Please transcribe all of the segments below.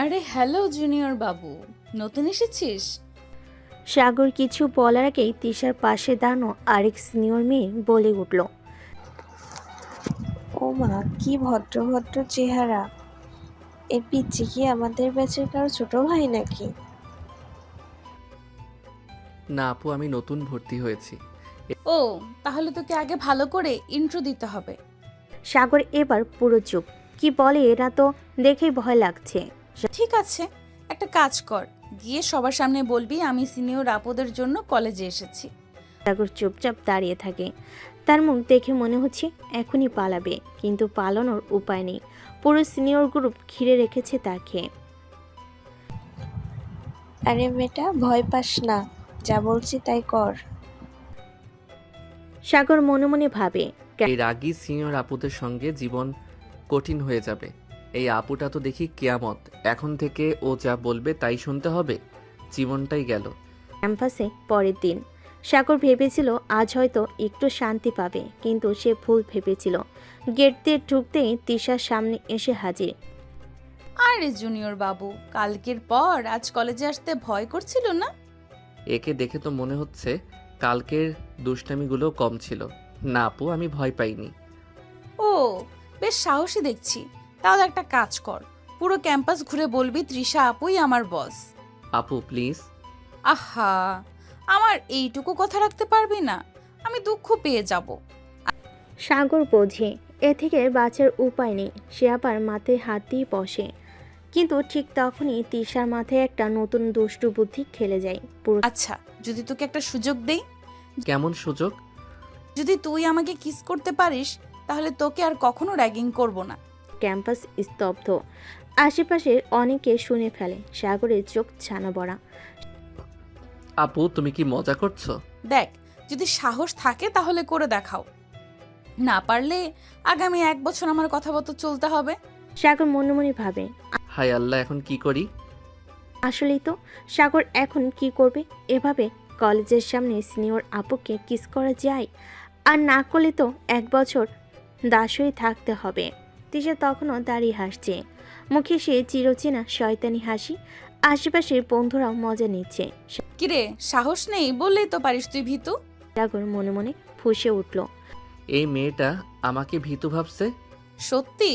আরে hello junior বাবু, নতুন এসেছিস? সাগর কিছু বলার আগেই তিশার পাশে দাঁড়ানো আরেক সিনিয়র মেয়ে বলে উঠল। ও মা, কি ভদ্র ভদ্র চেহারা! এ পিচ্চি কি আমাদের ব্যাচের কারো ছোট ভাই নাকি? না আপু, আমি নতুন ভর্তি হয়েছি। ও, তাহলে তোকে আগে ভালো করে ইন্ট্রো দিতে হবে। সাগর এবার পুরো চুপ। কি বলে এরা তো দেখেই ভয় লাগছে। ঠিক আছে, একটা কাজ কর, গিয়ে সবার সামনে বলবি আমি সিনিয়র আপুদের জন্য কলেজে এসেছি। সাগর চুপচাপ দাঁড়িয়ে থাকে। তার মুখ দেখে মনে হচ্ছে এখনই পালাবে, কিন্তু পালানোর উপায় নেই। পুরো সিনিয়র গ্রুপ ঘিরে রেখেছে তাকে। আরে বেটা, ভয় পাস না, যা বলছি তাই কর। সাগর মনে মনে ভাবে, এই রাগী সিনিয়র আপুদের সঙ্গে জীবন কঠিন হয়ে যাবে। এই আপুটা তো দেখি কেয়ামত, এখন থেকে ও যা বলবে তাই শুনতে হবে। জীবনটাই গেল। ক্যাম্পাসে পরের দিন সাগর ভেবেছিল আজ হয়তো একটু শান্তি পাবে, কিন্তু সে ভুল ভেবেছিল। গেট দিয়ে ঢুকতেই তিশার সামনে এসে হাজির। আরে জুনিয়র বাবু, কালকের পর আজ কলেজে আসতে ভয় করছিল না? একে দেখে তো মনে হচ্ছে কালকের দুষ্টামিগুলো কম ছিল। না আপু, আমি ভয় পাইনি। ও, বেশ সাহসী দেখছি। তাহলে একটা কাজ কর, পুরো ক্যাম্পাস ঘুরে বলবি তৃষা আপুই আমার বস। আপু প্লিজ। আহা, আমার এইটুকু কথা রাখতে পারবি না? আমি দুঃখ পেয়ে যাব। সাগর বোঝে এ থেকে বাঁচার উপায় নেই। সে আবার মাথায় হাত দিয়ে বসে, কিন্তু ঠিক তখনই তিশার মাথায় একটা নতুন দুষ্টু বুদ্ধি খেলে যায়। পুরো আচ্ছা, যদি তোকে একটা সুযোগ দেই, কেমন সুযোগ? যদি তুই আমাকে কিস করতে পারিস, তাহলে তোকে আর কখনো র্যাগিং করব না। ক্যাম্পাস স্তব্ধ। আশেপাশে অনেকে শুনে ফেলে। সাগরের চোখ ছানা বড়া। আপু তুমি কি মজা করছো? দেখ, যদি সাহস থাকে তাহলে করে দেখাও, না পারলে আগামী 1 বছর আমার কথা মতো চলতে হবে। সাগর মনে মনে ভাবে, হায় আল্লাহ, এখন কি করি? আসলেই তো সাগর এখন কি করবে? এভাবে কলেজের সামনে সিনিয়র আপুকে কিস করা যায়? আর না করলে তো 1 বছর দাস হয়ে থাকতে হবে। তিশা তখনও দাঁড়িয়ে হাসছে, মুখে সে চিরচেনা শয়তানি হাসি। আশেপাশের বন্ধুরাও মজা নিচ্ছে। কিরে, সাহস নেই বললেই তো পারিস তুই ভীতু। সাগর মনে মনে ফুঁসে উঠল। এই মেয়েটা আমাকে ভীতু ভাবছে। সত্যি?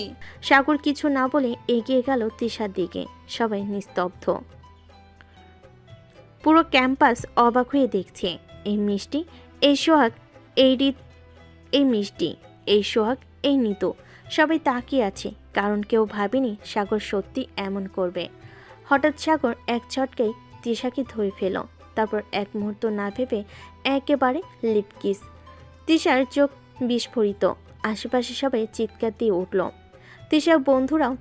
সাগর কিছু না বলে এগিয়ে গেল তিশার দিকে। সবাই নিস্তব্ধ। পুরো ক্যাম্পাস অবাক হয়ে দেখছে। এই মিষ্টি, এই সোহাগ, এই রীত, এই মিষ্টি, এই সোহাগ, এই নিতু, সবাই তাকিয়ে আছে, কারণ কেউ ভাবেনি সাগর সত্যি এমন করবে। হঠাৎ সাগর এক ঝটকায় তিশাকে ধরে ফেল। তারপর এক মুহূর্ত না ভেবে একেবারে লিপ কিস। তিশার চোখ বিস্ফোরিত। আশেপাশে সবাই চিৎকার দিয়ে উঠল। তিশার বন্ধুরাও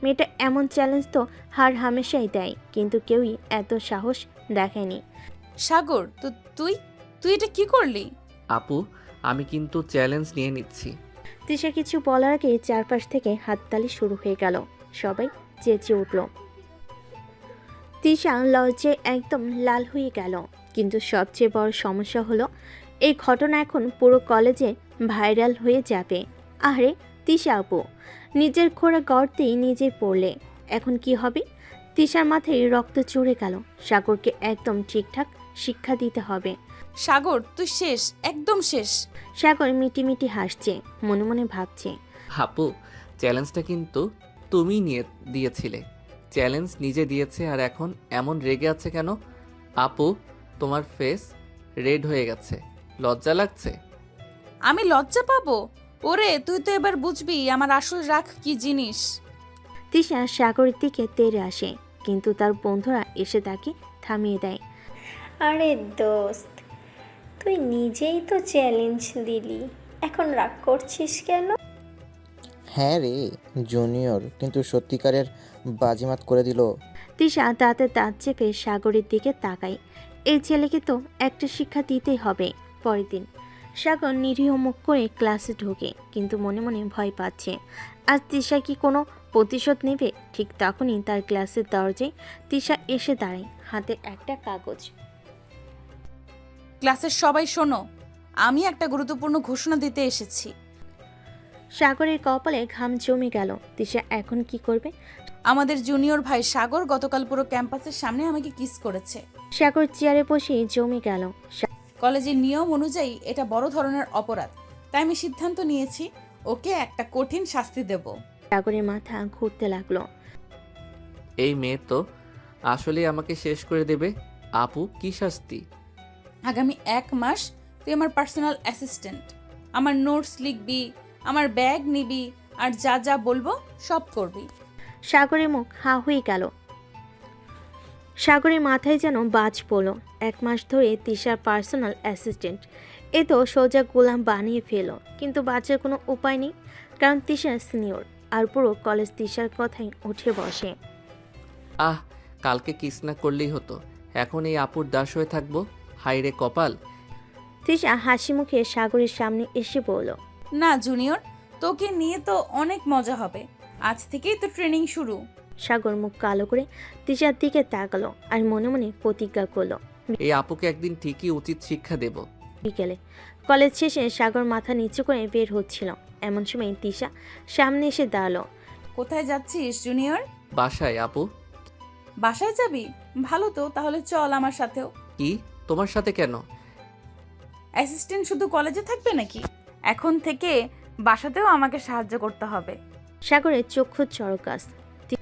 মেয়েটা এমন চ্যালেঞ্জ তো হার হামেশাই দেয়, কিন্তু কেউই এত সাহস দেখায়নি। সাগর, তো তুই তুই এটা কি করলি? আপু, আমি কিন্তু চ্যালেঞ্জ নিয়ে নিচ্ছি। তিশা কিছু বলার আগে চারপাশ থেকে হাততালি শুরু হয়ে গেল। সবাই চেঁচিয়ে উঠল। তিশা লজ্জায় একদম লাল হয়ে গেল। কিন্তু সবচেয়ে বড় সমস্যা হলো এই ঘটনা এখন পুরো কলেজে ভাইরাল হয়ে যাবে। আরে তিশা আপু নিজের খোঁড়া গর্তেই নিজেই পড়লে, এখন কি হবে? তিশার মাথায় রক্ত চড়ে গেল। সাগরকে একদম ঠিকঠাক শিক্ষা দিতে হবে। সাগর, তুই শেষ, একদম শেষ। সাগর মিটিমিটি হাসছে, মনে মনে ভাবছে, আপু, চ্যালেঞ্জটা কিন্তু তুমি নিয়ে দিয়েছিলে। চ্যালেঞ্জ নিজে দিয়েছে আর এখন এমন রেগে আছে কেন? আপু, তোমার ফেস রেড হয়ে গেছে, লজ্জা লাগছে? আমি লজ্জা পাবো? ওরে, তুই তো এবার বুঝবি আমার আসল রাগ কি জিনিস। তিশা সাগরের দিকে তেড়ে আসে, কিন্তু তার বন্ধুরা এসে তাকে থামিয়ে দেয়। আরে দোস্ত, তুই নিজেই তো চ্যালেঞ্জ দিলি, এখন রাগ করছিস কেন? হ্যাঁ রে জুনিয়র, কিন্তু সত্যিকারের বাজিমাত করে দিল। তিশা দাঁতে দাঁত চেপে সাগরের দিকে তাকায়। এই ছেলেকে তো একটা শিক্ষা দিতেই হবে। পরের দিন সাগর নিরীহ মুখ করে ক্লাসে ঢোকে, কিন্তু মনে মনে ভয় পাচ্ছে। আজ তিশা কি কোনো প্রতিশোধ নেবে? ঠিক তখনই তার ক্লাসের দরজায় তিশা এসে দাঁড়ায়, হাতে একটা কাগজ। ক্লাসের সবাই শোনো, আমি একটা গুরুত্বপূর্ণ ঘোষণা দিতে এসেছি। সাগরের কপালে ঘাম জমে গেল। তিশা এখন কি করবে? আমাদের জুনিয়র ভাই সাগর গতকাল পুরো ক্যাম্পাসের সামনে আমাকে কিস করেছে। সাগর চেয়ারে বসে জমে গেল। কলেজের নিয়ম অনুযায়ী এটা বড় ধরনের অপরাধ, তাই আমি সিদ্ধান্ত নিয়েছি ওকে একটা কঠিন শাস্তি দেব। সাগরের মাথা ঘুরতে লাগলো। এই মেয়ে তো আসলেই আমাকে শেষ করে দেবে। আপু, কি শাস্তি? আগামী 1 মাস তুই আমার পার্সোনাল অ্যাসিস্ট্যান্ট। আমার নোটস লিখবি, আমার ব্যাগ নিবি, আর যা যা বলবো সব করবি। সাগরের মুখ হা হয়ে গেল। সাগরের মাথায় যেন বাজ পড়ল। 1 মাস ধরে তিশার পার্সোনাল অ্যাসিস্ট্যান্ট, এ তো সোজা গোলাম বানিয়ে ফেলো। কিন্তু বাঁচার কোনো উপায় নেই, কারণ তিশা সিনিয়র আর পুরো কলেজ তিশার কথাই উঠে বসে। আহ, কালকে কিস না করলেই হতো, এখন এই আপুর দাস হয়ে থাকবো। হায়রে কপাল। তিশা হাসি মুখে সাগরের সামনে এসে বলল, না জুনিয়র, তোকে নিয়ে তো অনেক মজা হবে। আজ থেকেই তো ট্রেনিং শুরু। সাগর মুখ কালো করে তিশার দিকে তাকালো আর মনে মনে প্রতিজ্ঞা করলো এই আপুকে একদিন ঠিকই উচিত শিক্ষা দেব। বিকেলে কলেজ শেষে সাগর মাথা নিচু করে বের হচ্ছিল। এমন সময় তিশা সামনে এসে দাঁড়ালো। কোথায় যাচ্ছিস জুনিয়র? বাসায়। আপু? বাসায় যাবি? ভালো তো, তাহলে চল আমার সাথেও। কি, তোমার সাথে কেন? অ্যাসিস্ট্যান্ট শুধু কলেজে থাকবে নাকি? এখন থেকে বাসাতেও আমাকে সাহায্য করতে হবে। সাগরের চক্ষু চড়কাস।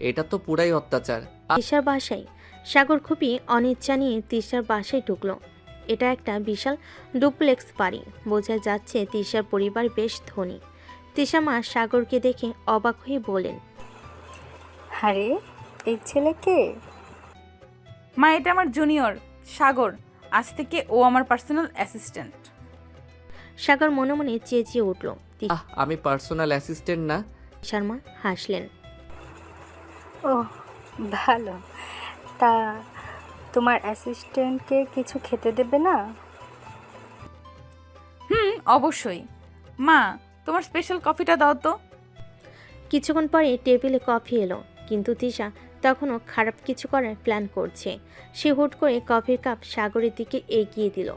এটা তো পুরাই অত্যাচার। তিশার বাসায় সাগর খুবই অনিচ্ছা নিয়ে তিশার বাসায় ঢুকলো। এটা একটা বিশাল ডুপ্লেক্স বাড়ি। বোঝা যাচ্ছে তিশার পরিবার বেশ ধনী। তিশা মা সাগরকে দেখে অবাক হয়ে বলেন, আরে এই ছেলে কে? মা, এটা আমার জুনিয়র সাগর। আজ থেকে ও আমার পার্সোনাল অ্যাসিস্ট্যান্ট। সাগর মনে মনে চেঁচিয়ে উঠল। আমি পার্সোনাল অ্যাসিস্ট্যান্ট না। তিশার মা হাসলেন। ও ভালো, তা তোমার অ্যাসিস্ট্যান্টকে কিছু খেতে দেবে না? অবশ্যই। মা, তোমার স্পেশাল কফিটা দাও তো। কিছুক্ষণ পরে টেবিলে কফি এলো, কিন্তু তিশা তখনও খারাপ কিছু করার প্ল্যান করছে। সে হুট করে কফির কাপ সাগরের দিকে এগিয়ে দিল।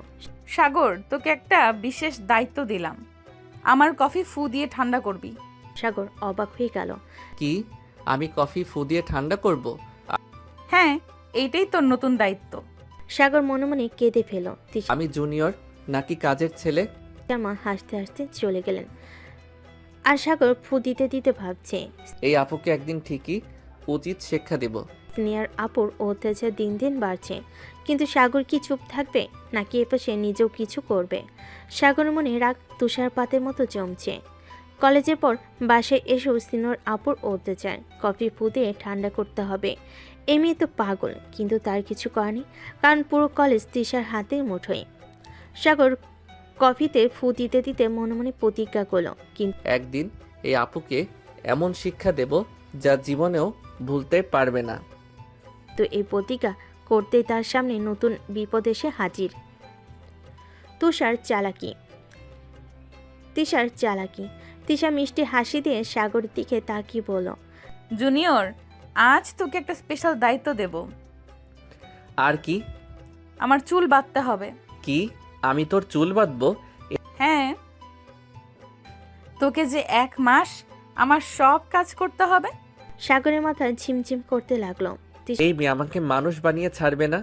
সাগর, তোকে একটা বিশেষ দায়িত্ব দিলাম। আমার কফি ফু দিয়ে ঠান্ডা করবি। সাগর অবাক হয়ে গেল। কি, আমি কফি ফু দিয়ে ঠান্ডা করব? হ্যাঁ, এইটাই তোর নতুন দায়িত্ব। সাগর মনে মনে কেঁদে ফেল। তিশার আমি জুনিয়র নাকি কাজের ছেলে? মা হাসতে হাসতে চলে গেলেন। আর সাগর ফু দিতে দিতে ভাবছে, এই আপুকে একদিন ঠিকই উচিত শিক্ষা দেব। সিনিয়র আপুর অত্যাচার দিন দিন বাড়ছে, কিন্তু সাগর কি চুপ থাকবে নাকি এপাশে নিজেও কিছু করবে? সাগরের মনে রাগ তুষারপাতের মতো জমছে। কলেজের পর বাসায় এসেও সিনিয়র আপুর অত্যাচার। কফি ফু দিয়ে ঠান্ডা করতে হবে। এই মেয়ে তো পাগল, কিন্তু তার কিছু করেনি, কারণ পুরো কলেজ তিশার হাতের মুঠোয়। সাগর কফিতে ফু দিতে দিতে মনে মনে প্রতিজ্ঞা করলো, কিন্তু একদিন এই আপুকে এমন শিক্ষা দেব যা জীবনেও ভুলতে পারবে না। এই প্রতিজ্ঞা করতেই তার সামনে নতুন বিপদ এসে হাজির। তিশার চালাকি। তিশা মিষ্টি হাসি দিয়ে সাগরের দিকে তাকিয়ে বলল, জুনিয়র, আজ তোকে একটা স্পেশাল দায়িত্ব দেব। আর কি? আমার চুল বাঁধতে হবে। কি, আমি তোর চুল বাঁধবো? হ্যাঁ, তোকে যে 1 মাস আমার সব কাজ করতে হবে। সাগরের মাথা ঝিমঝিম করতে লাগলো। এই মেয়ে আমাকে মানুষ বানিয়ে ছাড়বে না।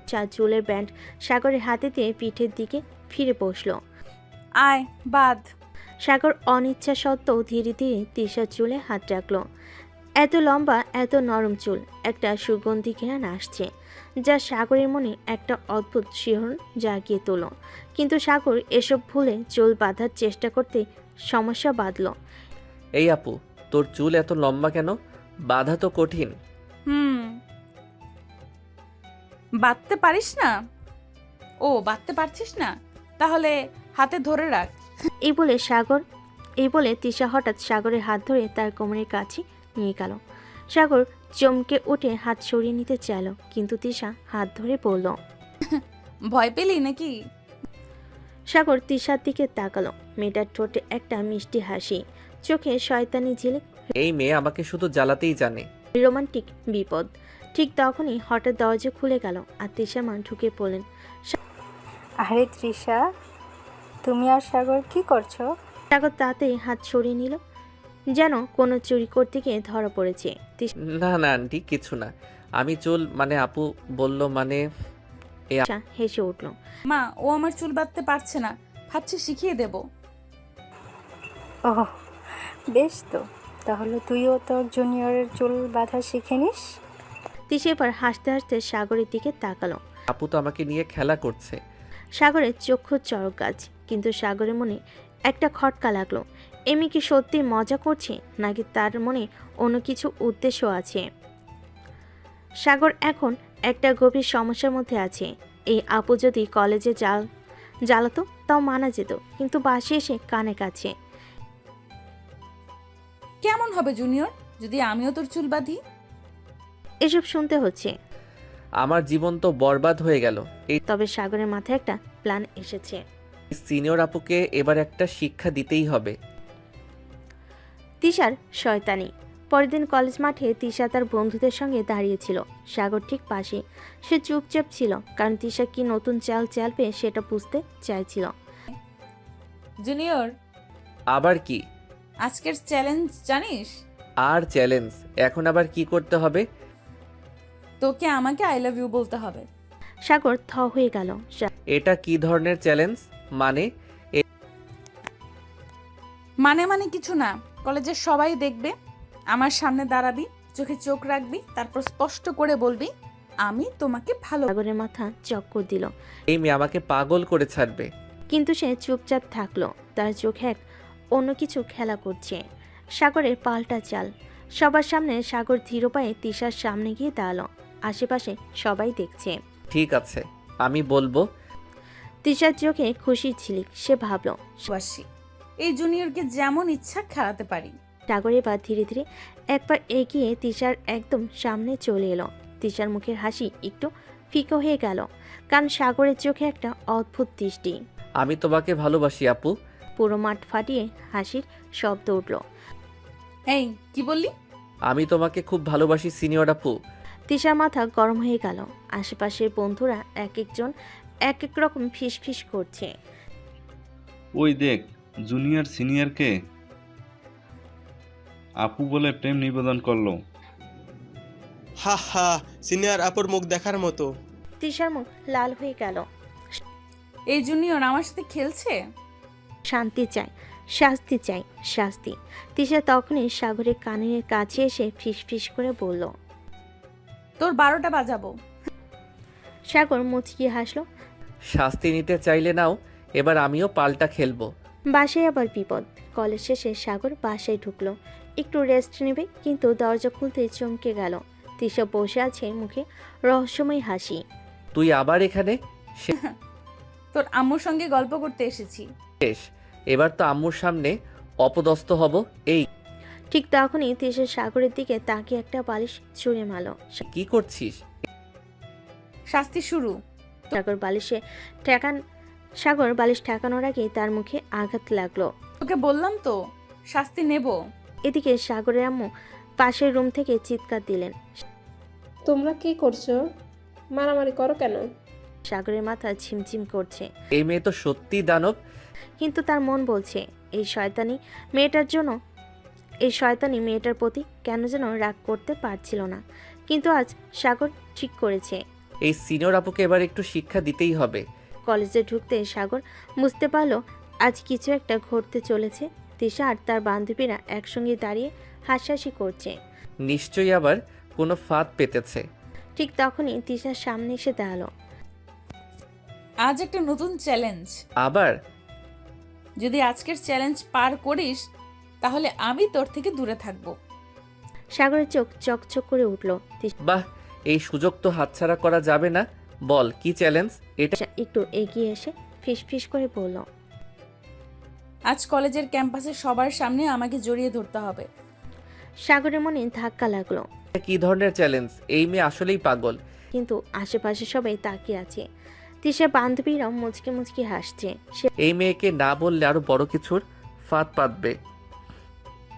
তিশা চুলের ব্যান্ড সাগরের হাতে দিয়ে পিঠের দিকে ফিরে বসলো। আয় বাদ। সাগর অনিচ্ছা সত্ত্বেও ধীরে ধীরে তিশার চুলে হাত রাখলো। এত লম্বা, এত নরম চুল, একটা সুগন্ধি ঘ্রাণ আসছে, যা সাগরের মনে একটা অদ্ভুত শিহরণ জাগিয়ে তোলো। কিন্তু সাগর এসব ভুলে চুল বাঁধার চেষ্টা করতে সমস্যা বাঁধল। এই আপু, তোর চুল এত লম্বা কেন? বাঁধা তো কঠিন। বাঁধতে পারিস না? ও, বাঁধতে পারছিস না? তাহলে হাতে ধরে রাখ। এই বলে তিশা হঠাৎ সাগরের হাত ধরে তার কোমরের কাছে নিয়ে গেল। সাগর চমকে উঠে হাত সরিয়ে নিতে চাইল, কিন্তু তিশা হাত ধরে বলল, ভয় পেলি নাকি? সাগর তিশার দিকে তাকালো। মেয়েটার ঠোঁটে একটা মিষ্টি হাসি, চোখে শয়তানি ঝিলিক। এই মেয়ে আমাকে শুধু জ্বালাতেই জানে। রোমান্টিক বিপদ। ঠিক তখনই হঠাৎ দরজা খুলে গেল আর তিশা মা ঢুকে পড়লেন। আরে তৃষা, তুমি আর সাগর কি করছো? সাগর তাতেই হাত সরিয়ে নিল, যেন কোনো চুরি করতে গিয়ে ধরা পড়েছে। না না আন্টি, কিছু না। আমি চুল মানে আপু বলল মানে তিশা হেসে উঠল। মা, ও আমার চুল বাঁধতে পারছে না, ভাবছি শিখিয়ে দেব। ওহ, বেশ তো, তাহলে তুইও তোর জুনিয়রের চুল বাঁধা শিখে নিস। তিশা এবার হাসতে হাসতে সাগরের দিকে তাকালো। আপু তো আমাকে নিয়ে খেলা করছে। সাগরের চক্ষু চড়ক গাছ, কিন্তু সাগরের মনে একটা খটকা লাগলো। এমি কি সত্যি মজা করছে, নাকি তার মনে অন্য কিছু উদ্দেশ্য আছে? সাগর এখন একটা গভীর সমস্যার মধ্যে আছে। এই আপু যদি কলেজে জ্বালাতো তাও মানা যেত, কিন্তু বাসে এসে কানে কাছে। কেমন হবে জুনিয়র যদি আমিও তোর চুল বাঁধি? এসব শুনতে হচ্ছে, আমার জীবন তো বরবাদ হয়ে গেল। এই তবে সাগরের মাথায় একটা প্ল্যান এসেছে। সিনিয়র আপুকে এবার একটা শিক্ষা দিতেই হবে। তিশার শয়তানি। পরের দিন কলেজ মাঠে তিশা তার বন্ধুদের সঙ্গে দাঁড়িয়েছিল, সাগর ঠিক পাশে। সে চুপচাপ ছিল, কারণ তিশা কি নতুন চাল চালবে সেটা বুঝতে চাইছিল। জুনিয়র, আবার কি? আজকের চ্যালেঞ্জ জানিস? আর চ্যালেঞ্জ? এখন আবার কি করতে হবে? তোকে আমাকে আই লাভ ইউ বলতে হবে। সাগর থ হয়ে গেল। এটা কি ধরনের চ্যালেঞ্জ? মানে মানে কিছু না, কলেজের সবাই দেখবে, আমার সামনে দাঁড়াবি, চোখে চোখ রাখবি, তারপর স্পষ্ট করে বলবি আমি তোমাকে ভালো। সাগরের মাথা চক্কর দিল, এই মেয়ে আমাকে পাগল করে ছাড়বে। কিন্তু সে চুপচাপ থাকলো। তার চোখে এক অন্য কিছু খেলা করছে। সাগরের পাল্টা চাল। সবার সামনে সাগর ধীর পায়ে তিশার সামনে গিয়ে দাঁড়ালো। আশেপাশে সবাই দেখছে। ঠিক আছে, আমি বলবো। তিশার চোখে খুশির ঝিলিক। সে ভাবলো বাসি এই জুনিয়রকে যেমন ইচ্ছা খেলাতে পারি। সাগর এবার ধীরে ধীরে একবার এগিয়ে তিশার একদম সামনে চলে এলো। তিশার মুখের হাসি একটু ফিকো হয়ে গেল, কারণ সাগরের চোখে একটা অদ্ভুত দৃষ্টি। আমি তোমাকে ভালোবাসি আপু। পুরো মাঠ ফাটিয়ে হাসির শব্দ উঠল। এই কি বললি? আমি তোমাকে খুব ভালোবাসি সিনিয়র আপু। তিশার মাথা গরম হয়ে গেল। আশেপাশের বন্ধুরা এক একজন এক এক রকম ফিস ফিস করছে। ওই দেখ, জুনিয়র সিনিয়রকে আপু বলে প্রেম নিবেদন করলো। হা হা, সিনিয়র আপুর মুখ দেখার মতো। তিশার মুখ লাল হয়ে গেল। এই জুনিয়র আমার সাথে খেলছে। শান্তি চাই, শাস্তি চাই, শাস্তি। তিশা তখনই সাগরের কানের কাছে এসে ফিস ফিস করে বলল। তোর 12টা বাজাবো। সাগর মুচকি হাসলো। শাস্তি নিতে চাইলে নাও, এবার আমিও পাল্টা খেলবো। বাসায় আবার বিপদ। কলেজ শেষে সাগর বাসায় ঢুকলো। একটু রেস্ট নেবে, কিন্তু দরজা খুলতে চমকে গেল। তিশা বসে আছে, মুখে রহস্যময় হাসি। তুই আবার এখানে? তোর আম্মুর সঙ্গে গল্প করতে এসেছি। শেষ, এবার তো আম্মুর সামনে অপদস্থ হব। এই ঠিক তখনই তিশা সাগরের দিকে তাকিয়ে একটা বালিশ ছুঁড়ে মারল। কি করছিস? শাস্তি শুরু। সাগর বালিশ ঠেকানোর আগে তার মুখে আঘাত লাগলো। তোকে বললাম তো শাস্তি নেব। এদিকে সাগরের আম্মু পাশের রুম থেকে চিৎকার দিলেন। তোমরা কি করছো? মারামারি করো কেন? সাগরের মাথা ঝিমঝিম করছে, এই মেয়ে তো সত্যি দানব। কিন্তু তার মন বলছে এই শয়তানি মেয়েটার প্রতি কেন যেন রাগ করতে পারছিল না। কিন্তু আজ সাগর ঠিক করেছে, এই সিনিয়র আপুকে এবার একটু শিক্ষা দিতেই হবে। কলেজে ঢুকতে সাগর বুঝতে পারলো আজ কিছু একটা ঘটতে চলেছে। তিশা আর তার বান্ধবীরা একসঙ্গে দাঁড়িয়ে হাসাহাসি করছে। নিশ্চয়ই আবার কোনো ফাঁদ পেতেছে। ঠিক তখনই তিশার সামনে এসে দাঁড়ালো। আজ একটা নতুন চ্যালেঞ্জ। আবার? যদি আজকের চ্যালেঞ্জ পার করিস তাহলে আমি তোর থেকে দূরে থাকবো। সাগরের চোখ চকচক করে উঠল। বাহ, এই সুযোগ তো হাতছাড়া করা যাবে না। বল কি চ্যালেঞ্জ এটা? তিশা একটু এগিয়ে এসে ফিস ফিস করে বলল। আজ কলেজের ক্যাম্পাসে সবার সামনে আমাকে জড়িয়ে ধরতে হবে। সাগরের মনে ধাক্কা লাগলো। কি ধরনের চ্যালেঞ্জ? এই মেয়ে আসলেই পাগল। কিন্তু আশেপাশে সবাই তাকিয়ে আছে। তিশা বান্ধবীরা মুচকি মুচকি হাসছে। সে এই মেয়েকে না বললে আরো বড় কিছুর ফাঁদ পাতবে।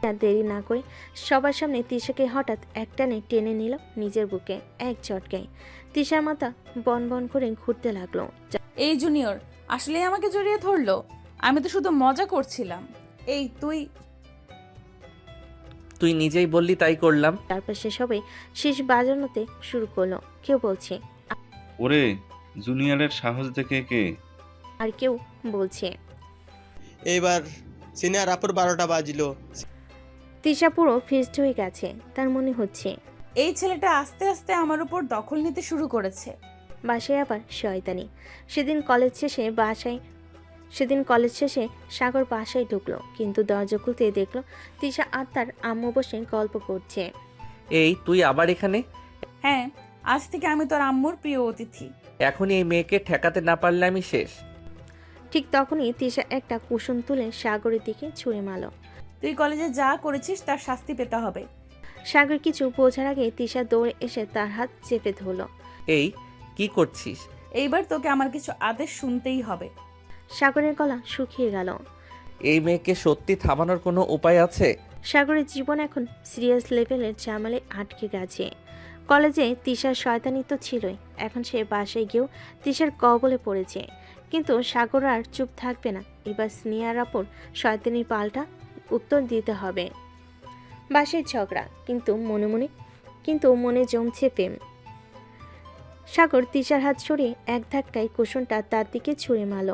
আর দেরি না করে সবার সামনে তিশাকে হঠাৎ একটানে টেনে নিল নিজের বুকে এক ঝটকায়। তিশার মাথা বন বন করে ঘুরতে লাগলো। এই জুনিয়র আসলে আমাকে জড়িয়ে ধরলো। আমি তো শুধু মজা করছিলাম। এই তুই তুই নিজেই বললি তাই করলাম। তারপর সে সবাই শীষ বাজানোতে শুরু করলো। কেউ বলছে ওরে জুনিয়রের সাহস দেখে কে? আর কেউ বলছে। এইবার সিনিয়র আপুর 12টা বাজলো। তিশা পুরো ফিস্ট হয়ে গেছে। তার মনে হচ্ছে এই ছেলেটা আস্তে আস্তে আমার উপর দখল নিতে শুরু করেছে। বাসায় আবার শয়তানি। সেদিন কলেজ শেষে সাগর বাসায় ঢুকলো, কিন্তু দরজা খুলতে দেখলো তিশা আর তার আম্মু বসে গল্প করছে। এই তুই আবার এখানে? হ্যাঁ, আজ থেকে আমি তোর আম্মুর প্রিয় অতিথি। এখনই এই মেয়েকে ঠেকাতে না পারলে আমি শেষ। ঠিক তখনই তিশা একটা কুসুম তুলে সাগরের দিকে ছুঁড়ে মারল। তুই কলেজে যা করেছিস তার শাস্তি পেতে হবে। সাগর কিছু বোঝার আগে তিশা দৌড়ে এসে তার হাত চেপে ধরল। এই কি করছিস? এইবার তোকে আমার কিছু আদেশ শুনতেই হবে। সাগরের গলা শুকিয়ে গেল। এই মেয়েকে সত্যি থামানোর কোনো উপায় আছে? সাগরের জীবন এখন সিরিয়াস লেভেলের ঝামেলে আটকে গেছে। কলেজে তিশার শয়তানি তো ছিলই, এখন সে বাসায় গিয়েও তিশার কবলে পড়েছে। কিন্তু সাগর আর চুপ থাকবে না। এবার স্নেহার আপুর শয়তানির পাল্টা উত্তর দিতে হবে। বাসায় ঝগড়া, কিন্তু মনে জমছে প্রেম। সাগর তিশার হাত সরিয়ে এক ধাক্কায় কুশনটা তার দিকে ছুঁড়ে মারল।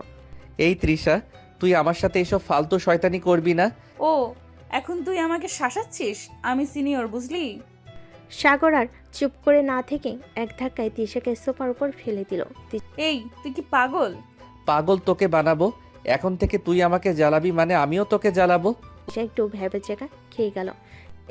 এই তৃষা, তুই আমার সাথে এসব ফালতু শয়তানি করবি না। ও, এখন তুই আমাকে শাসাচ্ছিস? আমি সিনিয়র, বুঝলি? সাগর আর চুপ করে না থেকে এক ধাক্কায় তিশাকে সোফার উপর ফেলে দিল। এই তুই কি পাগল? পাগল তোকে বানাবো। এখন থেকে তুই আমাকে জ্বালাবি মানে আমিও তোকে জ্বালাবো। তিশা একটু ভেবেচেকা খেয়ে গেল।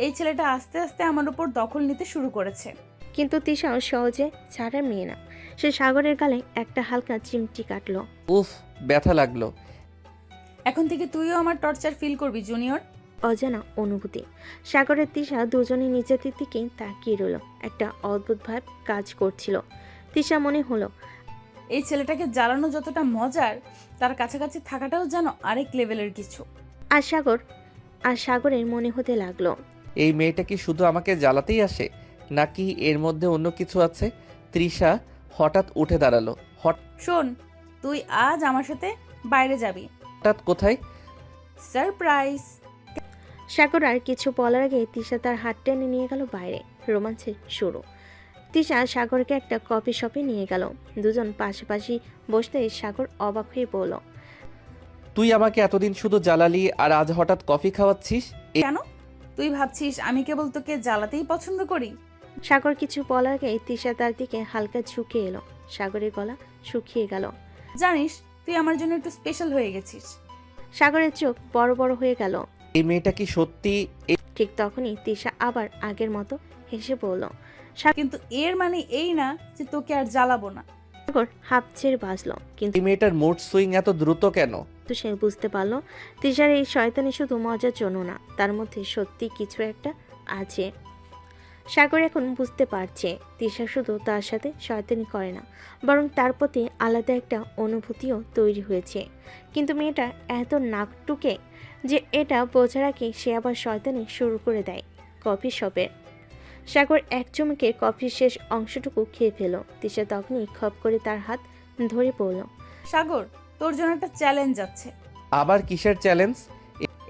এই ছেলেটা আস্তে আস্তে আমার উপর দখল নিতে শুরু করেছে। কিন্তু তিশাও সহজে ছাড়ার মেয়ে না। সে সাগরের গালে একটা হালকা চিমটি কাটলো। উফ, ব্যথা লাগলো। এখন থেকে তুইও আমার টর্চার ফিল করবি জুনিয়র। অজানা অনুভূতি। সাগরের তিশা দুজনে নিজেদের দিকে তাকিয়ে রইল। একটা অদ্ভুত ভাব কাজ করছিল। তিশা মনে হলো এই ছেলেটাকে জ্বালানো যতটা মজার, তার কাছাকাছি থাকাটাও যেন আরেক লেভেলের কিছু। আর সাগরের মনে হতে লাগলো এই মেয়েটা কি শুধু আমাকে জ্বালাতেই আসে, নাকি এর মধ্যে অন্য কিছু আছে? তৃষা হঠাৎ উঠে দাঁড়ালো। শোন, তুই আজ আমার সাথে বাইরে যাবি। হঠাৎ কোথায়? সারপ্রাইজ। সাগর আর কিছু বলার আগে তিশা তার হাত টেনে নিয়ে গেল বাইরে। রোমাঞ্চের শুরু। তিশা সাগরকে একটা কফি শপে নিয়ে গেল। দুজন পাশাপাশি বসতে সাগর অবাক হয়ে বলল, তুই আমাকে এতদিন শুধু জ্বালালি আর আজ হঠাৎ কফি খাওয়াচ্ছিস? কেন? তুই ভাবছিস আমি কেবল তোকে জ্বালাতেই পছন্দ করি? সাগর কিছু বলার আগে তিশা তার দিকে হালকা ঝুঁকে এলো। সাগরের গলা শুকিয়ে গেল। জানিস, তুই আমার জন্য একটু স্পেশাল হয়ে গেছিস। সাগরের চোখ বড় বড় হয়ে গেল। এই মেয়েটা কি সত্যি? ঠিক তখনই তিশা আবার আগের মতো হেসে বলল। কিন্তু এর মানে এই না যে তোকে আর জ্বালাবো না। সাগর হাফ ছেড়ে বাঁচল, কিন্তু এই মেয়েটার মুড সুইং এত দ্রুত কেন? সে বুঝতে পারল তিশার এই শয়তানি শুধু মজার জন্য না, তার মধ্যে সত্যি কিছু একটা আছে। সাগর এখন বুঝতে পারছে তিশা শুধু তার সাথে শয়তানি করে না, বরং তার প্রতি আলাদা একটা অনুভূতিও তৈরি হয়েছে। কিন্তু মেয়েটা এত নাক টুকে যে এটা বোঝার আগে সে আবার শয়তানি শুরু করে দেয় কফি শপে। সাগর এক চুমুকে কফির শেষ অংশটুকু খেয়ে ফেল। তিশা তখনই খপ করে তার হাত ধরে পড়ল। সাগর, তোর জন্য একটা চ্যালেঞ্জ আছে। আবার কিসের চ্যালেঞ্জ?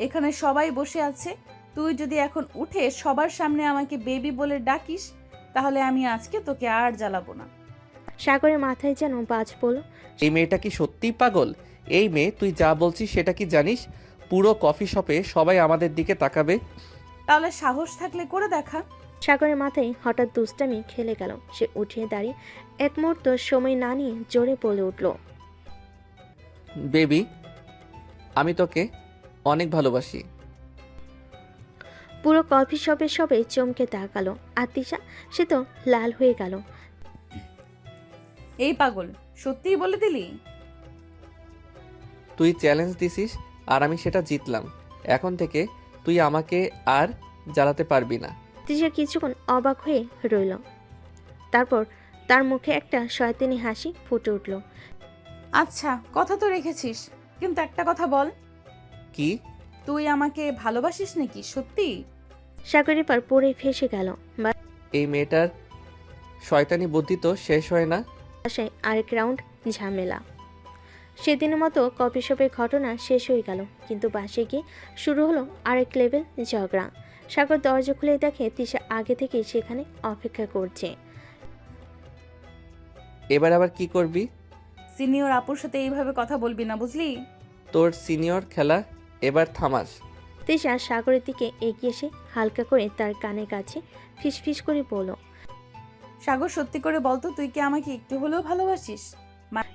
এখানে সবাই বসে আছে, তুই যদি এখন উঠে সবার সামনে আমাকে বেবি বলে ডাকিস, তাহলে আমি আজকে তোকে আর জ্বালাবো না। সাগরের মাথায় যেন বাজ পড়ল। এই মেয়েটা কি সত্যিই পাগল? এই মেয়ে, তুই যা বলছিস সেটা কি জানিস? পুরো কফি শপে সবাই আমাদের দিকে তাকাবে। তাহলে সাহস থাকলে করে দেখা। সাগরের মাথায় হঠাৎ দুষ্টামি খেলে গেল। সে উঠিয়ে দাঁড়িয়ে এক মুহূর্ত সময় না নিয়ে জোরে বলে উঠল, বেবি, আমি তোকে অনেক ভালোবাসি। পুরো কফি শপের সবাই চমকে তাকালো। আর তিশা, সে তো লাল হয়ে গেল। এই পাগল, সত্যিই বলে দিলি? তুই চ্যালেঞ্জ দিছিস আর আমি সেটা জিতলাম। এখন থেকে তুই আমাকে আর জ্বালাতে পারবি না। তিশা কিছুক্ষণ অবাক হয়ে রইল। তারপর তার মুখে একটা শয়তানি হাসি ফুটে উঠল। আচ্ছা, কথা তো রেখেছিস, কিন্তু একটা কথা বল, কি? তুই আমাকে ভালোবাসিস নাকি সত্যি? সাগরের পর পড়ে ফেসে গেল। এই মেয়েটার শয়তানি বুদ্ধি তো শেষ হয় না। বাসায় আরেক রাউন্ড ঝামেলা। সেদিনের মতো কফি শপের ঘটনা শেষ হয়ে গেল, কিন্তু বাসে গিয়ে শুরু হলো আরেক লেভেল ঝগড়া। সাগর দরজা খুলে দেখে তিশা আগে থেকেই সেখানে অপেক্ষা করছে। এবার আবার কি করবি? সিনিয়র আপুর সাথে এইভাবে কথা বলবি না, বুঝলি? তোর সিনিয়র খেলা এবার থামাস। তিশা সাগরের দিকে এগিয়ে এসে হালকা করে তার কানের কাছে ফিসফিস করে বলল। সাগর, সত্যি করে বলতো, তুই কি আমাকে একটু হলেও ভালোবাসিস?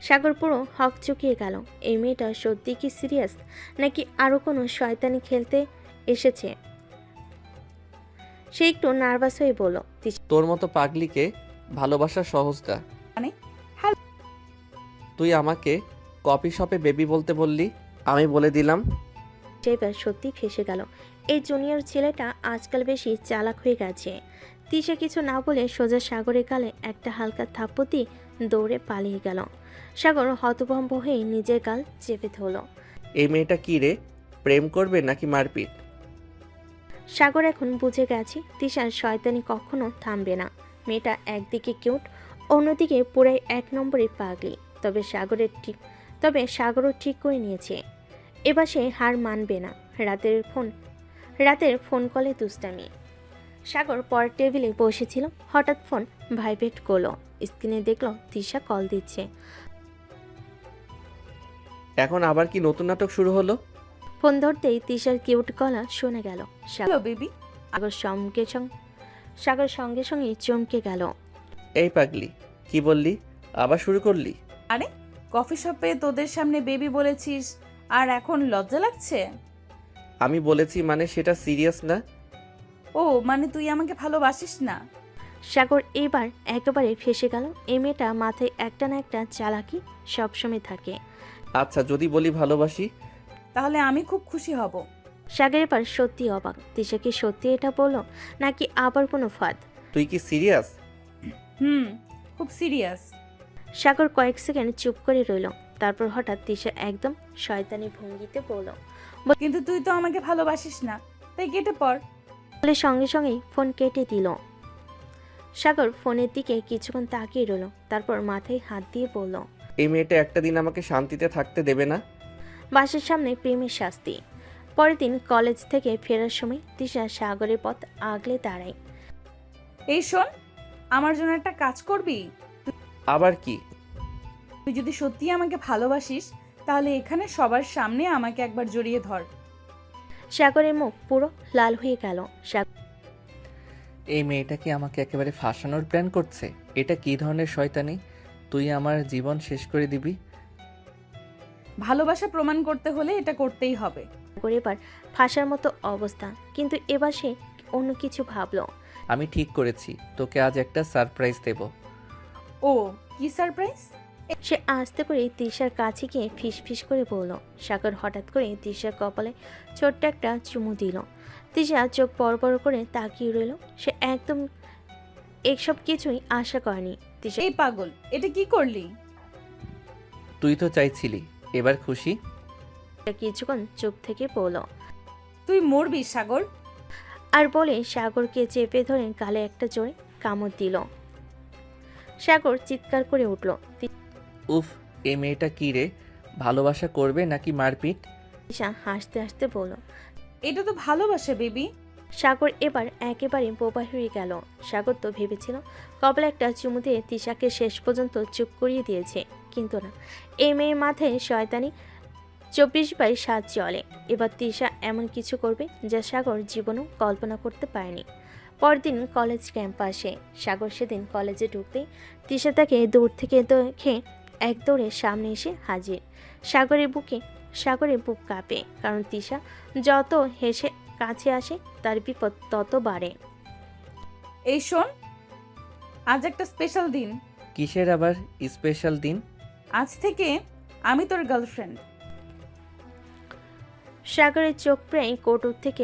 সাগর পুরো হক চুকিয়ে গেল। এই মেয়েটা সত্যি কি সিরিয়াস, নাকি আরো কোনো শয়তানি খেলতে এসেছে? সে একটু নার্ভাস হয়ে বলল। তোর মতো পাগলিকে ভালোবাসা সহজ না। মানে? হ্যাঁ। তুই আমাকে কফি শপে বেবি বলতে বললি, আমি বলে দিলাম। এবার সত্যি ফেসে গেল। এই জুনিয়র ছেলেটা আজকাল বেশি চালাক হয়ে গেছে। তিশা কিছু না বলে সোজা সাগরের গালে একটা হালকা থাপ্পড় দিয়ে দৌড়ে পালিয়ে গেল। সাগর হতভম্ব হয়ে নিজের গাল চেপে ধরল। এই মেয়েটা কি রে, প্রেম করবে নাকি মারপিট? সাগর এখন বুঝে গেছে তিশার শয়তানি কখনো থামবে না। মেয়েটা একদিকে কিউট, অন্যদিকে পুরাই এক নম্বরের পাগলি। তবে সাগরও ঠিক করে নিয়েছে, এবার সে হার মানবে না। রাতের ফোন কলে দুষ্টামি। সাগর পর টেবিলে বসেছিল, হঠাৎ ফোন ভাইব্রেট করলো। স্ক্রিনে দেখলো তিশা কল দিচ্ছে। এখন আবার কি নতুন নাটক শুরু হলো? ফোন ধরতেই তিশার কিউট গলা শোনা গেল। Hello baby. সাগর সঙ্গে সঙ্গে চমকে গেল। এই পাগলি, কি বললি? আবার শুরু করলি? আরে, কফি শপে তোদের সামনে বেবি বলেছিস আর এখন লজ্জা লাগছে? আমি বলেছি মানে সেটা সিরিয়াস না। ও মানে তুই আমাকে ভালোবাসিস না? সাগর এবার একেবারে ফেসে গেল। এই মেয়েটা মাথায় একটা না একটা চালাকি সবসময় থাকে। আচ্ছা, যদি বলি ভালোবাসি? তাহলে আমি খুব খুশি হব। সাগর এবার সত্যি অবাক। তিশা কি সত্যি এটা বলল, নাকি আবার কোনো ফাঁদ? তুই কি সিরিয়াস? খুব সিরিয়াস। সাগর কয়েক সেকেন্ড চুপ করে রইল, তারপর হঠাৎ তিশা একদম শয়তানি ভঙ্গিতে বলল। কিন্তু তুই তো আমাকে ভালোবাসিস না, তাই কেটে পড়। বলে সঙ্গে সঙ্গেই ফোন কেটে দিল। সাগর ফোনের দিকে কিছুক্ষণ তাকিয়ে রইল, তারপর মাথায় হাত দিয়ে বলল। এই মেয়েটা একটা দিন আমাকে শান্তিতে থাকতে দেবে না। বাসের সামনে প্রেমের শাস্তি। পরের দিন কলেজ থেকে ফেরার সময় তিশা সাগরের পথ আগলে দাঁড়ায়। এই শোন, আমার জন্য একটা কাজ করবি? আবার কি? তুই যদি সত্যি আমাকে ভালোবাসিস তাহলে এখানে সবার সামনে আমাকে একবার জড়িয়ে ধর। সাগরের মুখ পুরো লাল হয়ে গেল। এই মেয়েটা কি আমাকে একেবারে ফাঁসানোর প্ল্যান করছে? এটা কি ধরনের শয়তানি? তুই আমার জীবন শেষ করে দিবি? ভালোবাসা প্রমাণ করতে হলে এটা করতেই হবে। সাগর এবার ফাঁসার মতো অবস্থা, কিন্তু এবার সে অন্য কিছু ভাবলো। আমি ঠিক করেছি, তোকে আজ একটা সারপ্রাইজ দেব। ও, কি সারপ্রাইজ? সে আস্তে করে তিশার কাছে গিয়ে ফিস করে বলল। সাগর হঠাৎ করে তিশার কপালে ছোট্ট একটা চুমু দিল। তিশা চোখ বড় করে তাকিয়ে রইল। সে একদম এসব কিছুই আশা করেনি। তিশা, এই পাগল, এটা কি করলি? তুই তো চাইছিলি, এবার খুশি? কিছুক্ষণ চুপ থেকে বলল। তুই মরবি সাগর। আর বলে সাগরকে চেপে ধরে গালে একটা জোরে কামড় দিল। সাগর চিৎকার করে উঠল। উফ, এই মেয়েটা কি রে, ভালোবাসা করবে নাকি মারপিট? তিশা হাসতে হাসতে বলল। এটা তো ভালোবাসা বেবি। সাগর এবার একেবারে বোবা হয়ে গেল। সাগর তো ভেবেছিল কপালে একটা চুমু দিয়ে তিশাকে শেষ পর্যন্ত চুপ করিয়ে দিয়েছে, কিন্তু না, এই মেয়ের মাথায় শয়তানি 24/7 চলে। এবার তিশা এমন কিছু করবে যা সাগর জীবনেও কল্পনা করতে পারেনি। পরদিন কলেজ ক্যাম্পাসে সাগর সেদিন কলেজে ঢুকতেই তিশা তাকে দূর থেকে দেখে এক দৌড়ে সামনে এসে হাজির। সাগরের বুক কাঁপে, কারণ তিশা যত হেসে কাছে আসে তার বিপদ তত বাড়ে। এই শোন, আজ একটা স্পেশাল দিন। কিসের আবার স্পেশাল দিন? আজ থেকে আমি তোর গার্লফ্রেন্ড। সাগরের চোখ প্রায় কোটর থেকে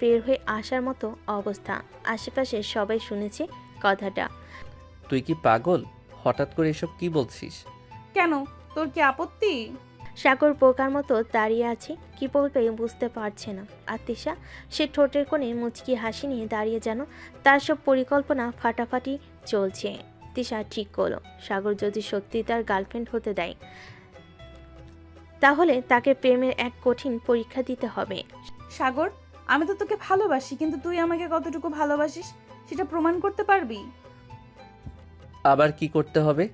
বের হয়ে আসার মতো অবস্থা। আশেপাশে সবাই শুনেছে কথাটা। তুই কি পাগল? হঠাৎ করে এসব কি বলছিস? কেন, তোর কি আপত্তি? সাগর বোকার মতো দাঁড়িয়ে আছে, কি বলবে বুঝতে পারছে না। আর তিশা, সে ঠোঁটের কোণে মুচকি হাসি নিয়ে দাঁড়িয়ে, যেন তার সব পরিকল্পনা ফাটাফাটি চলছে। তিশা ঠিক করলো সাগর যদি সত্যি তার গার্লফ্রেন্ড হতে দেয় তাহলে তাকে প্রেমের এক কঠিন পরীক্ষা দিতে হবে। সাগর, আমি তো তোকে ভালোবাসি, কিন্তু তুই আমাকে কতটুকু ভালোবাসিস সেটা প্রমাণ করতে পারবি? আবার কি করতে হবে?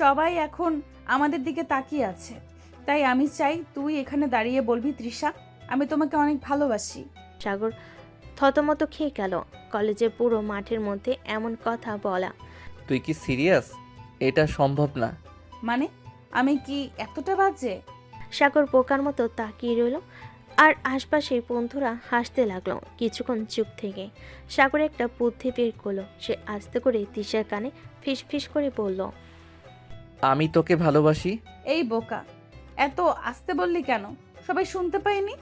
সবাই এখন আমাদের দিকে তাকিয়ে আছে, তাই আমি চাই তুই এখানে দাঁড়িয়ে বলবি, তৃষা, আমি তোমাকে অনেক ভালোবাসি। সাগর থতমত খেয়ে গেল। কলেজে পুরো মাঠের মধ্যে এমন কথা বলা। তুই কি সিরিয়াস? এটা সম্ভব না। মানে আমি কি এতটা বাজে? সাগর বোকার মতো তাকিয়ে রইল, আর আশপাশে বন্ধুরা হাসতে লাগলো। কিছুক্ষণ চুপ থেকে সাগর একটা বুদ্ধি বের করলো। সে আস্তে করে তিশার কানে ফিস ফিস করে বলল, আমি তোকে ভালোবাসি। এই বোকা, এত আস্তে বললি কেন? সবাই শুনতে পায়নি?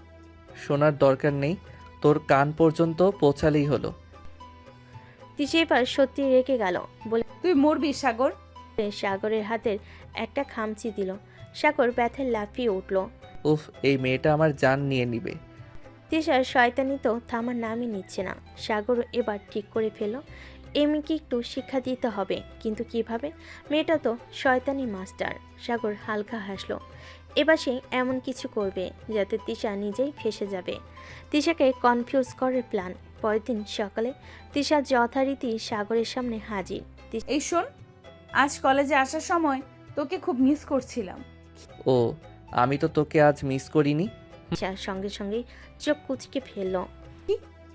শোনার দরকার নেই, তোর কান পর্যন্ত পৌঁছালেই হলো। তিশা এবার সত্যি রেগে গেল। বলে তুই মরবি সাগর। সাগরের হাতের একটা খামচি দিল। সাগর ব্যথায় লাফিয়ে উঠল। উফ, এই মেয়েটা আমার জান নিয়ে নিবে। তিশার শয়তানি তো থামার নামই নিচ্ছে না। সাগর এবার ঠিক করে ফেলল, এমনিকে একটু শিক্ষা দিতে হবে, কিন্তু কিভাবে? মেয়েটা তো শয়তানি মাস্টার। সাগর হালকা হাসলো। এবার সে এমন কিছু করবে যাতে তিশা নিজেই ফেসে যাবে। তিশাকে কনফিউজ করার প্ল্যান। পরের দিন সকালে তিশা যথারীতি সাগরের সামনে হাজির। এই শোন, আজ কলেজে আসার সময় তোকে খুব মিস করছিলাম। ও, আমি তো তোকে আজ মিস করিনি। তিশা সঙ্গে সঙ্গেই চোখ কুচকে ফেলল।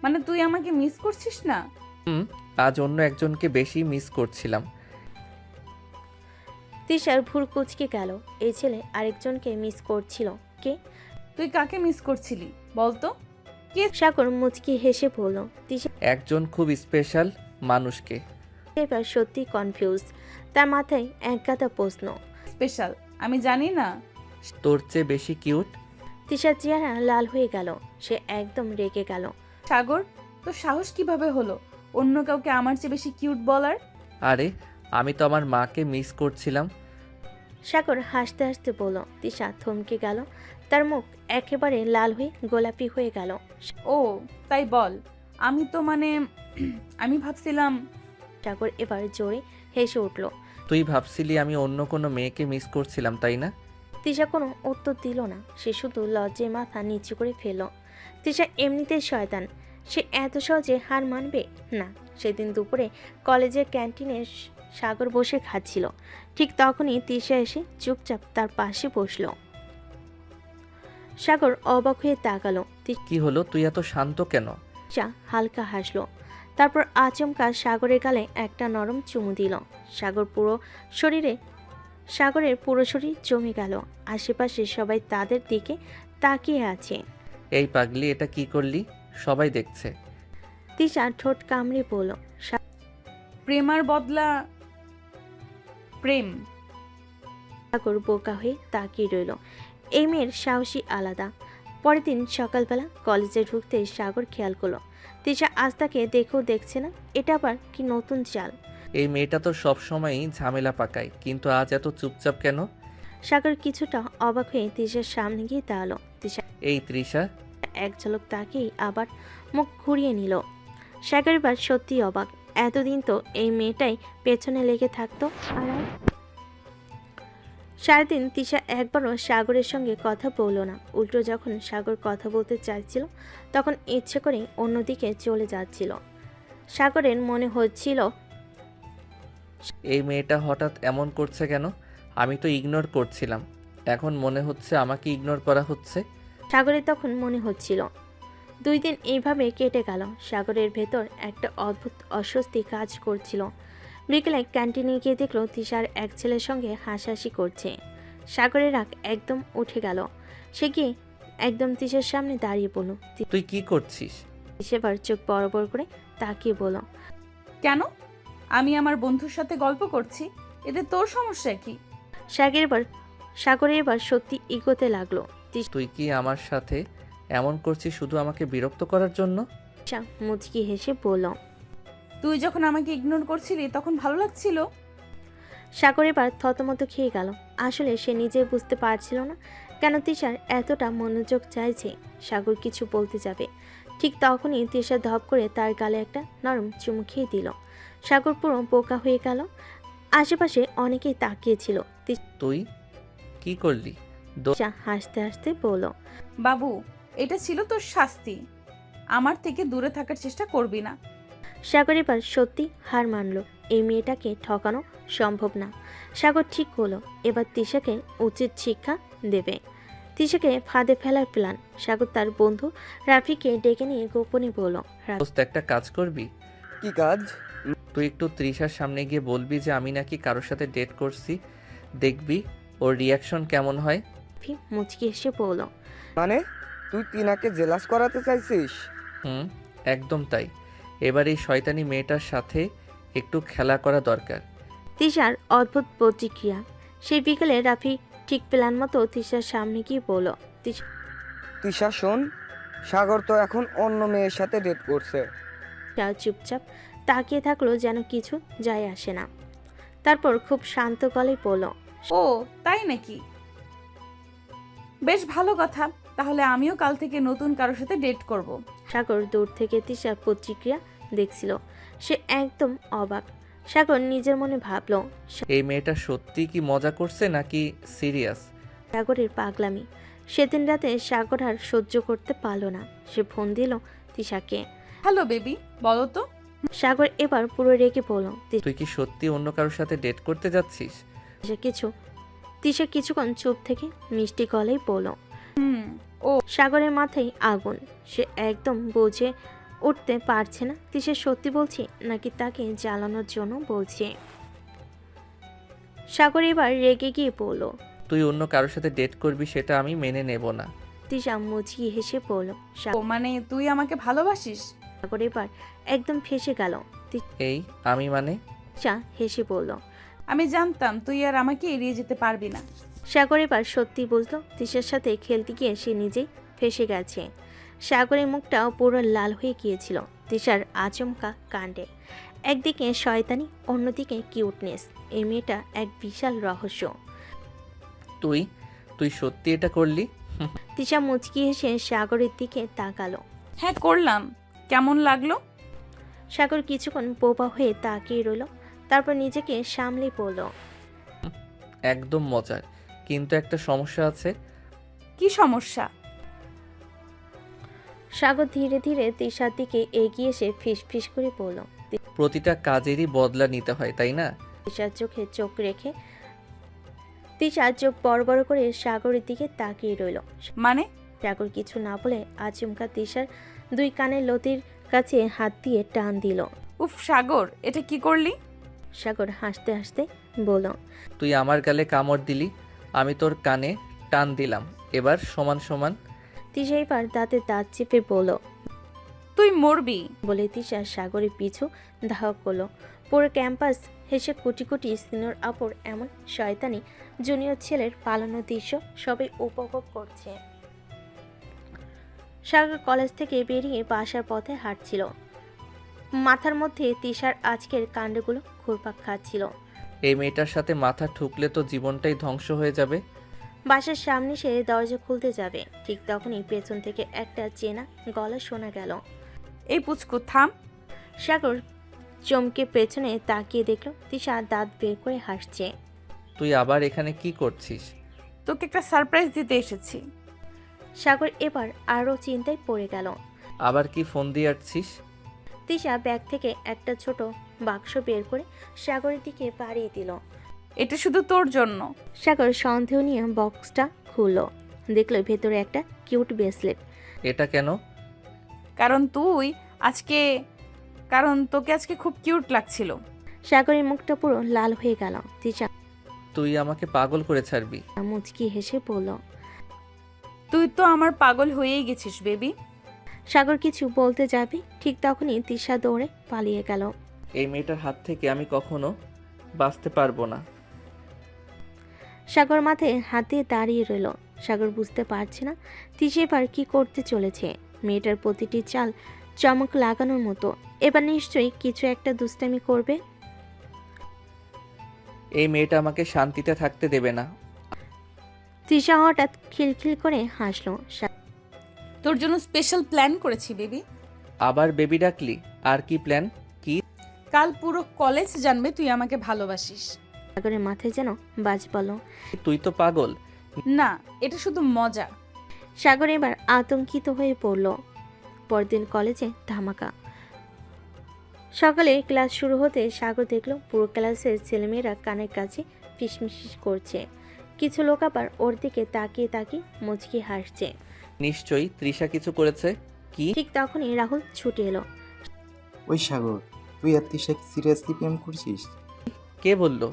মানে তুই আমাকে মিস করছিস না? আজ অন্য একজনকে বেশি মিস করছিলাম। তিশার ভুর কুচকে গেল। এই ছেলে আরেকজনকে মিস করছিল। কে? তুই কাকে মিস করছিলি বলতো? সাগর মুচকি হেসে বলল। তিশা একজন খুব স্পেশাল মানুষকে। এবার সত্যি কনফিউজ। তার মাথায় একগাদা প্রশ্ন। স্পেশাল? আমি জানি না। তোর চেয়ে বেশি কিউট। তিশার চেহারা লাল হয়ে গেল। সে একদম রেগে গেল। সাগর, তোর সাহস কিভাবে হলো অন্য কাউকে আমার চেয়ে বেশি কিউট বলার? আরে, আমি তো আমার মাকে মিস করছিলাম। সাগর হাসতে হাসতে বলল। তিশা থমকে গেল। তার মুখ একেবারে লাল হয়ে গোলাপি হয়ে গেল। ও তাই বল। আমি তো মানে আমি ভাবছিলাম। সাগর এবার জোরে হেসে উঠল। তুই ভাবছিলি আমি অন্য কোনো মেয়েকে মিস করছিলাম, তাই না? তিশা কোনো উত্তর দিল না। সে শুধু লজ্জায় মাথা নিচু করে ফেলল। তিশা এমনিতেই শয়তান, সে এত সহজে হার মানবে না। সেদিন দুপুরে কলেজের ক্যান্টিনে সাগর বসে খাচ্ছিল। ঠিক তখনই তিশা এসে চুপচাপ তার পাশে বসলো। সাগর অবাক হয়ে তাকালো। কি হলো, তুই এত শান্ত কেন? তিশা হালকা হাসলো। তারপর আচমকা সাগরের গালে একটা নরম চুমু দিল। সাগরের পুরো শরীর জমে গেল। আশেপাশে সবাই তাদের দিকে তাকিয়ে আছে। এই পাগলি, এটা কি করলি? সবাই দেখছে। তিশা ঠোঁট কামড়ে বলল, প্রেমার বদলা প্রেম। সাগর বোকা হয়ে তাকিয়ে রইল। এই মেয়ের সাহসী আলাদা। পরের দিন সকালবেলা কলেজে ঢুকতে সাগর খেয়াল করলো তিশা আজ তাকে দেখেও দেখছে না। এটা আবার কি নতুন চাল? এই মেয়েটা তো সবসময়ই ঝামেলা পাকায়, কিন্তু আজ এত চুপচাপ কেন? সাগর কিছুটা অবাক হয়ে তিশার সামনে গিয়ে দাঁড়ালো। তিশা এই তৃষা। এক ঝলক তাকিয়ে আবার মুখ ঘুরিয়ে নিল। সাগর এবার সত্যি অবাক। এতদিন তো এই মেয়েটাই পেছনে লেগে থাকতো। আর সারাদিন তিশা একবারও সাগরের সঙ্গে কথা বলল না। উল্টো যখন সাগর কথা বলতে চাইছিল তখন ইচ্ছে করে অন্যদিকে চলে যাচ্ছিল। সাগরের মনে হচ্ছিল এই মেয়েটা হঠাৎ এমন করছে কেন? আমি তো ইগনোর করছিলাম, এখন মনে হচ্ছে আমাকে ইগনোর করা হচ্ছে। সাগরের তখন মনে হচ্ছিল 2 দিন এইভাবে কেটে গেল। সাগরের ভেতর একটা অদ্ভুত অস্বস্তি কাজ করছিল। বিকেলে ক্যান্টিনে গিয়ে দেখলো তিশার এক ছেলের সঙ্গে হাসাহাসি করছে। সাগরের রাগ একদম উঠে গেল। সে গিয়ে একদম তিশার সামনে দাঁড়িয়ে বলল। তুই কি করছিস? সেবার চোখ বড় বড় করে তাকিয়ে বলল, কেন? আমি আমার বন্ধুর সাথে গল্প করছি, এতে তোর সমস্যা কি? সাগরের এবার সত্যি ইগোতে লাগলো। তুই কি আমার সাথে এমন করছিস শুধু আমাকে বিরক্ত করার জন্য? তিশা মুচকি হেসে বলল, তুই যখন আমাকে ইগনোর করছিলি তখন ভালো লাগছিল। সাগর এবার থতমত খেয়ে গেল। আসলে সে নিজে বুঝতে পারছিল না কেন তিশার এতটা মনোযোগ চাইছে। সাগর কিছু বলতে যাবে, ঠিক তখনই তিশা ধপ করে তার গালে একটা নরম চুমু খেয়ে দিল। সাগর পুরো বোকা হয়ে গেল। আশেপাশে অনেকেই তাকিয়েছিল। তুই কি করলি? তিশা হাসতে হাসতে বলল, বাবু, এটা ছিল তোর শাস্তি। আমার থেকে দূরে থাকার চেষ্টা করবি না। সাগর এবার সত্যি হার মানল। এই মেয়েটাকে ঠকানো সম্ভব না। সাগর ঠিক হলো, এবার তিশাকে উচিত শিক্ষা দেবে। তিশাকে ফাঁদে ফেলার প্ল্যান। সাগর তার বন্ধু রাফিকে ডেকে নিয়ে গোপনে বলল, দোস্ত একটা কাজ করবি? কি কাজ? তুই একটু তৃষার সামনে গিয়ে বলবি যে আমি নাকি কারোর সাথে ডেট করছি, দেখবি ওর রিয়াকশন কেমন হয়। রাফি মুচকি এসে বলল, মানে তুই টিনাকে জেলাস করাতে চাইছিস? হুম, একদম তাই। এবার এই শয়তানি মেয়েটার সাথে একটু খেলা করা দরকার। তিশার অদ্ভুত প্রতিক্রিয়া। সেই বিকেলে রাফি ঠিক প্ল্যান মতো তিশার সামনে গিয়ে বলল, তিশা শোন, সাগর তো এখন অন্য মেয়ের সাথে ডেট করছে। তিশা চুপচাপ তাকিয়ে থাকলো, যেন কিছু যায় আসে না। তারপর খুব শান্ত গলায় বলল, ও তাই নাকি? বেশ ভালো কথা, তাহলে আমিও কাল থেকে নতুন কারোর সাথে ডেট করব। সাগর দূর থেকে তিশার প্রতিক্রিয়া দেখছিল। সে একদম অবাক। সাগর নিজের মনে ভাবল, এই মেয়েটা সত্যি কি মজা করছে নাকি সিরিয়াস? সাগরের পাগলামি। সেদিন রাতে সাগর আর সহ্য করতে পারল না। সে ফোন দিল তিশাকে। হ্যালো বেবি, বলো তো। সাগর এবার পুরো রেগে বলল, তুই কি সত্যি অন্য কারোর সাথে ডেট করতে যাচ্ছিস? তিশা কিছুক্ষণ চুপ থেকে মিষ্টি গলায় বলল, ও। সাগরের মাথায় আগুন। সে একদম বুঝে উঠতে পারছে না তিশা সত্যি বলছে নাকি তাকে জ্বালানোর জন্য বলছে। সাগর এবার রেগে গিয়ে বলল, তুই অন্য কারোর সাথে ডেট করবি সেটা আমি মেনে নেব না। তিশা মুচকি হেসে বলল, ও মানে তুই আমাকে ভালোবাসিস? সাগর এবার একদম ফেঁসে গেল। এই আমি মানে? তিশা হেসে বলল, আমি জানতাম তুই আর আমাকে এড়িয়ে যেতে পারবি না। সাগর এবার সত্যি বুঝলো তিশার সাথে খেলতে গিয়ে সে নিজেই ফেঁসে গেছে। সাগরের মুখটাও পুরো লাল হয়ে গিয়েছিল তিশার আচমকা কাণ্ডে। একদিকে শয়তানি, অন্যদিকে কিউটনেস। এই মেয়েটা এক বিশাল রহস্য। তুই তুই সত্যি এটা করলি? তিশা মুচকি হেসে সাগরের দিকে তাকালো। হ্যাঁ করলাম, কেমন লাগলো? সাগর কিছুক্ষণ বোবা হয়ে তাকিয়ে রইল, তারপর নিজেকে সামলে পড়ল, একদম মজার, কিন্তু একটা সমস্যা আছে। কি সমস্যা? সাগর ধীরে ধীরে তিশার দিকে এগিয়ে এসে ফিস ফিস করে বলল। প্রতিটা কাজেরই বদলা নিতে হয়, তাই না? তিশার চোখে চোখ রেখে তিশা চোখ বড় বড় করে সাগরের দিকে তাকিয়ে রইল। মানে? সাগর কিছু না বলে আচমকা তিশার দুই কানের লতির কাছে হাত দিয়ে টান দিল। উফ সাগর, এটা কি করলি? সাগর হাসতে হাসতে বলল, তুই আমার গালে কামড় দিলি, আমি তোর কানে টান দিলাম, এবার সমান সমান। তিশা এবার দাঁতে দাঁত চেপে বলল, তুই মরবি। বলে তিশা সাগরের পিছু ধাওয়া করলো। পুরো ক্যাম্পাস হেসে কোটি কোটি সিনিয়র আপুর এমন শয়তানি জুনিয়র ছেলের পালানোর দৃশ্য সবাই উপভোগ করছে। সাগর কলেজ থেকে বেরিয়ে বাসার পথে হাঁটছিল। মাথার মধ্যে তিশার আজকের কাণ্ডগুলো ঘুরপাক খাচ্ছিল। এই মেয়েটার সাথে মাথা ঠুকলে তো জীবনটাই ধ্বংস হয়ে যাবে। বাসার সামনে সে দরজা খুলতে যাবে, ঠিক তখনই পেছন থেকে একটা চেনা গলা শোনা গেল। এই পুচকু থাম। সাগর চমকে পেছনে তাকিয়ে দেখল তিশা দাঁত বের করে হাসছে। তুই আবার এখানে কি করছিস? তোকে একটা সারপ্রাইজ দিতে এসেছি। সাগর এবার আরও চিন্তায় পড়ে গেল। আবার কি ফোন দিয়ে আসছিস? তিশা ব্যাগ থেকে একটা ছোট বাক্স বের করে সাগরের দিকে বাড়িয়ে দিল। এটা শুধু তোর জন্য। সাগর সন্দেহ নিয়ে বক্সটা খুলল, দেখল ভেতরে একটা কিউট ব্রেসলেট। এটা কেন? কারণ তোকে আজকে খুব কিউট লাগছিল। সাগরের মুখটা পুরো লাল হয়ে গেল। তিশা তুই আমাকে পাগল করে ছাড়বি। মুচকি হেসে বলল, তুই তো আমার পাগল হয়েই গেছিস বেবি। সাগর কিছু বলতে যাবে, ঠিক তখনই তিশা দৌড়ে পালিয়ে গেল। এই মেয়েটার হাত থেকে আমি কখনো বাঁচতে পারবো না। সাগর মাথায় হাত দিয়ে দাঁড়িয়ে রইল। সাগর বুঝতে পারছে না তিশা এবার কি করতে চলেছে। মেয়েটার প্রতিটি চাল চমক লাগানোর মতো। এবার নিশ্চয়ই কিছু একটা দুষ্টামি করবে। এই মেয়েটা আমাকে শান্তিতে থাকতে দেবে না। তিশা হঠাৎ খিলখিল করে হাসলো। তোর জন্য স্পেশাল প্ল্যান করেছি বেবি। আবার বেবি ডাকলি? আর কি প্ল্যান? কি? কাল পুরো কলেজ জানবে তুই আমাকে ভালোবাসিস। সাগরের মাথায় যেন বাজ পড়ল। তুই তো পাগল। না, এটা শুধু মজা। সাগর এবার আতঙ্কিত হয়ে পড়ল। পরদিন কলেজে ধামাকা। সকালে ক্লাস শুরু হতে সাগর দেখল পুরো ক্লাসের ছেলেমেয়েরা কানের কাছে ফিসফিস করছে। কিছু লোক আবার ওর দিকে তাকিয়ে তাকিয়ে মুচকি হাসছে। নিশ্চয়ই তৃষা কিছু করেছে। কি? ঠিক তখনই রাহুল ছুটে এলো। ওই সাগর, তুই আর তিশাকে সিরিয়াসলি প্রেম করছিস? কে বললো?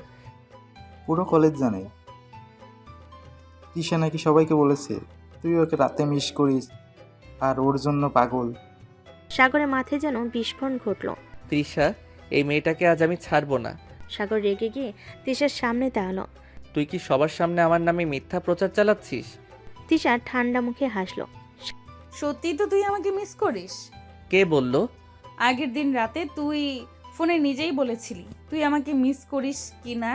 পুরো কলেজ জানে। তিশা নাকি সবাইকে বলেছে তুই ওকে রাতে মিস করিস আর ওর জন্য পাগল। সাগরের মাথায় যেন বিস্ফোরণ ঘটল। তৃষা, এই মেয়েটাকে আজ আমি ছাড়বো না। সাগর রেগে গিয়ে তিশার সামনে দাঁড়ালো। তুই কি সবার সামনে আমার নামে মিথ্যা প্রচার চালাচ্ছিস? তিশা ঠান্ডা মুখে হাসলো। সত্যি তো তুই আমাকে মিস করিস? কে বললো? আগের দিন রাতে তুই ফোনে নিজেই বলেছিলি তুই আমাকে মিস করিস কি না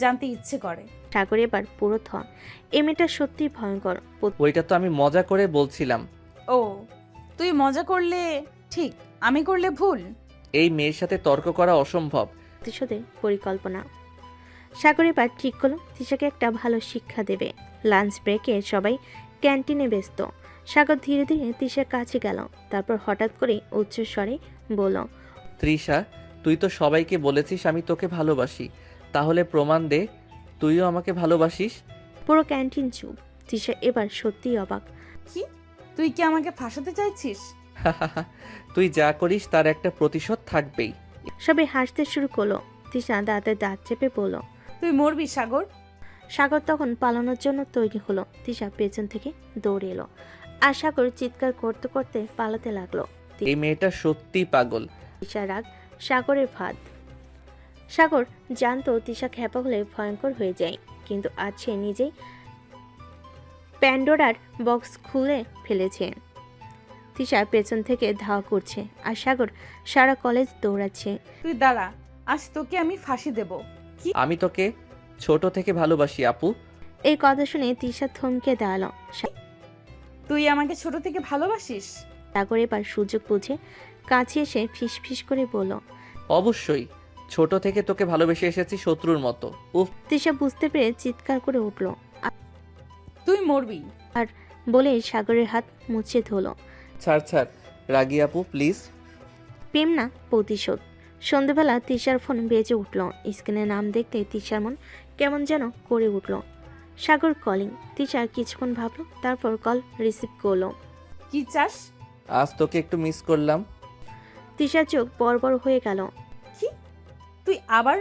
জানতে ইচ্ছে করে। সাগর এবার পুরো থ। এই মেয়েটা সত্যি ভয়ঙ্কর। ওইটা তো আমি মজা করে বলছিলাম। ও, তুই মজা করলে ঠিক, আমি করলে ভুল। এই মেয়ের সাথে তর্ক করা অসম্ভব। প্রতিশোধের পরিকল্পনা। সাগর এবার ঠিক করলো তিশাকে একটা ভালো শিক্ষা দেবে। লাঞ্চ ব্রেকে সবাই ক্যান্টিনে ব্যস্ত। সাগর ধীরে ধীরে তিশার কাছে গেল। তারপর হঠাৎ করে উচ্চস্বরে বলল, তৃষা, তুই তো সবাইকে বলেছিস আমি তোকে ভালোবাসি, তাহলে প্রমাণ দে তুইও আমাকে ভালোবাসিস। পুরো ক্যান্টিন চুপ। তিশা এবার সত্যিই অবাক। কি, তুই কি আমাকে ফাঁসাতে চাইছিস? তুই যা করিস তার একটা প্রতিশোধ থাকবেই। সবাই হাসতে শুরু করলো। তিশা দাঁতে দাঁত চেপে বলল, তুই মরবি সাগর। সাগর তখন পালানোর জন্য তৈরি হলো। তিশা পেছন থেকে দৌড়ে এলো আর সাগর চিৎকার করতে করতে পালাতে লাগলো। এই মেয়েটা সত্যি পাগল। তিশা রাগ সাগরের ভাত। সাগর জানতো তিশা খেপা হলে ভয়ঙ্কর হয়ে যায়, কিন্তু আজ সে নিজেই প্যান্ডোরার বক্স খুলে ফেলেছে। তিশা পেছন থেকে ধাওয়া করছে আর সাগর সারা কলেজ দৌড়াচ্ছে। তুই দাঁড়া, আজ তোকে আমি ফাঁসি দেব। কি? আমি তোকে ছোট থেকে ভালোবাসি আপু। এই কথা শুনে তিশা থমকে দাঁড়ালো। তুই আমাকে ছোট থেকে ভালোবাসিস? সাগর এবার সুযোগ বুঝে কাছে এসে ফিসফিস করে বলল, অবশ্যই, ছোট থেকে তোকে ভালোবেসে এসেছি শত্রুর মতো। উফ। তিশা বুঝতে পেরে চিৎকার করে উঠল তুই মরবি। আর বলে সাগরের হাত মুছে ধরল। ছাড় ছাড় রাগি আপু, প্লিজ। প্রেম না, প্রতিশোধ। সন্ধ্যেবেলা তিশার ফোন বেজে উঠল। স্ক্রিনে নাম দেখতে তিশার মন কেমন যেন করে উঠল। সাগর কলিং। তিশা কিছুক্ষণ ভাবলো, তারপর কল রিসিভ করলো। কি চাস? আজ তোকে একটু মিস করলাম। তিশার চোখ বড় বড় হয়ে গেল। কি, তুই আবার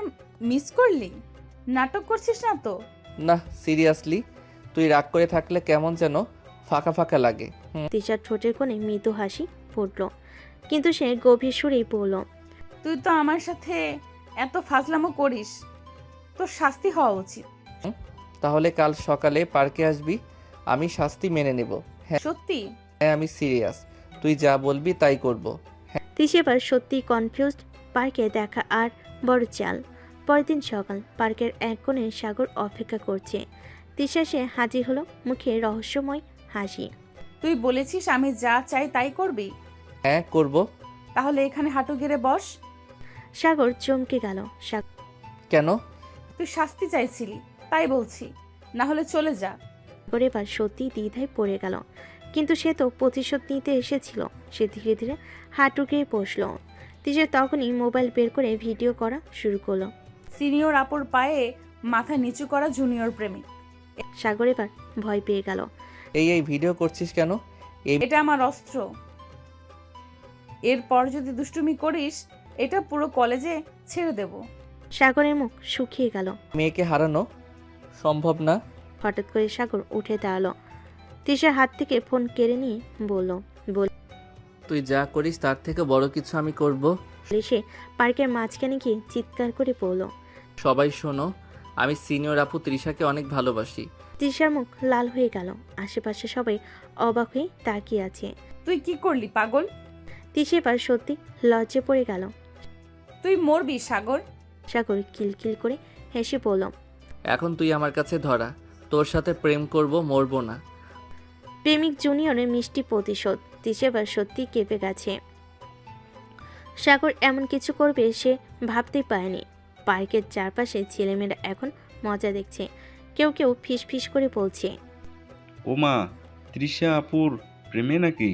মিস করলি? নাটক করছিস না তো? না, সিরিয়াসলি, তুই রাগ করে থাকলে কেমন যেন ফাঁকা ফাঁকা লাগে। তিশার ঠোঁটের কোণে মৃদু হাসি ফুটল, কিন্তু সে গভীর সুরেই বলল, তুই তো আমার সাথে এত ফাজলামো করিস, তোর শাস্তি হওয়া উচিত। তাহলে কাল সকালে পার্কে আসবি, আমি শাস্তি মেনে নেব। হ্যাঁ সত্যি? হ্যাঁ, আমি সিরিয়াস, তুই যা বলবি তাই করব। তিশা এবার সত্যি কনফিউজড। পার্কে দেখা আর বড় চাল। পরের দিন সকাল, পার্কের এক কোণে সাগর অপেক্ষা করছে। তিশা সে হাজির হলো, মুখে রহস্যময় হাসি। তুই বলেছিস আমি যা চাই তাই করবি? হ্যাঁ করব। তাহলে এখানে হাঁটু গেড়ে বস। সাগর চমকে গেল। কেন? তুই শাস্তি চাইছিলি তাই বলছি, না হলে চলে যা। সাগর এবার সত্যি দ্বিধায় পড়ে গেল, কিন্তু সে তো প্রতিশোধ নিতে এসেছিল। সে ধীরে ধীরে হাঁটু গিয়ে বসলো। তিশা তখনই মোবাইল বের করে ভিডিও করা শুরু করলো। সিনিয়র আপুর পায়ে মাথা নিচু করা জুনিয়র প্রেমিক। সাগর এবার ভয় পেয়ে গেল। এই ভিডিও করছিস কেন? এটা আমার অস্ত্র, এরপর যদি দুষ্টুমি করিস এটা পুরো কলেজে ছেড়ে দেব। সাগরের মুখ শুকিয়ে গেল। মেয়েকে হারানো সম্ভব না। হঠাৎ করে সাগর উঠে দাঁড়ালো। তিশার হাত থেকে ফোন কেড়ে নিয়ে বলল, তুই যা করিস তার থেকে বড় কিছু আমি করব। সে পার্কের মাঝখানে গিয়ে চিৎকার করে পড়ল, সবাই শোনো, আমি সিনিয়র আপু তৃষাকে অনেক ভালোবাসি। তিশার মুখ লাল হয়ে গেল। আশেপাশে সবাই অবাক হয়ে তাকিয়ে আছে। তুই কি করলি পাগল? তিশা এবার সত্যি লজ্জে পড়ে গেল। তুই মরবি সাগর। সাগর কিলকিল করে হেসে বলল, এখন তুই আমার কাছে ধরা, তোর সাথে প্রেম করব, মরবো না। প্রেমিক জুনিয়রের মিষ্টি প্রতিশোধ। তিশা এবার সত্যি কেঁপে গেছে। সাগর এমন কিছু করবে সে ভাবতেই পারেনি। পার্কের চারপাশে ছেলেমেয়েরা এখন মজা দেখছে। কেউ কেউ ফিস ফিস করে বলছে, ওমা, তৃষা আপুর প্রেমে নাকি?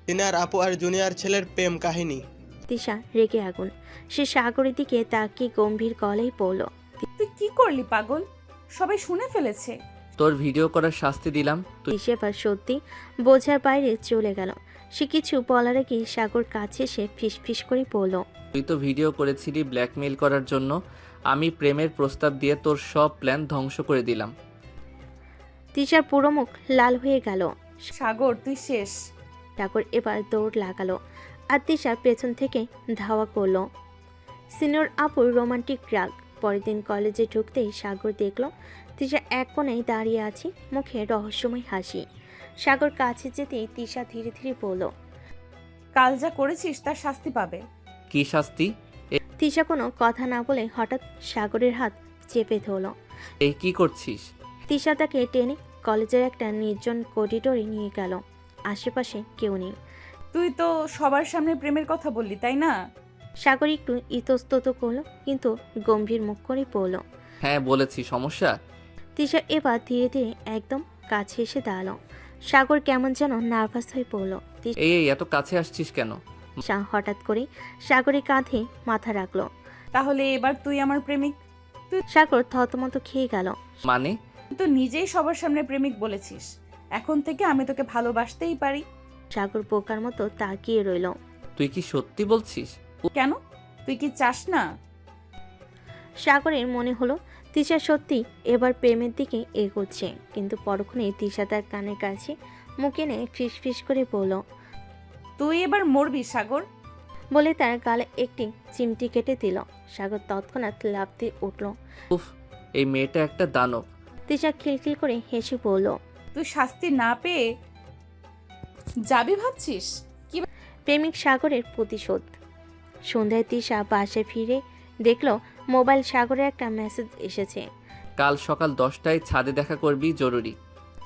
সিনিয়র আপু আর জুনিয়র ছেলের প্রেম কাহিনী। তিশা রেগে আগুন। সে সাগরের দিকে তাকিয়ে গম্ভীর গলায় বলল, তুই কি করলি পাগল? সবাই শুনে ফেলেছে। তোর ভিডিও করার শাস্তি দিলাম। তুই তিশা এবার সত্যি বোঝার বাইরে চলে গেল। সে কিছু বলার আগে সাগর কাছে এসে ফিস ফিস করে বলল, তুই তো ভিডিও করেছিলি ব্ল্যাকমেইল করার জন্য। আমি প্রেমের প্রস্তাব দিয়ে তোর সব প্ল্যান ধ্বংস করে দিলাম। তিশার পুরো মুখ লাল হয়ে গেল। সাগর তুই শেষ। সাগর এবার দৌড় লাগালো আর তিশা পেছন থেকে ধাওয়া করলো। সিনিয়র আপুর রোমান্টিক রাগ। পরের দিন কলেজে ঢুকতেই সাগর দেখল তিশা এক কোণেই দাঁড়িয়ে আছে, মুখে রহস্যময় হাসি। সাগর কাছে যেতেই তিশা ধীরে ধীরে বলল, কাল যা করেছিস তার শাস্তি পাবে। কি শাস্তি? তিশা কোনো কথা না বলে হঠাৎ সাগরের হাত চেপে ধরল। এই কি করছিস? তিশা তাকে টেনে কলেজের একটা নির্জন করিডোরে নিয়ে গেল। আশেপাশে কেউ নেই। তুই তো সবার সামনে প্রেমের কথা বললি, তাই না? সাগর একটু ইতস্তত করলো, কিন্তু গম্ভীর মুখ করে বলল, হ্যাঁ বলেছি, সমস্যা? তিশা এবার ধীরে ধীরে একদম কাছে এসে দাঁড়ালো। সাগর কেমন যেন নার্ভাস হয়ে পড়ল। এই এত কাছে আসছিস কেন? তিশা হঠাৎ করে সাগরের কাঁধে মাথা রাখলো। তাহলে এবার তুই আমার প্রেমিক। সাগর থতমত খেয়ে গেল। মানে? তুই তো নিজেই সবার সামনে প্রেমিক বলেছিস। এখন থেকে আমি তোকে ভালোবাসতেই পারি। সাগর বোকার মতো তাকিয়ে রইল। তুই কি সত্যি বলছিস? কেন, তুই কি চাস না? সাগরের মনে হলো তিশা সত্যি এবার প্রেমের দিকে এগোচ্ছে, কিন্তু পরক্ষণে তিশা তার কানের কাছে মুখ এনে ফিস ফিস করে বলল, তুই এবার মরবি সাগর। বলে তার গালে একটি চিমটি কেটে দিল। সাগর তৎক্ষণাৎ লাফ দিয়ে উঠল। উফ, এই মেয়েটা একটা দানব। তিশা খিলখিল করে হেসে বলল, তুই শাস্তি না পেয়ে যাবি ভাবছিস? প্রেমিক সাগরের প্রতিশোধ। সন্ধ্যায় তিশা বাসায় ফিরে দেখল মোবাইল সাগরের একটা মেসেজ এসেছে। কাল সকাল 10টায় ছাদে দেখা করবি, জরুরি।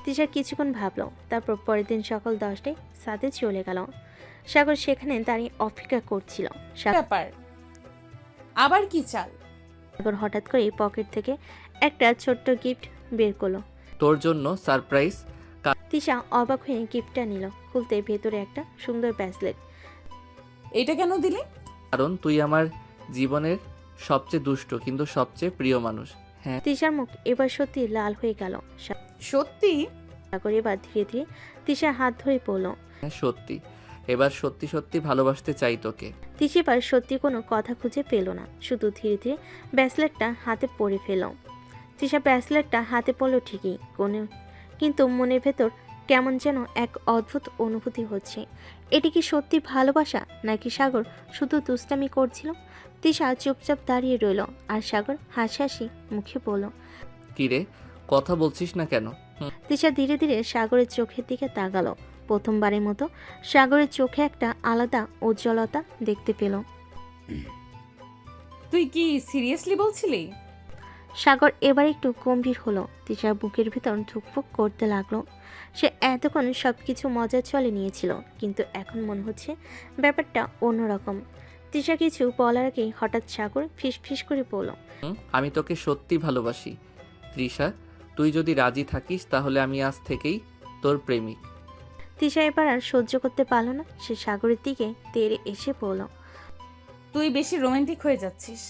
তিশা কিছুক্ষণ ভাবলো, তারপর পরের দিন সকাল 10টায় ছাদে চলে গেল। সাগর সেখানে দাঁড়িয়ে অপেক্ষা করছিল। ব্যাপার আবার কি চাল? সাগর হঠাৎ করে পকেট থেকে একটা ছোট্ট গিফট বের করলো। তোর জন্য সারপ্রাইজ। তিশা অবাক হয়ে গিফটটা নিল। খুলতে ভেতরে একটা সুন্দর ব্রেসলেট। এটা কেন দিলি? কারণ তুই আমার জীবনের সবচেয়ে দুষ্ট কিন্তু সবচেয়ে প্রিয় মানুষ। হ্যাঁ। তিশার মুখ এবার সত্যি লাল হয়ে গেল। সত্যি? সাগর এবার ধীরে ধীরে তিশার হাত ধরে পড়ল। হ্যাঁ সত্যি, এবার সত্যি সত্যি ভালোবাসতে চাই তোকে। তিশা এবার সত্যি কোনো কথা খুঁজে পেল না, শুধু ধীরে ধীরে ব্রেসলেটটা হাতে পরে ফেল। তিশা ব্রেসলেটটা হাতে পড়ল ঠিকই, কিন্তু মনের ভেতর কেমন যেন এক অদ্ভুত অনুভূতি হচ্ছে। এটি কি সত্যি ভালোবাসা, নাকি সাগর শুধু দুষ্টামি করছিল? তিশা চুপচাপ দাঁড়িয়ে রইল, আর সাগর হাসি হাসি মুখে বলল, কিরে, কথা বলছিস না কেন? তিশা ধীরে ধীরে সাগরের চোখের দিকে তাকালো। প্রথমবারের মতো সাগরের চোখে একটা আলাদা উজ্জ্বলতা দেখতে পেল। তুই কি সিরিয়াসলি বলছিলি? সাগর এবার একটু গম্ভীর হলো। তিশার বুকের ভিতর ধুকপুক করতে লাগলো। সে এতক্ষণ সবকিছু মজার চলে নিয়েছিল, কিন্তু এখন মনে হচ্ছে ব্যাপারটা অন্যরকম। তিশা কিছু বলার আগেই হঠাৎ সাগর ফিস ফিস করে বলল, আমি তোকে সত্যি ভালোবাসি তৃষা। তুই যদি রাজি থাকিস তাহলে আমি আজ থেকেই তোর প্রেমিক। তিশা এবার আর সহ্য করতে পারল না। সে সাগরের দিকে তেড়ে এসে বলল, তুই বেশি রোমান্টিক হয়ে যাচ্ছিস।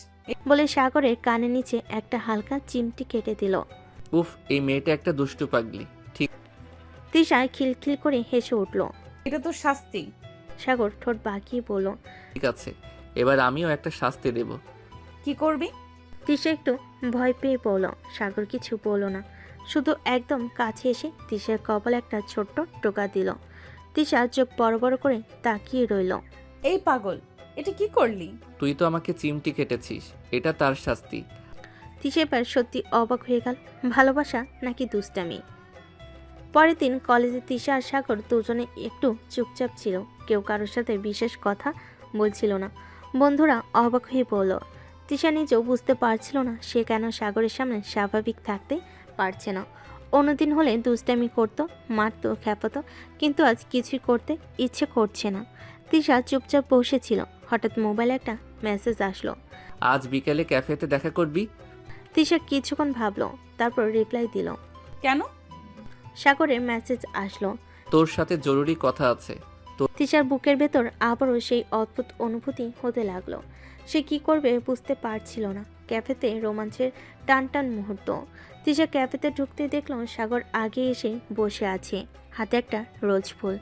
বলে সাগরের কানের নিচে একটা হালকা চিমটি কেটে দিল। উফ, এই মেয়েটা একটা দুষ্টু পাগলি। ঠিক। তিশা খিলখিল করে হেসে উঠল। এটা তো শাস্তি। সাগর ঠোঁট বাঁকিয়ে বলল, ঠিক আছে, এবার আমিও একটা শাস্তি দেব। কি করবি? তিশা একটু ভয় পেয়ে পড়ল। সাগর কিছু বলল না, শুধু একদম কাছে এসে তিশার কপালে একটা ছোট্ট টোকা দিল। তিশা চোখ বড় বড় করে তাকিয়ে রইল। এই পাগল, এটা কি করলি? তুই তো আমাকে চিমটি কেটেছিস, এটা তার শাস্তি। তিশা এবার সত্যি অবাক হয়ে গেল, ভালোবাসা নাকি দুষ্টামি। পরের দিন কলেজে তিশা আর সাগর দুজনে একটু চুপচাপ ছিল। কেউ কারোর সাথে বিশেষ কথা বলছিল না। বন্ধুরা অবাক হয়ে পড়ল। তিশা নিজেও বুঝতে পারছিল না সে কেন সাগরের সামনে স্বাভাবিক থাকতে পারছে না। অন্যদিন হলে দুষ্টামি করতো, মারতো, খ্যাপাতো, কিন্তু আজ কিছুই করতে ইচ্ছে করছে না। তিশা চুপচাপ বসেছিল। হঠাৎ মোবাইলে একটা মেসেজ আসলো। আজ বিকেলে ক্যাফেতে দেখা করবি। তিশা কিছুক্ষণ ভাবলো, তারপর রিপ্লাই দিল। কেন? সাগরের মেসেজ আসলো। তোর সাথে জরুরি কথা আছে। তিশার বুকের ভেতর আবারও সেই অদ্ভুত অনুভূতি হতে লাগলো। সে কি করবে বুঝতে পারছিল না। ক্যাফেতে রোমাঞ্চের টান টান মুহূর্ত। তিশা ক্যাফেতে ঢুকতে দেখলো সাগর আগে এসে বসে আছে, হাতে একটা রোজ ফুল।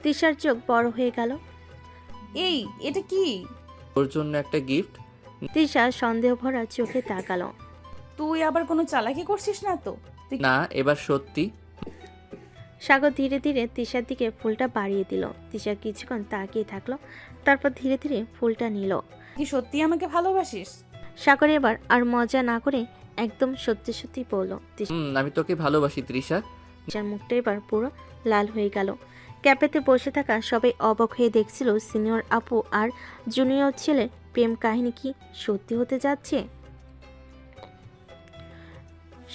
তিশার চোখ বড় হয়ে গেল। এই, এটা কি? তোর জন্য একটা গিফট। তিশা সন্দেহ ভরা চোখে তাকালো। তুই আবার কোনো চালাকি করছিস না তো? না, এবার সত্যি। সাগর ধীরে ধীরে তিশার দিকে ফুলটা বাড়িয়ে দিল। তিশা কিছুক্ষণ তাকিয়ে থাকলো, তারপর ধীরে ধীরে ফুলটা নিল। কি সত্যি আমাকে ভালোবাসিস? সাগর এবার আর মজা না করে একদম সত্যি সত্যি বলল। আমি তোকে ভালোবাসি তৃষা। তিশার মুখটা এবার পুরো লাল হয়ে গেল। ক্যাফেতে বসে থাকা সবাই অবাক হয়ে দেখছিল সিনিয়র আপু আর জুনিয়র ছেলের প্রেম কাহিনী কি সত্যি হতে যাচ্ছে।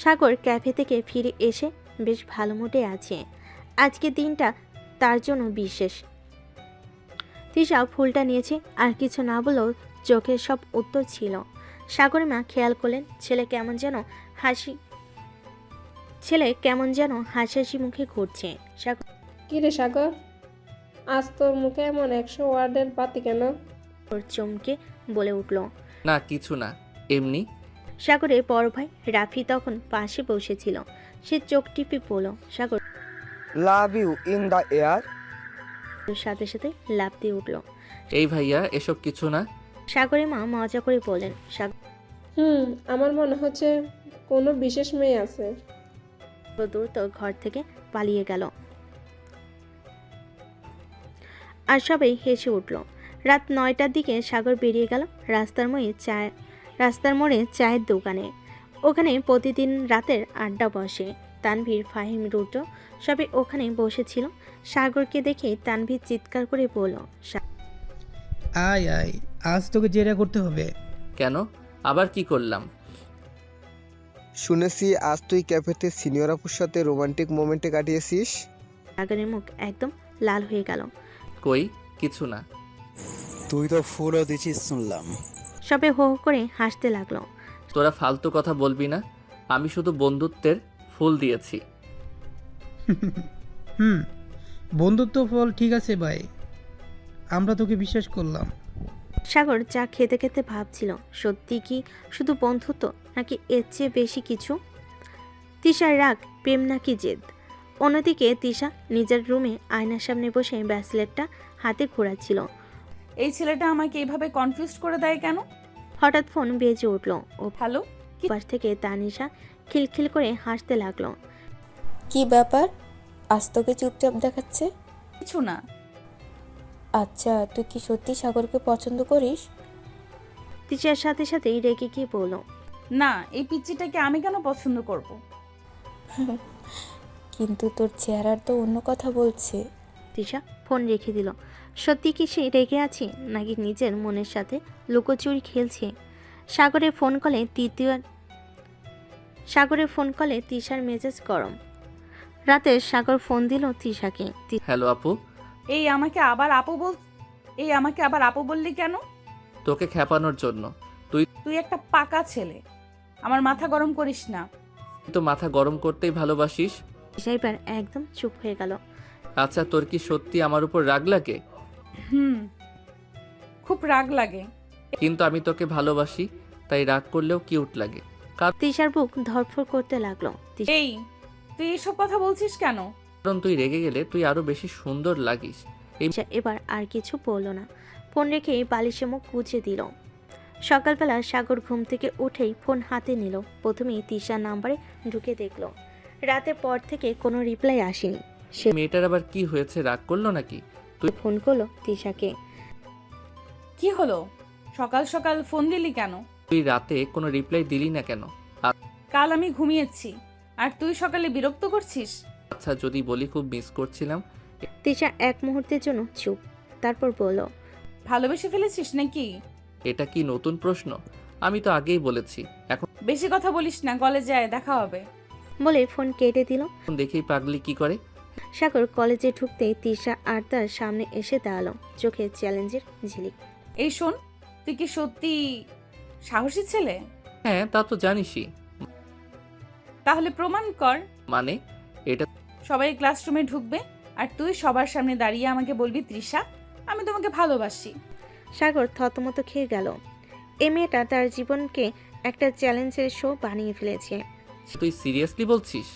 সাগর ক্যাফে থেকে ফিরে এসে বেশ ভালো মুডে আছে। আজকে দিনটা তার জন্য বিশেষ। তিশা ফুলটা নিয়েছে, আর কিছু না বলেও চোখের সব উত্তর ছিল। সাগরের মা খেয়াল করলেন ছেলে কেমন যেন হাসি মুখে ঘুরছে। সাগর, কি রে সাগর, আজ তোর মুখে এমন 100 ওয়ার্ডের বাতি কেন? চমকে বলে উঠল। না কিছু না, এমনি। সাগরের বড় ভাই রাফি তখন পাশে বসেছিল। সে চোখ টিপে বলল, Sagar love you in the air. সাথে সাথে লাফ দিয়ে উঠল। এই ভাইয়া, এসব কিছু না। সাগরের মা মজা করে বললেন, সাগর আমার মনে হচ্ছে কোনো বিশেষ মেয়ে আছে। দ্রুত ঘর থেকে পালিয়ে গেল। আর সবাই হেসে উঠল। রাত 9টার দিকে সাগর বেরিয়ে গেল রাস্তার মোড়ে চায়ের দোকানে। ওখানে প্রতিদিন রাতের আড্ডা বসে। তানভীর, ফাহিম, রুদ্র সবাই ওখানে বসেছিল। সাগরকে দেখে তানভীর চিৎকার করে বলল, আয় আয়, আজ তোকে জেরা করতে হবে। কেন? আবার কি করলাম? শুনেছি আজ তুই ক্যাফেতে সিনিয়র আপুর সাথে রোমান্টিক মোমেন্টে কাটিয়েছিস। সাগরের মুখ একদম লাল হয়ে গেল। কই, কিছু না। তুই তো ফুলও দিছিস শুনলাম। সবে হো হো করে হাসতে লাগলো। তোরা ফালতু কথা বলবি না, আমি শুধু বন্ধুত্বের ফুল দিয়েছি। বন্ধুত্ব ফল ঠিক আছে ভাই, আমরা তোকে বিশ্বাস করলাম। সাগর চা খেতে খেতে ভাবছিল সত্যি কি শুধু বন্ধুত্ব, নাকি এর চেয়ে বেশি কিছু। তিশার রাগ, প্রেম নাকি জেদ। অন্যদিকে তিশা নিজের রুমে আয়নার সামনে বসে ব্রেসলেটটা হাতে ঘোরাচ্ছিল। এই ছেলেটা আমাকে এইভাবে কনফিউজ করে দেয় কেন? হঠাৎ ফোন বেজে উঠল। ও হ্যালো? পাশ থেকে তানিশা খিলখিল করে হাসতে লাগলো। কি ব্যাপার, আজ তোকে চুপচাপ দেখাচ্ছে? কিছু না। আচ্ছা, তুই কি সত্যি সাগরকে পছন্দ করিস? তিশার সাথে সাথেই রেগে গিয়ে বলল, না, এই পিচ্চিটাকে আমি কেন পছন্দ করব? কিন্তু তোর চেহারার তো অন্য কথা বলছে। তিশা ফোন রেখে দিল। সত্যি কি সে রেগে আছে, নাকি নিজের মনের সাথে লুকোচুরি খেলছে? সাগরের ফোন কলে তিশার মেজাজ গরম। রাতে সাগর ফোন দিল তিশাকে। হ্যালো আপু। এই আমাকে আবার আপু বললি কেন? তোকে খেপানোর জন্য। তুই একটা পাকা ছেলে, আমার মাথা গরম করিস না। তুই তো মাথা গরম করতেই ভালোবাসিস। তিশা এবার একদম চুপ হয়ে গেল। আচ্ছা, তোর কি সত্যি আমার উপর রাগ লাগে? খুব রাগ লাগে। কিন্তু আমি তোকে ভালোবাসি, তাই রাগ করলেও কিউট লাগে। তিশার বুক ধড়ফড় করতে লাগলো। এই, তুই এসব কথা বলছিস কেন? কারণ তুই রেগে গেলে তুই আরো বেশি সুন্দর লাগিস। এবার আর কিছু বলল না। ফোন রেখে বালিশে মুখ গুজে দিল। সকালবেলা সাগর ঘুম থেকে উঠেই ফোন হাতে নিল। প্রথমেই তিশার নাম্বারে ঢুকে দেখলো রাতের পর থেকে কোনো রিপ্লাই আসেনি। সে মেয়েটার আবার কি হয়েছে, রাগ করলো নাকি? তুই ফোন করলো তিশাকে। কি হলো, সকাল সকাল ফোন দিলি কেন? তুই রাতে কোনো রিপ্লাই দিলি না কেন? কাল আমি ঘুমিয়েছি, আর তুই সকালে বিরক্ত করছিস। আচ্ছা, যদি বলি খুব মিস করছিলাম। তিশা এক মুহূর্তের জন্য চুপ, তারপর বলল, ভালোবেসে ফেলেছিস নাকি? এটা কি নতুন প্রশ্ন? আমি তো আগেই বলেছি। এখন বেশি কথা বলিস না, কলেজে আয়, দেখা হবে। বলে ফোন কেটে দিল। দেখেই পাগলি কি করে। সাগর কলেজে ঢুকতেই তিশা আর তার সামনে এসে দাঁড়ালো, চোখে চ্যালেঞ্জের ঝিলিক। এই শোন, তুই কি সত্যি সাহসী ছেলে? হ্যাঁ, তা তো জানিসই। তাহলে প্রমাণ কর। মানে এটা সবাই ক্লাসরুমে ঢুকবে আর তুই সবার সামনে দাঁড়িয়ে আমাকে বলবি, তৃষা, আমি তোমাকে ভালোবাসি। সাগর থতমত খেয়ে গেল। এ মেয়েটা তার জীবনকে একটা চ্যালেঞ্জের শো বানিয়ে ফেলেছে। তুই সিরিয়াসলি বলছিস?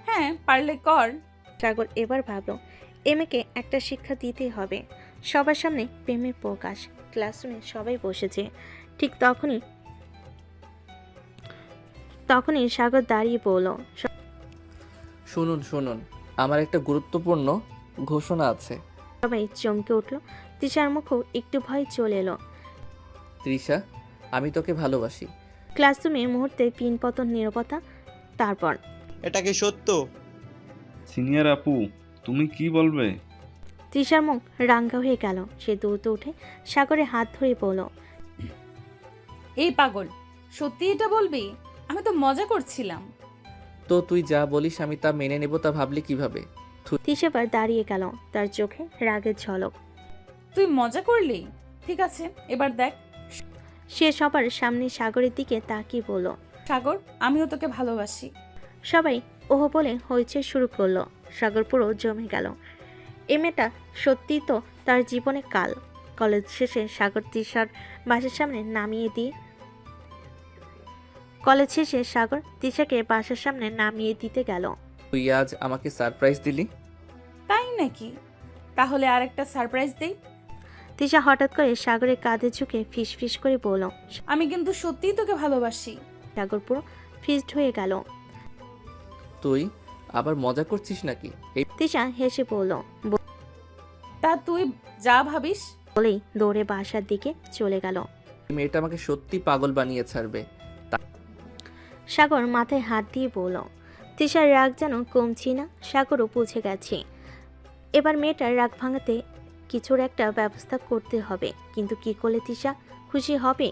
হ্যাঁ, পারলে কর। সাগর এবার ভাবল এ মেয়েকে একটা শিক্ষা দিতেই হবে। সবার সামনে প্রেমের প্রকাশ। ক্লাসরুমে সবাই বসেছে। ঠিক তখনই সাগর দাঁড়িয়ে বলল, শুনুন, আমার একটা গুরুত্বপূর্ণ ঘোষণা আছে। সবাই চমকে উঠল। তৃষার মুখও একটু ভয় চলে এলো। তৃষা, আমি তোকে ভালোবাসি। ক্লাসরুমে মুহূর্তে পিনপতন নীরবতা। তারপর, এটা কি সত্য? সিনিয়র আপু, তুমি কি বলবে? তৃষার মুখ রাঙ্গা হয়ে গেল। সে দ্রুত উঠে সাগরের হাত ধরে বলল, এই পাগল, সত্যি এটা বলবি? আমি তো মজা করছিলাম। তো তুই যা বলিস আমি তা মেনে নেব, তা ভাবলি কিভাবে? তৃষা এবার দাঁড়িয়ে গেল, তার চোখে রাগের ঝলক। তুই মজা করলি? ঠিক আছে, এবার দেখ। সে সবার সামনে সাগরের দিকে তাকিয়ে বলল, সাগর, আমিও তোকে ভালোবাসি। সবাই ওহ বলে হইচই শুরু করলো। সাগর পুরো জমে গেল। এ মেয়েটা সত্যিই তো তার জীবনে কাল। কলেজ শেষে সাগর তৃষার বাসার সামনে নামিয়ে তৃষাকে বাসার সামনে নামিয়ে দিতে গেল। তুই আজ আমাকে সারপ্রাইজ দিলি? তাই নাকি? তাহলে আর একটা সারপ্রাইজ দেই। তৃষা হঠাৎ করে সাগরের কাঁধে ঝুঁকে ফিস ফিস করে বলল, আমি কিন্তু সত্যিই তোকে ভালোবাসি। সাগর পুরো ফিসড হয়ে গেল। তুই আবার মজা করছিস নাকি? এই তৃষা হেসে বলল, তা তুই যা ভাবিস। বলেই দৌড়ে বাসার দিকে চলে গেল। মেয়েটা আমাকে সত্যি পাগল বানিয়ে ছাড়বে। সাগর মাথায় হাত দিয়ে বলল। তৃষার রাগ যেন কমছি না। সাগরও বুঝে গেছে এবার মেয়েটার রাগ ভাঙাতে কিছুর একটা ব্যবস্থা করতে হবে। কিন্তু কি করলে তৃষা খুশি হবে?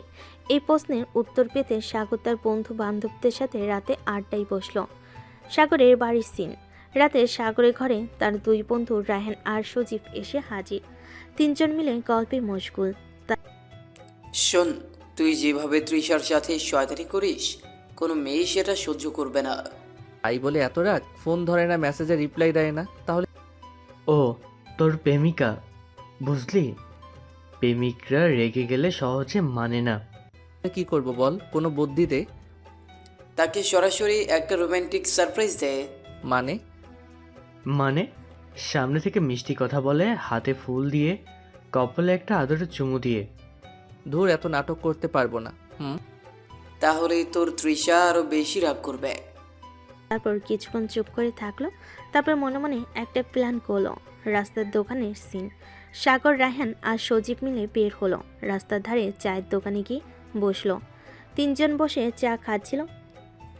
এই প্রশ্নের উত্তর পেতে সাগর তার বন্ধু বান্ধবদের সাথে রাতে আড্ডায় বসল। সাগরের বাড়ির সিন। রাতে সাগরের ঘরে তার দুই বন্ধু রায়হান আর সজীব এসে হাজির। তিনজন মিলে গল্পে মশগুল। শোন, তুই যেভাবে তৃষার সাথে শয়তানি করিস, কোনো মেয়ে সেটা সহ্য করবে না। তাই বলে এত রাগ? ফোন ধরে না, মেসেজে রিপ্লাই দেয় না, তাহলে? ও তোর প্রেমিকা, বুঝলি? প্রেমিকরা রেগে গেলে সহজে মানে না। কি করব বল, কোনো বুদ্ধি দে। তাকে সরাসরি একটা রোমান্টিক সারপ্রাইজ দে। মানে সামনে থেকে মিষ্টি কথা বলে, হাতে ফুল দিয়ে, কপালে একটা আদরের চুমু দিয়ে। ধুর, এত নাটক করতে পারবো না। তাহলেই তোর তৃষা আরো বেশি রাগ করবে। তারপর কিছুক্ষণ চুপ করে থাকলো। তারপর মনে মনে একটা প্ল্যান করলো। রাস্তার দোকানের সিন। সাগর, রায়হান আর সজীব মিলে বের হলো। রাস্তার ধারে চায়ের দোকানে গিয়ে বসলো। তিনজন বসে চা খাচ্ছিল।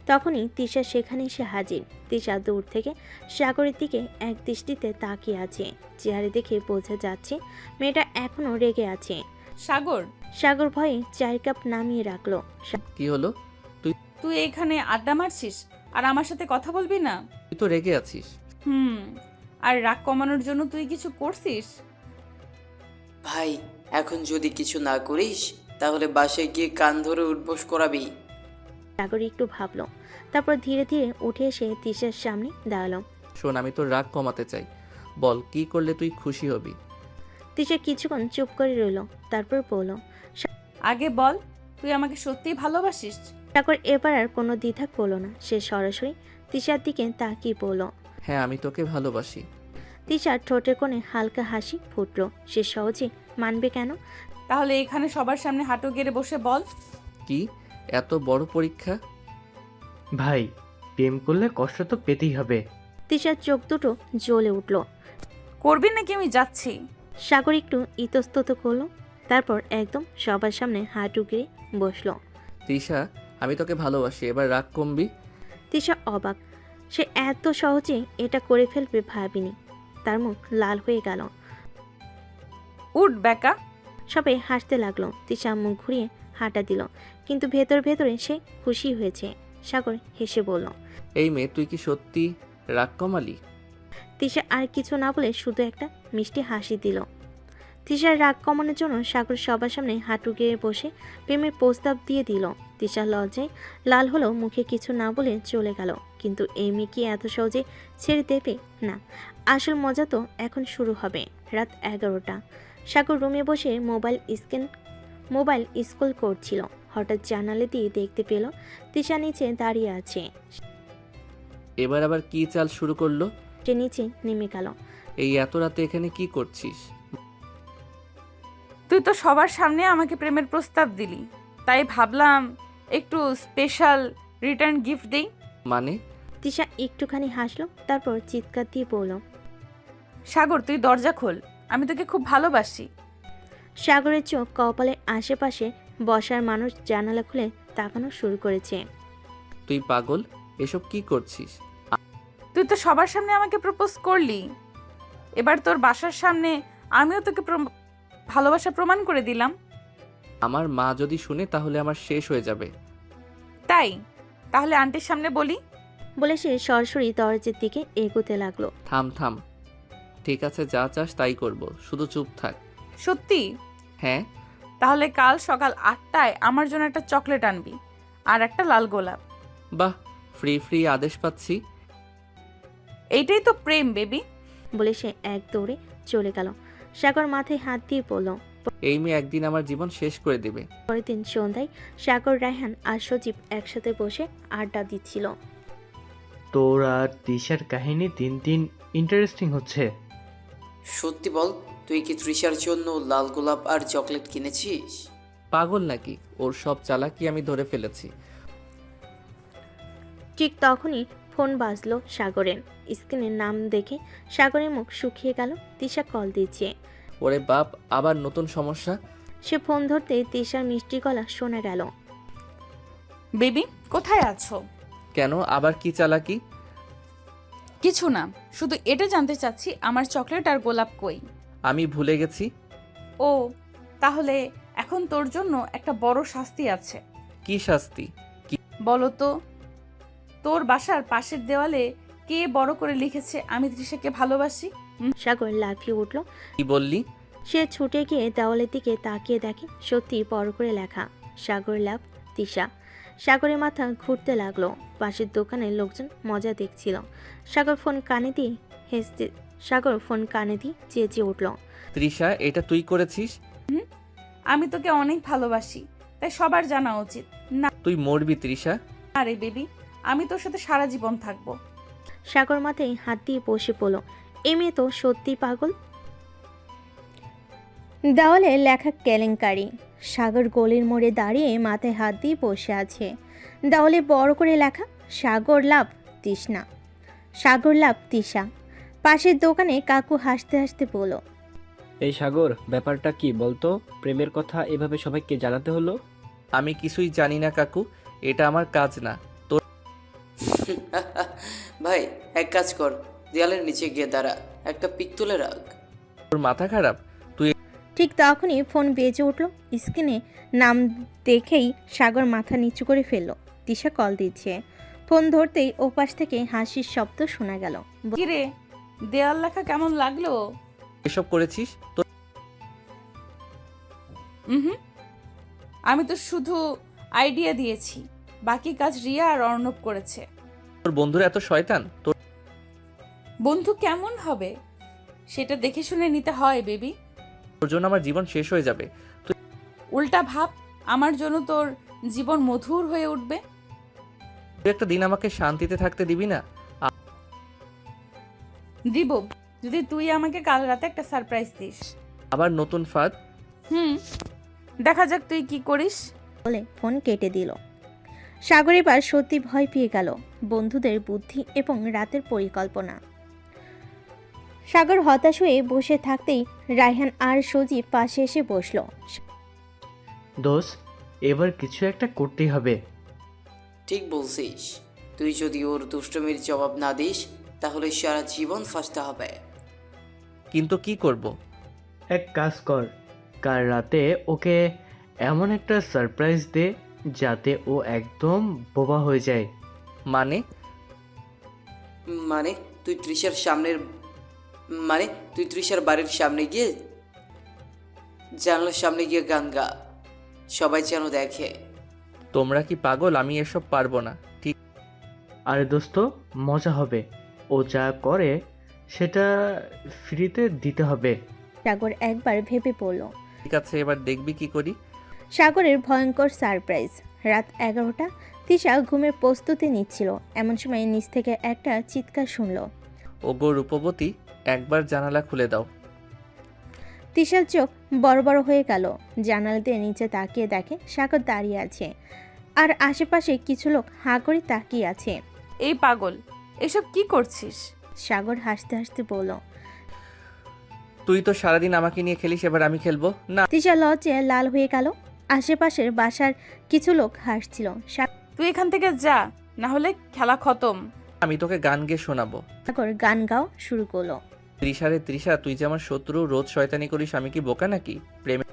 তখনই তৃষা সেখানে এসে হাজির। তৃষা দূর থেকে সাগরের দিকে এক দৃষ্টিতে তাকিয়ে আছে। চেহারা দেখে বোঝা যাচ্ছে মেয়েটা এখনো রেগে আছে। সাগর ভয়ে চায়ের কাপ নামিয়ে রাখলো। কি হলো? তুই এখানে আড্ডা মারছিস আর আমার সাথে কথা বলবি না? তুই তো রেগে আছিস। আর রাগ কমানোর জন্য তুই কিছু করছিস? ভাই, এখন যদি কিছু না করিস তাহলে বাসায় গিয়ে কান ধরে উঠবোস করাবি। সাগর একটু ভাবলো। তারপর ধীরে ধীরে উঠে এসে তৃষার সামনে দাঁড়ালো। শোন, আমি তোর রাগ কমাতে চাই। বল, কি করলে তুই খুশি হবি? তৃষা কিছুক্ষণ চুপ করে রইল। তারপর বলল, আগে বল, তুই আমাকে সত্যিই ভালোবাসিস? সাগর এবার আর কোনো দ্বিধা করলো না। সে সরাসরি তৃষার দিকে তাকিয়ে বলল, হ্যাঁ, আমি তোকে ভালোবাসি। তৃষার ঠোঁটের কোণে হালকা হাসি ফুটলো। সে সহজে মানবে কেন? তাহলে এখানে সবার সামনে হাঁটু গেড়ে বসে বল। কি এত বড় পরীক্ষা? ভাই, প্রেম করলে কষ্ট তো পেতেই হবে। তৃষার চোখ দুটো জ্বলে উঠল। করবি নাকি আমি যাচ্ছি? সাগর একটু ইতস্তত করলো। তারপর একদম সবার সামনে হাঁটু গেড়ে বসলো। তৃষা, আমি তোকে ভালোবাসি, এবার রাগ কমবি? তৃষা অবাক। সে এত সহজে এটা করে ফেলবে ভাবিনি। তার মুখ লাল হয়ে গেল। উঠ বেকা। সবাই হাসতে লাগলো। তৃষা মুখ ঘুরিয়ে হাঁটা দিল, কিন্তু ভেতরে সে খুশি হয়েছে। সাগর হেসে বলল, এই মেয়ে, তুই কি সত্যি রাগ কমালি? তৃষা আর কিছু না বলে শুধু একটা মিষ্টি হাসি দিল। তিশার রাগ কমানোর জন্য সাগর সবার সামনে হাঁটু গেড়ে বসে প্রেমের প্রস্তাব দিয়ে দিল। তিশা লজ্জায় লাল হলো, মুখে কিছু না বলে চলে গেল। কিন্তু এই মেয়ে কি এত সহজে ছেড়ে দেবে? না, আসল মজা তো এখন শুরু হবে। রাত 11টা। সাগর রুমে বসে মোবাইল স্ক্রল করছিল। হঠাৎ জানালা দিয়ে দেখতে পেল তিশা নিচে দাঁড়িয়ে আছে। এবার আবার কি চাল শুরু করলো? সে নিচে নেমে গেল। এই এত রাতে এখানে কি করছিস? তুই তো সবার সামনে আমাকে প্রেমের প্রস্তাব দিলি, তাই ভাবলাম একটু স্পেশাল রিটার্ন গিফট দেই। মানে? তিশা একটুখানি হাসলো, তারপর চিৎকার দিয়ে বলল, সাগর তুই দরজা খোল, আমি তোকে খুব ভালোবাসি। সাগরের চোখ কপালের আশেপাশে বসার মানুষ জানালা খুলে তাকানো শুরু করেছে। তুই পাগল? এসব কি করছিস? তুই তো সবার সামনে আমাকে প্রপোজ করলি, এবার তোর বাসার সামনে আমিও তোকে ভালোবাসা প্রমাণ করে দিলাম। আমার মা যদি শুনে তাহলে আমার শেষ হয়ে যাবে। তাই তাহলে আন্টির সামনে বলি। বলে সে সরাসরি দরজার দিকে এগোতে লাগলো। থাম থাম, ঠিক আছে যা চাস তাই করব, শুধু চুপ থাক। সত্যি? হ্যাঁ। তাহলে কাল সকাল 8টায় আমার জন্য একটা চকলেট আনবি আর একটা লাল গোলাপ। বাহ, ফ্রি ফ্রি আদেশ পাচ্ছি। এইটাই তো প্রেম বেবি। বলে সে এক দৌড়ে চলে গেল। সাগর মাথায় হাত দিয়ে বলল, এই মেয়ে একদিন আমার জীবন শেষ করে দিবে। পরের দিন সন্ধ্যায় সাগর, রায়হান আর সজীব একসাথে বসে আড্ডা দিচ্ছিল। তোর আর তিশার কাহিনী দিন দিন ইন্টারেস্টিং হচ্ছে। সত্যি বল, তুই কি তৃষার জন্য লাল গোলাপ আর চকলেট কিনেছিস? পাগল নাকি? ওর সব চালাকি আমি ধরে ফেলেছি। ঠিক তখনই ফোন বাজলো সাগরের। স্ক্রিনের নাম দেখে সাগরের মুখ শুকিয়ে গেল। তিশা কল দিচ্ছে। ওরে বাপ, আবার নতুন সমস্যা। সে ফোন ধরতে তিশার মিষ্টি গলা শোনা গেল। বেবি কোথায় আছো? কেন, আবার কি চালাকি? কিছু না, শুধু এটা জানতে চাচ্ছি আমার চকলেট আর গোলাপ কই। আমি ভুলে গেছি। ও, তাহলে এখন তোর জন্য একটা বড় শাস্তি আছে। কি শাস্তি? বলো তো, তোর বাসার পাশের দেওয়ালে কে বড় করে লিখেছে আমি তৃষাকে ভালোবাসি? সাগর লাফিয়ে উঠল। কি বললি? সে ছুটে গিয়ে দেওয়ালের দিকে তাকিয়ে দেখে সত্যি বড় করে লেখা, সাগর লাভ তিশা। সাগরের মাথা ঘুরতে লাগলো। পাশের দোকানের লোকজন মজা দেখছিল। সাগর ফোন কানে দিয়ে চেঁচিয়ে উঠল, তৃষা, এটা তুই করেছিস? আমি তোকে অনেক ভালোবাসি, তাই সবার জানা উচিত। না তুই মরবি তৃষা। আরে বেবি, আমি তোর সাথে সারা জীবন থাকবো। সাগর মাথায় হাত দিয়ে বসে পড়ল। এ মেয়ে তো সত্যি পাগল। দেওয়ালে লেখা কেলেঙ্কারি। সাগর গলির মোড়ে দাঁড়িয়ে মাথায় হাত দিয়ে বসে আছে। দেওয়ালে বড় করে লেখা, সাগর লাভ তৃষ্ণা, সাগর লাভ তিশা। পাশের দোকানে কাকু হাসতে হাসতে বলল, এই সাগর, ব্যাপারটা কি বলতো? প্রেমের কথা এভাবে সবাইকে জানাতে হলো? আমি কিছুই জানি না কাকু, এটা আমার কাজ না। তোর ভাই এক কাজ কর, দেয়ালের নিচে গিয়ে দাঁড়া, একটা পিক তুলে রাখ। তোর মাথা খারাপ? তুই ঠিক তখনই ফোন বেজে উঠল। স্ক্রিনে নাম দেখেই সাগর মাথা নিচু করে ফেলল। তিশা কল দিচ্ছে। ফোন ধরতেই ওপাশ থেকে হাসির শব্দ শোনা গেল। কিরে, দেয়াল লেখা কেমন লাগলো? এসব করেছিস? তোর আমি তো শুধু আইডিয়া দিয়েছি, বাকি কাজ রিয়া আর অর্ণব করেছে। তোর বন্ধুরা এত শয়তান? তোর বন্ধু কেমন হবে সেটা দেখে শুনে নিতে হয় বেবি। তোর জন্য আমার জীবন শেষ হয়ে যাবে। তুই উল্টা ভাব, আমার জন্য তোর জীবন মধুর হয়ে উঠবে। একটা দিন আমাকে শান্তিতে থাকতে দিবি না? দিব, যদি তুই আমাকে কাল রাতে একটা সারপ্রাইজ দিস। আবার নতুন ফাঁদ? দেখা যাক তুই কি করিস। বলে ফোন কেটে দিল। সাগর এবার সত্যি ভয় পেয়ে গেল বন্ধুদের বুদ্ধি এবং রাতের পরিকল্পনা। সাগর হতাশ হয়ে বসে থাকতেই রায়হান আর সজীব পাশে এসে বসল। দোষ, এবার কিছু একটা করতেই হবে। ঠিক বলছিস, তুই যদি ওর দুষ্টমির জবাব না দিস তাহলে সারা জীবন ফাঁসতে হবে। কিন্তু কি করব? এক কাজ কর, কাল রাতে ওকে এমন একটা সারপ্রাইজ দে যাতে ও একদম বোবা হয়ে যায়। মানে? মানে তুই তৃষার বাড়ির সামনে গিয়ে জানলার সামনে গিয়ে গান গা, সবাই যেন দেখে। তোমরা কি পাগল? আমি এসব পারবো না। ঠিক আরে দোস্ত, মজা হবে। ও যা করে সেটা ফ্রিতে দিতে হবে। সাগর একবার ভেবে পড়ল। ঠিক আছে, এবার দেখবি কি করি। সাগরের ভয়ঙ্কর সারপ্রাইজ। রাত 11টা। তিশা ঘুমের প্রস্তুতি নিচ্ছিল, এমন সময় নিচ থেকে একটা চিৎকার শুনল। ওগো রূপবতী, একবার জানালা খুলে দাও। তিশার চোখ বড় বড় হয়ে গেল। জানালা দিয়ে নিচে তাকিয়ে দেখে সাগর দাঁড়িয়ে আছে, আর আশেপাশে কিছু লোক হাঁ করে তাকিয়ে আছে। এই পাগল, এসব কি করছিস? সাগর হাসতে হাসতে বলল। তুই তো সারাদিন আমাকে নিয়ে খেলিস, এবার আমি খেলবো না। তিশা লজ্জায় লাল হয়ে গেল। আশেপাশের বাসার কিছু লোক হাসছিল। তুই এখান থেকে যা, না হলে খেলা খতম। আমি তোকে গান গেয়ে শোনাবো। সাগর গান গাও শুরু করলো। তৃষা রে তৃষা, তুই যে আমার শত্রু, রোজ শয়তানি করিস, আমি কি বোকা নাকি? প্রেমে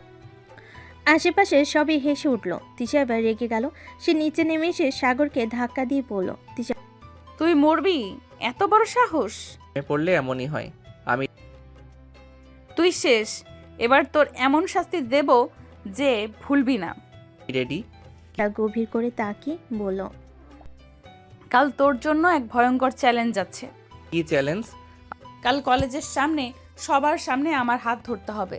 আশেপাশে সবাই হেসে উঠল। তিশা এবার রেগে গেল। সে নিচে নেমে এসে সাগরকে ধাক্কা দিয়ে পড়ল। তিশা, তুই মরবি? এত বড় সাহস! পড়লে এমনই হয়। আমি তুই শেষ। এবার তোর এমন শাস্তি দেব যে ভুলবি না। রেডি? গভীর করে তাকিয়ে বলল। কাল তোর জন্য এক ভয়ঙ্কর চ্যালেঞ্জ আছে। কি চ্যালেঞ্জ? কাল কলেজের সামনে সবার সামনে আমার হাত ধরতে হবে।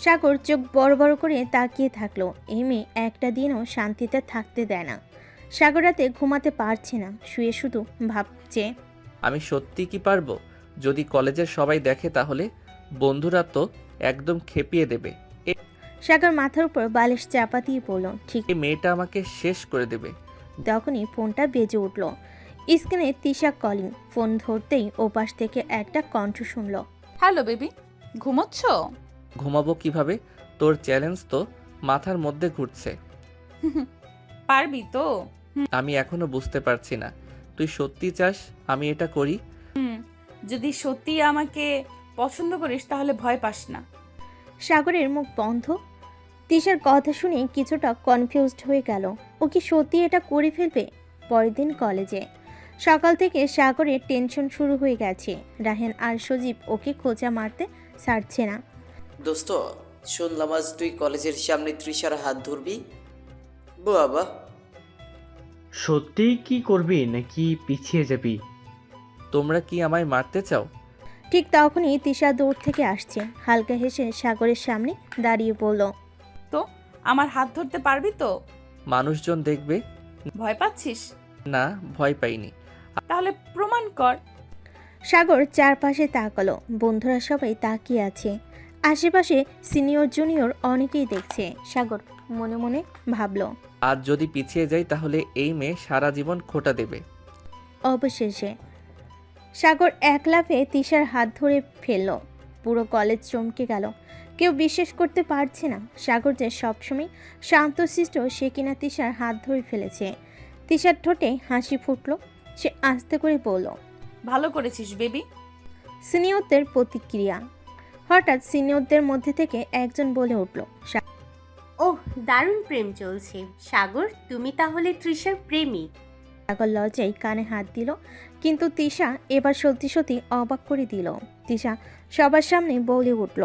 সাগর চোখ বড় বড় করে তাকিয়ে থাকলো। এই মেয়ে একটা দিনও শান্তিতে থাকতে দেয় না। সাগর রাতে ঘুমাতে পারছে না, শুয়ে শুধু ভাবছে। আমি সত্যি কি পারবো? যদি কলেজের সবাই দেখে তাহলে বন্ধুরা তো একদম খেপিয়ে দেবে। সাগর মাথার উপর বালিশ চাপা দিয়ে পড়ল। ঠিক এই মেয়েটা আমাকে শেষ করে দেবে। তখনই ফোনটা বেজে উঠল। স্ক্রিনে তিশা কলিং। ফোন ধরতেই ওপাশ থেকে একটা কণ্ঠ শুনল। হ্যালো বেবি, ঘুমোচ্ছ? ঘুমাবো কিভাবে? তোর চ্যালেঞ্জ তো মাথার মধ্যে ঘুরছে। পারবি তো? আমি এখনো বুঝতে পারছি না, তুই সত্যি চাস আমি এটা করি? যদি সত্যি আমাকে পছন্দ করিস তাহলে ভয় পাস না। সাগরের মুখ বন্ধ। তিশার কথা শুনে কিছুটা কনফিউজড হয়ে গেল। ও কি সত্যি এটা করে ফেলবে? পরের দিন কলেজে সকাল থেকে সাগরের টেনশন শুরু হয়ে গেছে। রাহেন আর সজীব ওকে খোঁজা মারতে ছাড়ছে না। দোস্ত, শুনলাম আজ তুই কলেজের সামনে তৃষার হাত ধরবি। বাবা, সত্যি কি করবি নাকি পিছিয়ে যাবি? তোমরা কি আমায় মারতে চাও? ঠিক তখনই তিশা দূর থেকে আসছে। হালকা হেসে সাগরের সামনে দাঁড়িয়ে বলল। তো আমার হাত ধরতে পারবি তো? মানুষজন দেখবে। ভয় পাচ্ছিস? না, ভয় পাইনি। তাহলে প্রমাণ কর। সাগর চারপাশে তাকালো। বন্ধুরা সবাই তাকিয়ে আছে। আশেপাশে সিনিয়র জুনিয়র অনেকেই দেখছে। সাগর মনে মনে ভাবল, আজ যদি পিছিয়ে যাই তাহলে এই মেয়ে সারা জীবন খোটা দেবে। অবশেষে সাগর এক লাফে তিশার হাত ধরে ফেলল। পুরো কলেজ চমকে গেল। কেউ বিশ্বাস করতে পারছে না সাগর যে সবসময় শান্তশিষ্ট, সে কিনা তিশার হাত ধরে ফেলেছে। তিশার ঠোঁটে হাসি ফুটল। সে আস্তে করে বলল, ভালো করেছিস বেবি। সিনিয়রদের প্রতিক্রিয়া। হঠাৎ সিনিয়রদের মধ্যে থেকে একজন বলে উঠল, ওহ, দারুণ প্রেম চলছে। সাগর, তুমি তাহলে তৃষার প্রেমিক? সাগর লজ্জায় কানে হাত দিল, কিন্তু তিশা এবার সত্যি সত্যি অবাক করে দিল। তিশা সবার সামনে বলে উঠল,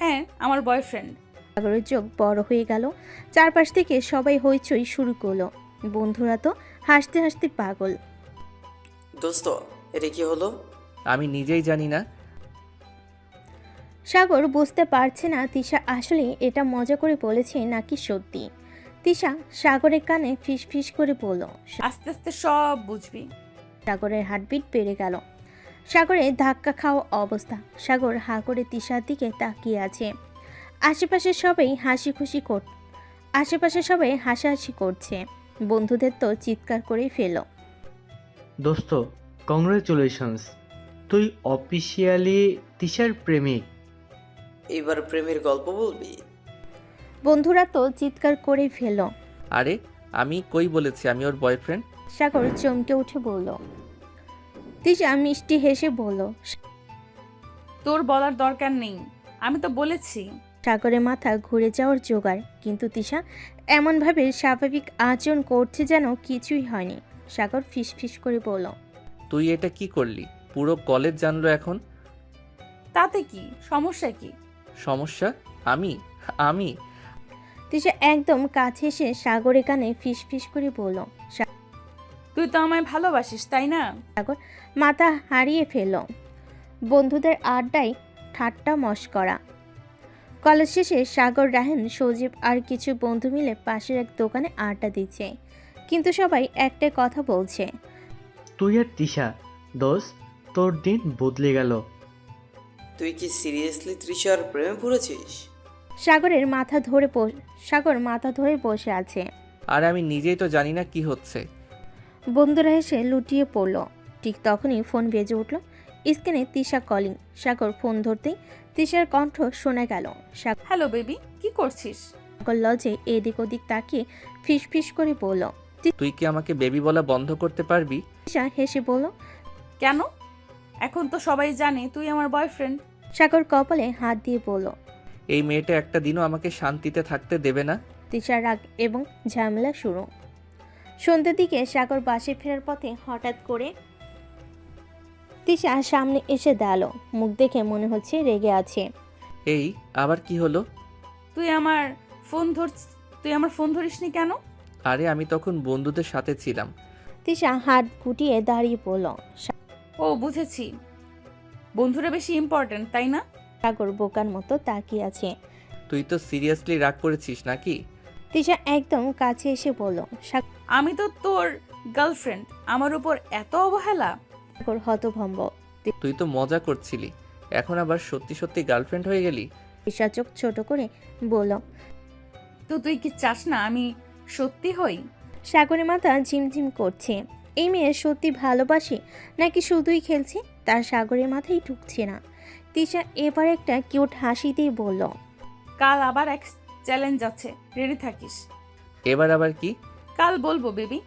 হ্যাঁ, আমার বয়ফ্রেন্ড। সাগরের চোখ বড় হয়ে গেল। চারপাশ থেকে সবাই হইচই শুরু করলো। বন্ধুরা তো হাসতে হাসতে পাগল। দোস্ত, এটা কি হলো? আমি নিজেই জানি না। সাগর বুঝতে পারছে না তিশা আসলে এটা মজা করে বলেছে নাকি সত্যি। তিশা সাগরের কানে ফিস ফিস করে বলল, আস্তে আস্তে সব বুঝবি। সাগরের হার্টবিট বেড়ে গেল। সাগরের ধাক্কা খাওয়া অবস্থা। সাগর হা করে তিশার দিকে তাকিয়ে আছে। আশেপাশে সবাই হাসাহাসি করছে। বন্ধুদের তো চিৎকার করেই ফেল। দোস্ত, কংগ্রেচুলেশনস, তুই অফিসিয়ালি তিশার প্রেমিক। এবার প্রেমের গল্প বলবি? বন্ধুরা তো চিৎকার করে ফেল। আরে আমি কই বলেছি আমি ওর বয়ফ্রেন্ড? সাগর চমকে উঠে বলল। তিশা মিষ্টি হেসে বলল, তোর বলার দরকার নেই, আমি তো বলেছি। সাগরের মাথা ঘুরে যাওয়ার জোগাড়, কিন্তু তিশা এমনভাবে স্বাভাবিক আচরণ করছে যেন কিছুই হয়নি। সাগর ফিসফিস করে বলল, তুই এটা কি করলি? পুরো কলেজ জানলো এখন। তাতে কি সমস্যা? কি সমস্যা? আমি আমি তিশা একদম কাছে এসে সাগরের কানে ফিস ফিস করে বলল। তুই তো আমায় ভালোবাসিস তাই না? সাগর মাথা হারিয়ে ফেলল। বন্ধুদের আড্ডায় ঠাট্টা মশকরা। কলেজ শেষে সাগর, রাহেন, সজীব আর কিছু বন্ধু মিলে পাশের এক দোকানে আড্ডা দিচ্ছে, কিন্তু সবাই একটাই কথা বলছে। তুই আর তিশা দোস্ত, তোর দিন বদলে গেল। তুই কি সিরিয়াসলি তৃষার প্রেমে পড়েছিস? সাগর মাথা ধরে বসে আছে। আর আমি নিজেই তো জানি না কি হচ্ছে। বন্ধুরা এসে লুটিয়ে পড়ল। ঠিক তখনই ফোন বেজে উঠল। স্ক্রিনে তিশা কলিং। সাগর ফোন ধরতেই তিশার কণ্ঠ শোনা গেল। হ্যালো বেবি, কি করছিস? সাগর লজে এদিক ওদিক তাকিয়ে ফিস ফিস করে বলল। তুই কি আমাকে বেবি বলা বন্ধ করতে পারবি? তিশা হেসে বলল, কেন? এখন তো সবাই জানে তুই আমার বয়ফ্রেন্ড। সাগর কপালে হাত দিয়ে বলল। এই মেয়েটা একটা দিনও আমাকে শান্তিতে থাকতে দেবে না। তিশার রাগ এবং ঝামেলা শুরু। সন্ধ্যের দিকে সাগর বাসে ফেরার পথে হঠাৎ করে তিশা সামনে এসে দাঁড়ালো। মুখ দেখে মনে হচ্ছে রেগে আছে। এই আবার কি হলো? তুই আমার ফোন ধরিসনি কেন? আরে আমি তখন বন্ধুদের সাথে ছিলাম। তিশা হাত গুটিয়ে দাঁড়িয়ে পড়ল। ও বুঝেছি, বন্ধুরা বেশি ইম্পর্ট্যান্ট তাই না? সাগর বোকার মতো তাকিয়ে আছে। তুই তো সিরিয়াসলি রাগ করেছিস নাকি? তিশা একদম কাছে এসে বলল। আমি তো তোর গার্লফ্রেন্ড, আমার উপর এত অবহেলা? সাগর হতভম্ব। তুই তো মজা করছিলি, এখন আবার সত্যি সত্যি গার্লফ্রেন্ড হয়ে গেলি? তিশা চোখ ছোট করে বলল, তো তুই কি চাস না আমি সত্যি হই? সাগরের মাথা ঝিমঝিম করছে। এই মেয়ে সত্যি ভালোবাসে নাকি শুধুই খেলছে, তার সাগরের মাথায় ঢুকছে না। তিশা এবার একটা কিউট হাসি দিয়ে বলল, কাল আবার এক চ্যালেঞ্জ আছে, রেডি থাকিস। এবার আবার কি? কাল বলবো বেবি।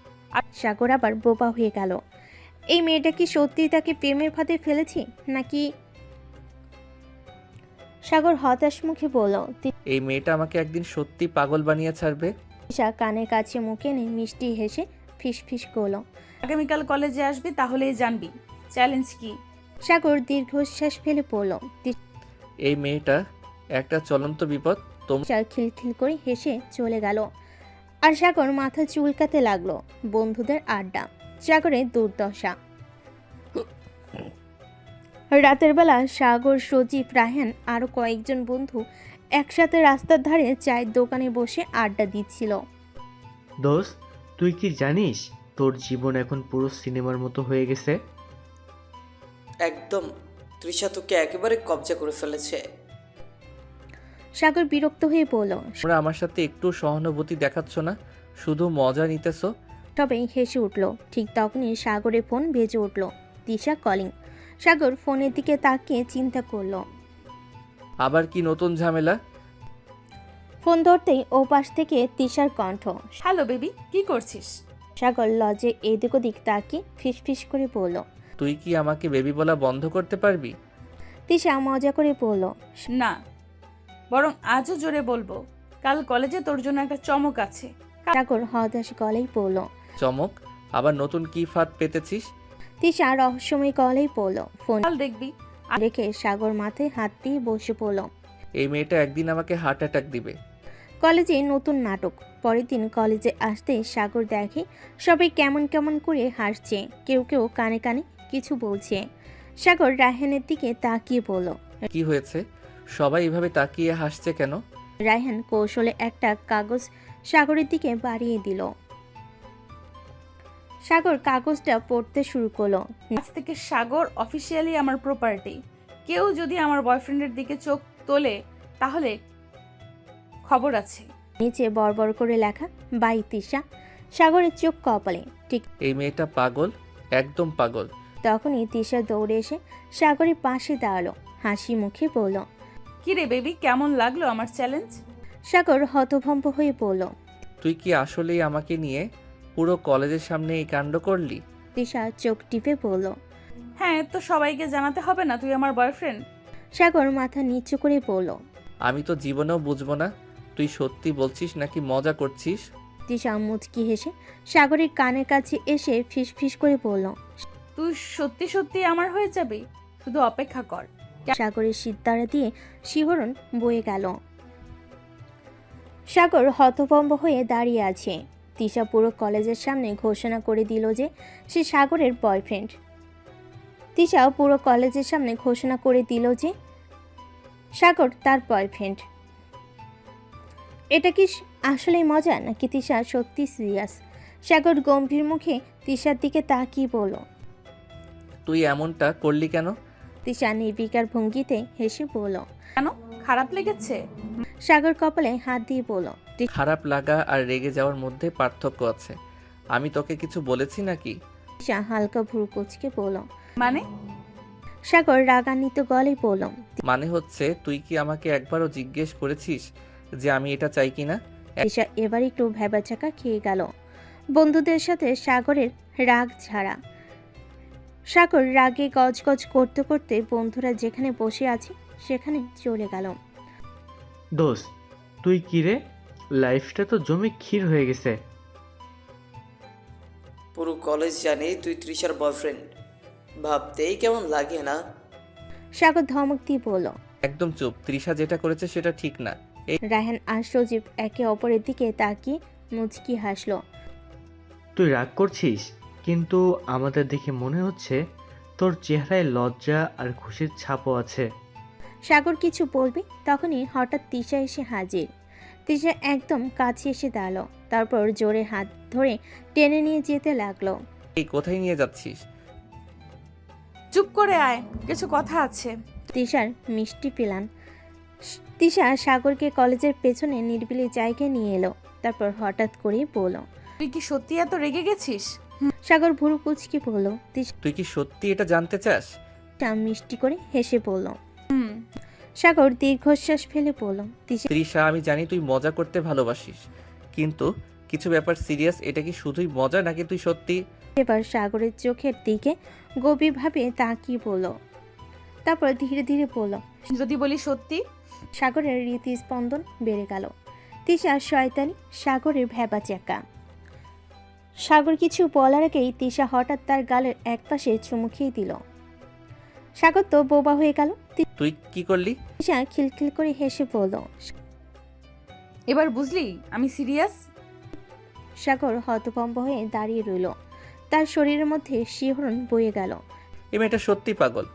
সাগর আবার বোবা হয়ে গেল। এই মেয়েটা কি সত্যিই তাকে প্রেমের ফাঁদে ফেলেছে নাকি? সাগর হতাশ মুখে বলল। এই মেয়েটা আমাকে একদিন সত্যি পাগল বানিয়ে ছাড়বে। তিশা কানের কাছে মুখে নিয়ে মিষ্টি হেসে ফিস ফিস করল। আগামীকাল কলেজে আসবি, তাহলেই জানবি চ্যালেঞ্জ কি। সাগর দীর্ঘশ্বাস ফেলে পড়ল। এই মেয়েটা একটা চলন্ত বিপদ। তিশা খিলখিল করে হেসে চলে গেল। আর সাগর মাথা চুলকাতে লাগলো। বন্ধুদের আড্ডা, সাগরের দুর্দশা। রাতের বেলা সাগর, সজীব, রাহেন আরো কয়েকজন বন্ধু একসাথে রাস্তার ধারে চায়ের দোকানে বসে আড্ডা দিচ্ছিল। দোস্ত, তুই কি জানিস তোর জীবন এখন পুরো সিনেমার মতো হয়ে গেছে? একদম, তৃষা তোকে একেবারে কবজা করে ফেলেছে। সাগর বিরক্ত হয়ে বলল। তোমরা আমার সাথে একটু সহানুভূতি দেখাচ্ছ না, শুধু মজা নিতেছো। সবাই হেসে উঠল। ঠিক তখনই সাগরের ফোন বেজে উঠল। তিশা কলিং। সাগর ফোনের দিকে তাকিয়ে চিন্তা করলো। আবার কি নতুন ঝামেলা? ফোন ধরতেই ও পাশ থেকে তিশার কণ্ঠ। হ্যালো বেবি, কি করছিস? সাগর লজে এদিক ওদিক তাকিয়ে ফিস ফিস করে বলল। তুই কি আমাকে বেবি বলা বন্ধ করতে পারবি? তিশা মজা করে বলল, না, বরং আজও জোরে বলবো, কাল কলেজে তোর জন্য একটা চমক আছে। সাগর হতাশ গলায় বলল। চমক? আবার নতুন কি ফাঁদ পেতেছিস? তিশা রহস্যময় গলায় বলল। ফোন কাল দেখবি। রেখে সাগর মাথায় হাত দিয়ে বসে পড়ল। এই মেয়েটা একদিন আমাকে হার্ট অ্যাটাক দিবে। কলেজে নতুন নাটক। পরের দিন কলেজে আসতে সাগর দেখে সবাই কেমন কেমন করে হাসছে, কেউ কেউ কানে কানে কিছু বলছে। সাগর রায়হানের দিকে তাকিয়ে বলল, কি হয়েছে? সবাই এভাবে তাকিয়ে হাসছে কেন? রায়হান কৌশলে একটা কাগজ সাগরের দিকে বাড়িয়ে দিল। সাগর কাগজটা পড়তে শুরু করলো। আজ থেকে সাগর অফিসিয়ালি আমার প্রপার্টি। কেউ যদি আমার বয়ফ্রেন্ডের দিকে চোখ তোলে তাহলে খবর আছে। নিচে বড় করে লেখা, বাই তিশা। সাগরের চোখ কপালে। ঠিক এই মেয়েটা পাগল, একদম পাগল। তখনই তিশা দৌড়ে এসে সাগরের পাশে দাঁড়ালো। হাসি মুখে বলল, কি রে বেবি, কেমন লাগলো আমার চ্যালেঞ্জ? সাগর হতভম্ব হয়ে বলল, তুই কি আসলেই আমাকে নিয়ে পুরো কলেজের সামনে এই কাণ্ড করলি? তিশা চোখ টিপে বলল, হ্যাঁ, তো সবাইকে জানাতে হবে না তুই আমার বয়ফ্রেন্ড? সাগর মাথা নিচু করে বলল, আমি তো জীবনেও বুঝবো না তুই সত্যি বলছিস নাকি মজা করছিস। তিশা মুচকি হেসে সাগরের কানের কাছে এসে ফিস ফিস করে বলল, তুই সত্যি সত্যি আমার হয়ে যাবি, শুধু অপেক্ষা কর। সাগরের সিদ্ধারা দিয়ে শিহরণ বয়ে গেল। সাগর হতভম্ব হয়ে দাঁড়িয়ে আছে। তিশা পুরো কলেজের সামনে ঘোষণা করে দিল যে সে সাগরের বয়ফ্রেন্ড। তিশা পুরো কলেজের সামনে ঘোষণা করে দিল যে সাগর তার বয়ফ্রেন্ড। এটা কি আসলেই মজা নাকি তিশা সত্যি সিরিয়াস? সাগর গম্ভীর মুখে তিশার দিকে তাকিয়ে বলল, তুই এমনটা করলি কেন? তিশা নির্বিকার ভঙ্গিতে হেসে বলল, কেন, খারাপ লেগেছে? সাগর কপালে হাত দিয়ে বলল, খারাপ লাগা আর রেগে যাওয়ার মধ্যে পার্থক্য আছে। আমি তোকে কিছু বলেছি নাকি? তিশা হালকা ভ্রু কুঁচকে বলল, মানে? সাগর রাগান্বিত গলায় বলল, মানে হচ্ছে তুই কি আমাকে একবারও জিজ্ঞেস করেছিস যে আমি এটা চাই কিনা? তিশা এবার একটু ভেবাচাকা খেয়ে গেল। বন্ধুদের সাথে সাগরের রাগ ছাড়া। সাগর রাগে গজগজ করতে করতে বন্ধুরা যেখানে বসে আছে সেখানে চলে গেল। দোস্ত তুই কি রে, লাইফটা তো জমে ক্ষীর হয়ে গেছে। পুরো কলেজ জানে তুই তৃষার বয়ফ্রেন্ড, ভাবতেই কেমন লাগে না? সাগর ধমক দিয়ে বলল, একদম চুপ। তৃষা যেটা করেছে সেটা ঠিক না। রায়হান আর সজীব একে অপরের দিকে তাকিয়ে মুচকি হাসলো। তুই রাগ করছিস, কিন্তু আমাদের দেখে মনে হচ্ছে তোর চেহারায় লজ্জা আর খুশির ছাপও আছে। সাগর কিছু বলবে তখনই হঠাৎ তিশা এসে হাজির। তিশা একদম কাছে এসে দাঁড়ালো, তারপর জোরে হাত ধরে টেনে নিয়ে যেতে লাগলো। এই কোথায় নিয়ে যাচ্ছিস? চুপ করে আয়, কিছু কথা আছে। তিশার মিষ্টি প্ল্যান। তিশা সাগরকে কলেজের পেছনে নির্বিলি জায়গায় নিয়ে এলো, তারপর হঠাৎ করেই বলল, তুই কি সত্যি এত রেগে গেছিস? সাগর ভুরু কুচকে বলল, তুই কি সত্যি এটা জানতে চাস? তিশা মিষ্টি করে হেসে বলল। সাগর দীর্ঘশ্বাস ফেলে বলল, তৃষা আমি জানি তুই মজা করতে ভালোবাসিস, কিন্তু কিছু ব্যাপার সিরিয়াস। এটা কি শুধুই মজা নাকি তুই সত্যি? এবার সাগরের চোখের দিকে গভীরভাবে তাকিয়ে বলল, তারপর ধীরে ধীরে বলল, যদি বলি সত্যি? সাগরের হৃদস্পন্দন বেড়ে গেল। তিশা শয়তানি, সাগরের ভ্যাবাচ্যাকা। সাগর কিছু বলার আগেই তিশা হঠাৎ তার গালের একপাশে চুমু খেয়ে দিল। সাগর তো বোবা হয়ে গেল। তুই কি করলি? তিশা খিলখিল করে হেসে বলল, এবার বুঝলি আমি সিরিয়াস? সাগর হতভম্ব হয়ে দাঁড়িয়ে রইল, তার শরীরের মধ্যে শিহরণ বয়ে গেল। এই মেয়েটা সত্যি পাগল।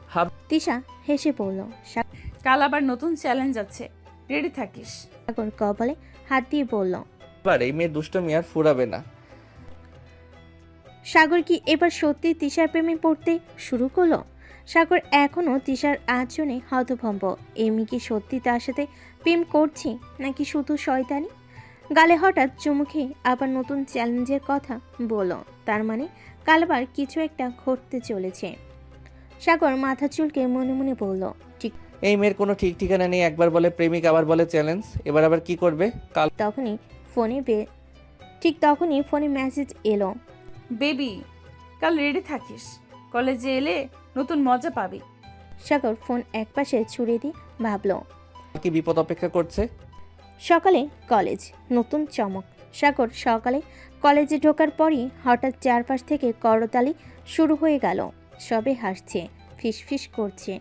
তিশা হেসে বলল, কাল আবার নতুন চ্যালেঞ্জ আছে, রেডি থাকিস। সাগর কপালে হাত দিয়ে বলল, এবার এই মেয়ে দুষ্টমি আর ফুরাবে না। সাগর কি এবার সত্যি তিশার প্রেমে পড়তে শুরু করলো? সাগর এখনো তিশার আচরণে হতভম্ব। এমনি কি সত্যি তার সাথে প্রেম করছি নাকি শুধু শয়তানি? গালে হঠাৎ চুমু খেয়ে আবার নতুন চ্যালেঞ্জের কথা বলল, তার মানে কাল আবার কিছু একটা ঘটতে চলেছে। সাগর মাথা চুলকে মনে মনে বলল, ঠিক এই মেয়ের কোনো ঠিক ঠিকানা নেই। একবার বলে প্রেমিক, আবার বলে চ্যালেঞ্জ, এবার আবার কি করবে? কাল ঠিক তখনই ফোনে মেসেজ এলো, বেবি কাল রেডি থাকিস, কলেজে এলে নতুন মজা পাবি। সাগর ফোন একপাশে ছুড়ে দিয়ে ভাবল, কি বিপদ অপেক্ষা করছে? সকালে কলেজ, নতুন চমক। সাগর সকালে কলেজে ঢোকার পরই হঠাৎ চারপাশ থেকে করতালি শুরু হয়ে গেল। সবে হাসছে, ফিসফিস করছে।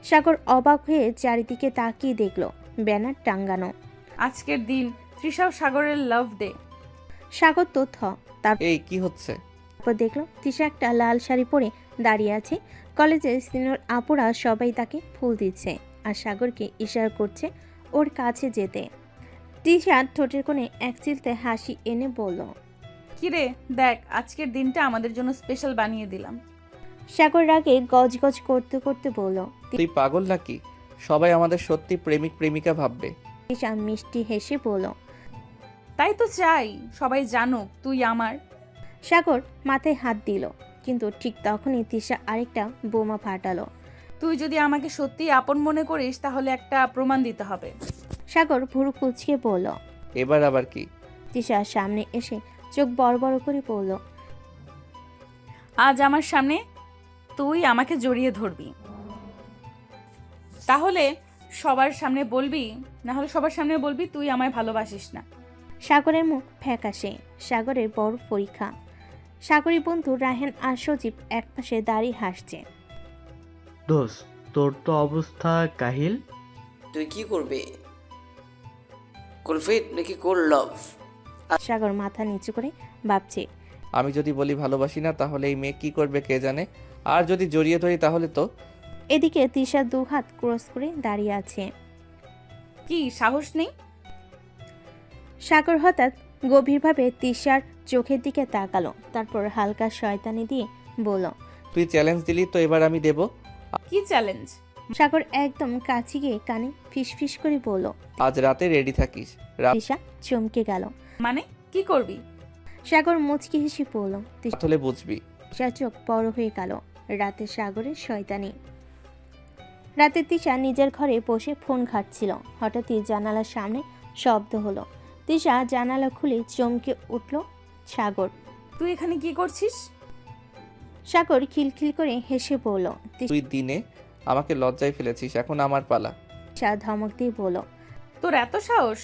সাগর অবাক হয়ে চারিদিকে তাকিয়ে দেখল ব্যানার টাঙ্গানো। আজকের দিন তৃষা ও সাগরের লাভ ডে। সাগর তো এই কি হচ্ছে? তারপর দেখলো তৃষা একটা লাল শাড়ি পরে দাঁড়িয়ে আছে। কলেজের সিনিয়র আপুরা সবাই তাকে ফুল দিচ্ছে আর সাগরকে ইশারা করছে ওর কাছে যেতে। তৃষা ঠোঁটের কোণে এক চিলতে হাসি এনে বলল, কিরে দেখ, আজকের দিনটা আমাদের জন্য স্পেশাল বানিয়ে দিলাম। সাগর রাগে গজগজ করতে করতে বলল, তুই পাগল নাকি? সবাই আমাদের সত্যি প্রেমিক প্রেমিকা ভাববে। তৃষা মিষ্টি হেসে বলল, তাই তো চাই সবাই জানুক তুই আমার। সাগর মাথায় হাত দিল, কিন্তু ঠিক তখনই তৃষা আরেকটা বোমা ফাটালো। তুই যদি আমাকে সত্যি আপন মনে করিস তাহলে একটা প্রমাণ দিতে হবে। সাগর ভুরু কুচকে বলল, এবার আবার কি? তৃষা সামনে এসে চোখ বড় বড় করে বলল, আজ আমার সামনে তুই আমাকে জড়িয়ে ধরবি, তাহলে সবার সামনে বলবি, না হলে সবার সামনে বলবি তুই আমায় ভালোবাসিস না। সাগরের মুখ ফ্যাকাশে। সাগরের বড় পরীক্ষা। সাগরী বন্ধু রায়হান আর সজীব একপাশে দাঁড়িয়ে হাসছে। দোস্ত তোর তো অবস্থা কাহিল। তুই কি করবে? কুলফিট নাকি কোল্ড লাভ? সাগর মাথা নিচু করে ভাবছে। আমি যদি বলি ভালোবাসি না তাহলে এই মেয়ে কি করবে কে জানে, আর যদি জড়িয়ে ধরি তাহলে তো। এদিকে তিশা দু হাত ক্রস করে দাঁড়িয়ে আছে। কি সাহস নেই? সাগর হঠাৎ গভীরভাবে তিশার চোখের দিকে তাকালো, তারপর হালকা শয়তানি দিয়ে বলল, তুই চ্যালেঞ্জ দিলি তো এবার আমি দেব। কি চ্যালেঞ্জ? সাগর একদম কাছে গিয়ে কানে ফিসফিস করে বলল। আজ রাতে রেডি থাকিস। তিশা চমকে গেল। মানে কি করবি? সাগর মুচকি হেসে পড়ল। তাহলে বুঝবি। তিশার চোখ বড় হয়ে গেল। রাতে সাগরের শয়তানি। রাতে তিশা নিজের ঘরে বসে ফোন ঘাঁটছিল। হঠাৎই জানালার সামনে শব্দ হলো। তিশা জানালা খুলে চমকে উঠল। সাগর, তুই এখানে কি করছিস? সাগর খিলখিল করে হেসে বলল। তুই দিনে আমাকে লজ্জায় ফেলেছিস, এখন আমার পালা। তিশা ধমক দিয়ে বলল, তোর এত সাহস?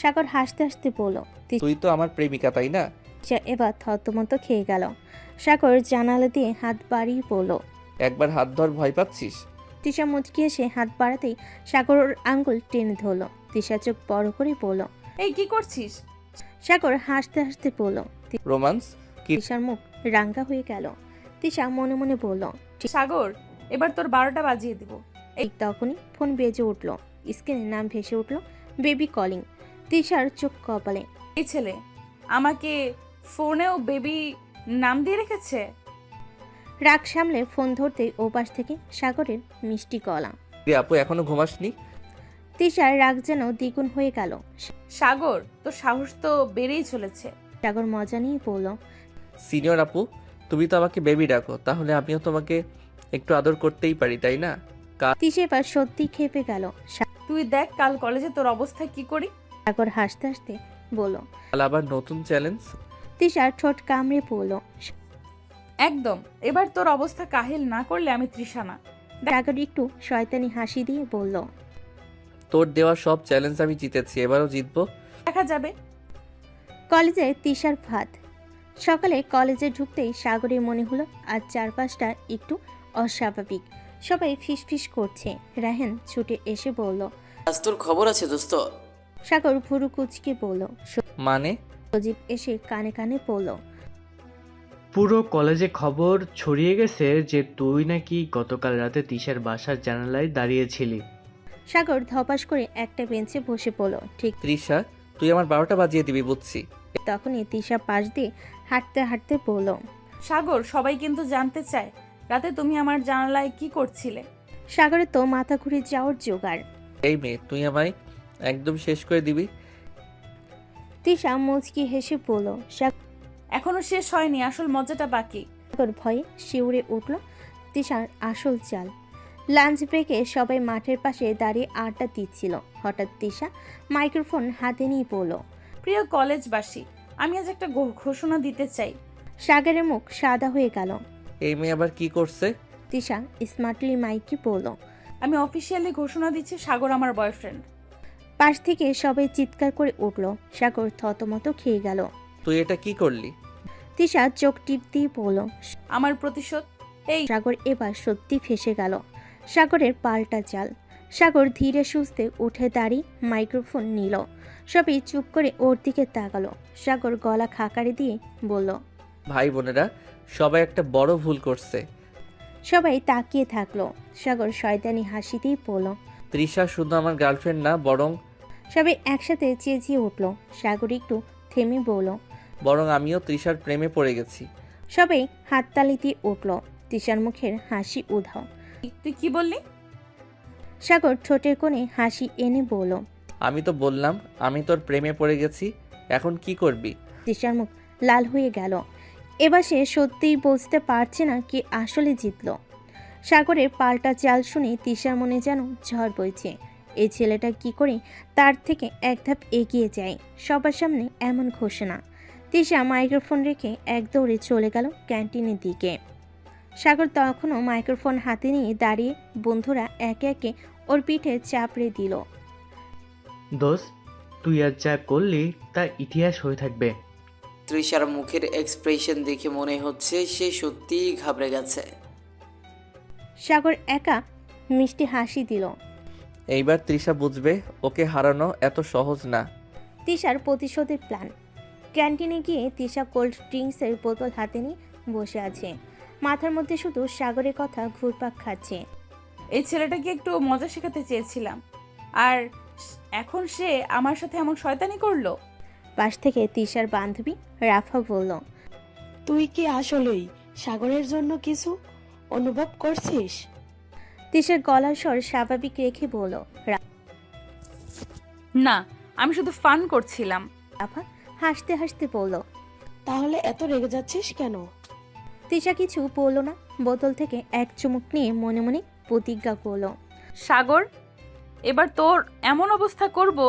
সাগর হাসতে হাসতে বলল। তুই তো আমার প্রেমিকা তাই না? তিশা এবার থতমত খেয়ে গেল। সাগর জানালা দিয়ে হাত বাড়িয়ে বলল, একবার হাত ধর, ভয় পাচ্ছিস? তিশা মুচকি এসে হাত বাড়াতেই সাগর ওর আঙ্গুল টেনে ধরল। তিশা চোখ বড় করে বলল, এই কি করছিস? সাগর হাসতে হাসতে বলল। রোমান্স? তিশার মুখ রাঙ্গা হয়ে গেল। তিশা মনে মনে বলল, সাগর, এবার তোর 12টা বাজিয়ে দিব। ঠিক তখনই ফোন বেজে উঠল। স্ক্রিনে নাম ভেসে উঠল, বেবি কলিং। তিশার চোখ কপালে। এই ছেলে আমাকে ফোনেও বেবি নাম দিয়ে রেখেছে। রাগ সামলে ফোন ধরতেই ওপাশ থেকে সাগরের মিষ্টি গলা। আপু এখনো ঘুমাসনি? তিশার রাগ যেন দ্বিগুণ হয়ে গেল। সাগর, তোর সাহস তো বেড়েই চলেছে। সাগর মজা নিয়ে বলল, সিনিয়র আপু, তুমি তো আমাকে বেবি ডাকো, তাহলে আমিও তোমাকে একটু আদর করতেই পারি তাই না? তিশা এবার সত্যি খেপে গেল। তুই দেখ কাল কলেজে তোর অবস্থা কি করি। সাগর হাসতে হাসতে বলল। কাল আবার নতুন চ্যালেঞ্জ? তিশার ঠোঁট কামড়ে পড়ল। একদম, এবার তোর অবস্থা কাহিল না করলে আমি তৃষা না। সাগর একটু শয়তানি হাসি দিয়ে বলল, তোর দেওয়া সব চ্যালেঞ্জ আমি জিতেছি, এবারও জিতবো। দেখা যাবে। কলেজে তিশার ভাত। সকালে কলেজে ঢুকতেই সাগরের মনে হলো আজ চারপাশটা একটু অস্বাভাবিক। সবাই ফিসফিস করছে। রাহেন ছুটে এসে বলল, আজ তোর খবর আছে দোস্ত? সাগর ভুরু কুচকে বলল। মানে? সজীব এসে কানে কানে বলল, পুরো কলেজে খবর ছড়িয়ে গেছে যে তুই নাকি গতকাল রাতে তিশার বাসার জানালায় দাঁড়িয়েছিলি। সাগর ধপাস করে একটা বেঞ্চে বসে পড়ল। ঠিক তৃষা, তুই আমার 12টা বাজিয়ে দিবি বুঝছি। তখনই তিশা পাশ দিয়ে হাঁটতে হাঁটতে বলল, সাগর, সবাই কিন্তু জানতে চায় রাতে তুমি আমার জানালায় কি করছিলে। সাগরে তো মাথা ঘুরে যাওয়ার জোগাড়। এই মেয়ে, তুই আমায় একদম শেষ করে দিবি। তিশা মুচকি হেসে বলল। এখনো শেষ হয়নি, আসল মজাটা বাকি। সাগর ভয়ে শিউরে উঠল তিশার আসল চাল। লাঞ্চ ব্রেকে সবাই মাঠের পাশে দাঁড়িয়ে আড্ডা দিচ্ছিল। হঠাৎ তিশা মাইক্রোফোন হাতে নিয়ে বলল, প্রিয় কলেজবাসী, আমি আজ একটা ঘোষণা দিতে চাই। সাগরের মুখ সাদা হয়ে গেল। এই মেয়ে আবার কি করছে? তিশা স্মার্টলি মাইকে বলল, আমি অফিসিয়ালি ঘোষণা দিচ্ছি সাগর আমার বয়ফ্রেন্ড। পাশ থেকে সবাই চিৎকার করে উঠল। সাগর থতমত খেয়ে গেল। তুই এটা কি করলি? তিশা চোখ টিপ দিয়ে বলল, আমার প্রতিশোধ। এই সাগর এবার সত্যি ফেসে গেল। সাগরের পাল্টা চাল। সাগর ধীরে সুস্থে উঠে দাঁড়িয়ে মাইক্রোফোন নিল। সবাই চুপ করে ওর দিকে তাকালো। সাগর গলা খাকারি দিয়ে বলল, ভাই বোনেরা, সবাই একটা বড় ভুল করছে। সবাই তাকিয়ে থাকলো। সাগর শয়তানি হাসি দিয়ে বলল, তৃষা শুধু আমার গার্লফ্রেন্ড না, সবাই একসাথে চেঁচিয়ে উঠল। সাগর একটু থেমে বলল, বরং আমিও তৃষার প্রেমে পড়ে গেছি। সবাই হাততালি দিয়ে উঠল। তৃষার মুখের হাসি উধাও। তুই কি বললি? সাগর ঠোঁটের কোণে হাসি এনে বলল, আমি তো বললাম আমি তোর প্রেমে পড়ে গেছি, এখন কি করবি? তৃষার মুখ লাল হয়ে গেল। এবার সে সত্যিই বুঝতে পারছে না কে আসলে জিতল। সাগরের পাল্টা চাল শুনে তৃষার মনে যেন ঝড় বইছে। এই ছেলেটা কি করে তার থেকে এক ধাপ এগিয়ে যায় সবার সামনে এমন ঘোষণা। তৃষা মাইক্রোফোন রেখে এক দৌড়ে চলে গেল ক্যান্টিনের দিকে। সাগর তখনও মাইক্রোফোন হাতে নিয়ে দাঁড়িয়ে। বন্ধুরা একে একে ওর পিঠে চাপড়ে দিল। দোস্ত, তুই আজ যা করলি তা ইতিহাস হয়ে থাকবে। তৃষার মুখের এক্সপ্রেশন দেখে মনে হচ্ছে সে সত্যিই ঘাবড়ে গেছে। সাগর একা মিষ্টি হাসি দিল। এইবার তৃষা বুঝবে ওকে হারানো এত সহজ না। তিশার প্রতিশোধের প্ল্যান। ক্যান্টিনে গিয়ে তিশা কোল্ড ড্রিঙ্কসের বোতল হাতে নিয়ে বসে আছে। মাথার মধ্যে শুধু সাগরের কথা ঘুরপাক খাচ্ছে। এই ছেলেটাকে একটু মজা শেখাতে চেয়েছিলাম, আর এখন সে আমার সাথে এমন শয়তানি করলো। পাশ থেকে তিশার বান্ধবী রাফা বলল, তুই কি আসলেই সাগরের জন্য কিছু অনুভব করছিস? তিশার গলার স্বর স্বাভাবিক রেখে বলল, না, আমি শুধু ফান করছিলাম। রাফা হাসতে হাসতে বলল, তাহলে এত রেগে যাচ্ছিস কেন? তিশা কিছু বলল না, বোতল থেকে এক চুমুক নিয়ে মনে মনে প্রতিজ্ঞা করল, সাগর, এবার তোর এমন অবস্থা করব